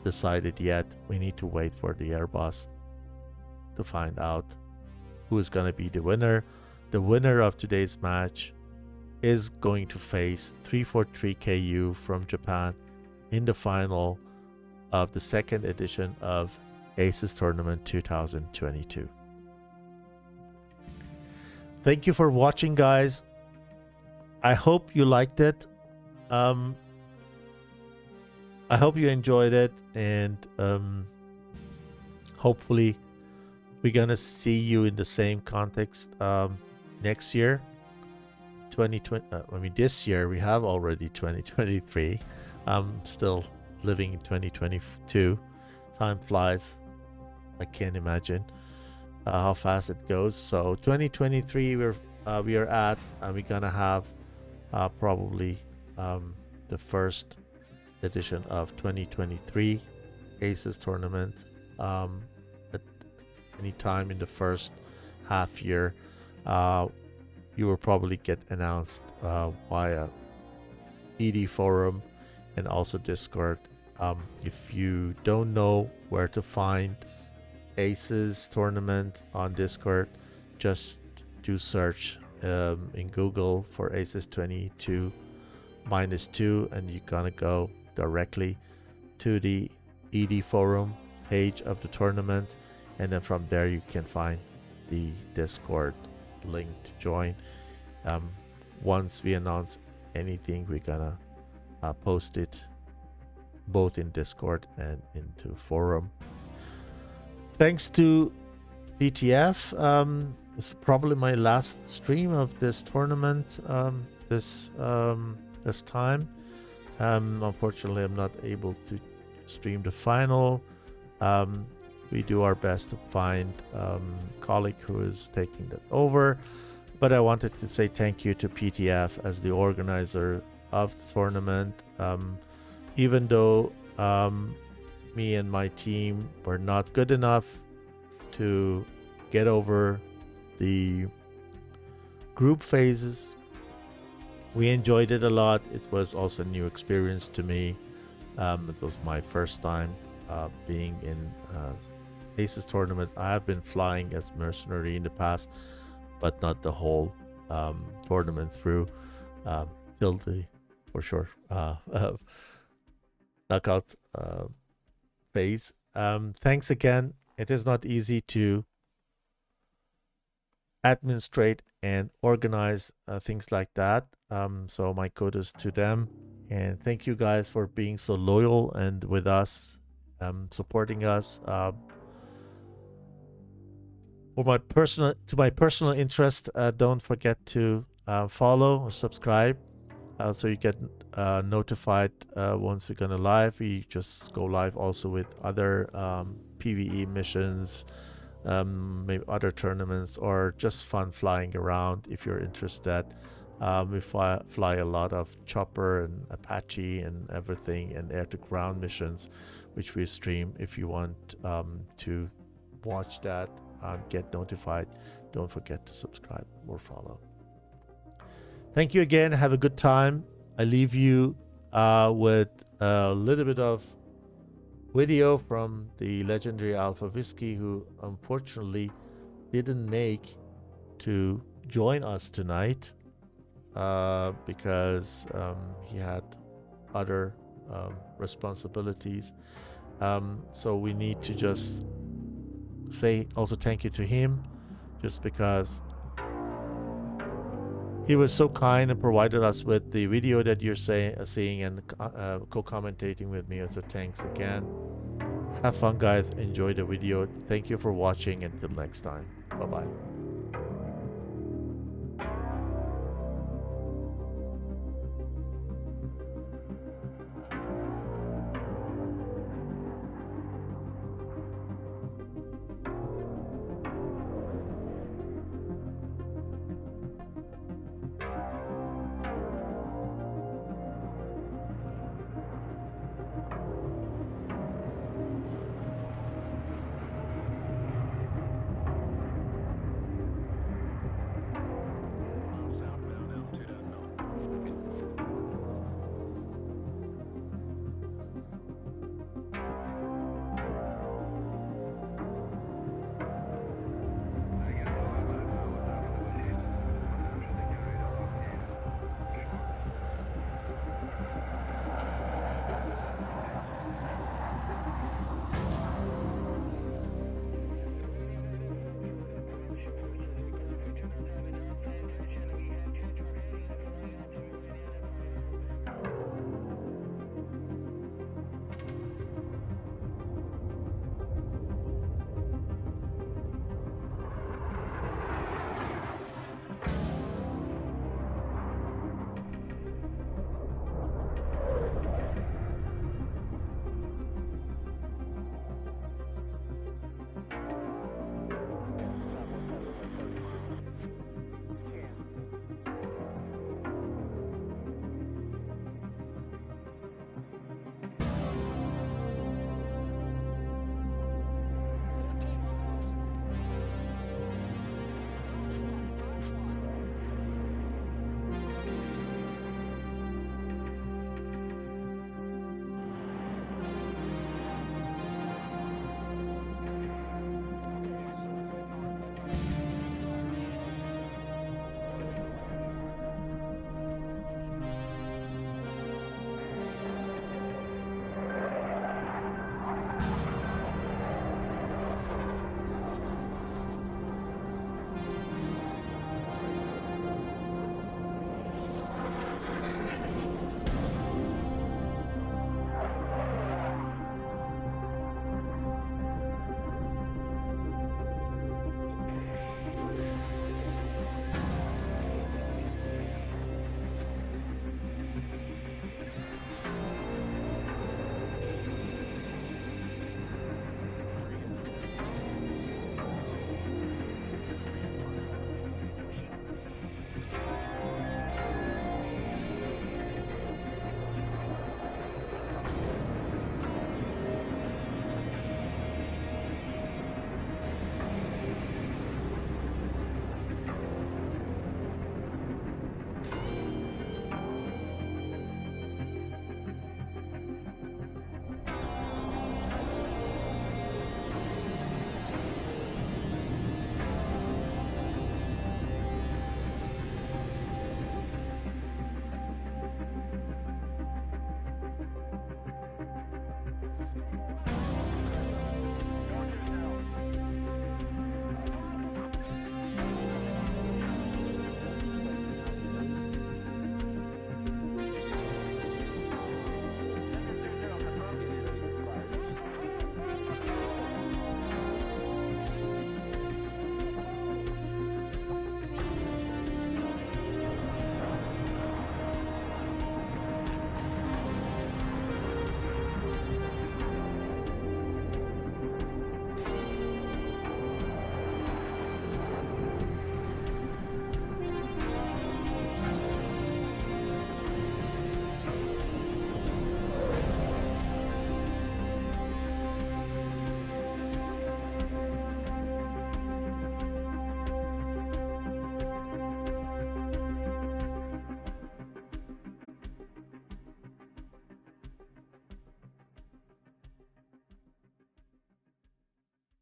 decided yet. We need to wait for the Airbus to find out who is gonna be the winner. The winner of today's match is going to face 343 KU from Japan in the final of the second edition of ACES Tournament 2022. Thank you for watching, guys. I hope you liked it. I hope you enjoyed it, and hopefully we're gonna see you in the same context next year, 2020. This year we have already 2023. I'm still living in 2022. Time flies. I can't imagine how fast it goes. So 2023, we are at, and we're gonna have probably the first edition of 2023 ACES tournament at any time in the first half year. You will probably get announced via ED forum and also Discord. If you don't know where to find ACES tournament on Discord, just do search in Google for ACES 22-2, and you're gonna go directly to the ED forum page of the tournament, and then from there you can find the Discord link to join. Once we announce anything, we're gonna post it both in Discord and into forum. Thanks to PTF. It's probably my last stream of this tournament this time. Unfortunately, I'm not able to stream the final. We do our best to find a colleague who is taking that over. But I wanted to say thank you to PTF as the organizer of the tournament. Even though me and my team were not good enough to get over the group phases, we enjoyed it a lot. It was also a new experience to me. It was my first time being in ACES tournament. I have been flying as mercenary in the past, but not the whole tournament through till the, for sure, knockout phase. Thanks again. It is not easy to administrate and organize things like that. So my kudos to them, and thank you guys for being so loyal and with us, supporting us. For my personal interest, don't forget to follow or subscribe, so you get notified once we're gonna live. We just go live also with other PvE missions, maybe other tournaments, or just fun flying around if you're interested. We fly a lot of chopper and Apache and everything, and air to ground missions, which we stream. If you want to watch that, get notified, don't forget to subscribe or follow. Thank you again. Have a good time. I leave you with a little bit of video from the legendary Alpha Whiskey, who unfortunately didn't make to join us tonight because he had other responsibilities. So we need to just say also thank you to him, just because he was so kind and provided us with the video that you're seeing and co-commentating with me. So thanks again. Have fun, guys. Enjoy the video. Thank you for watching. Until next time. Bye-bye.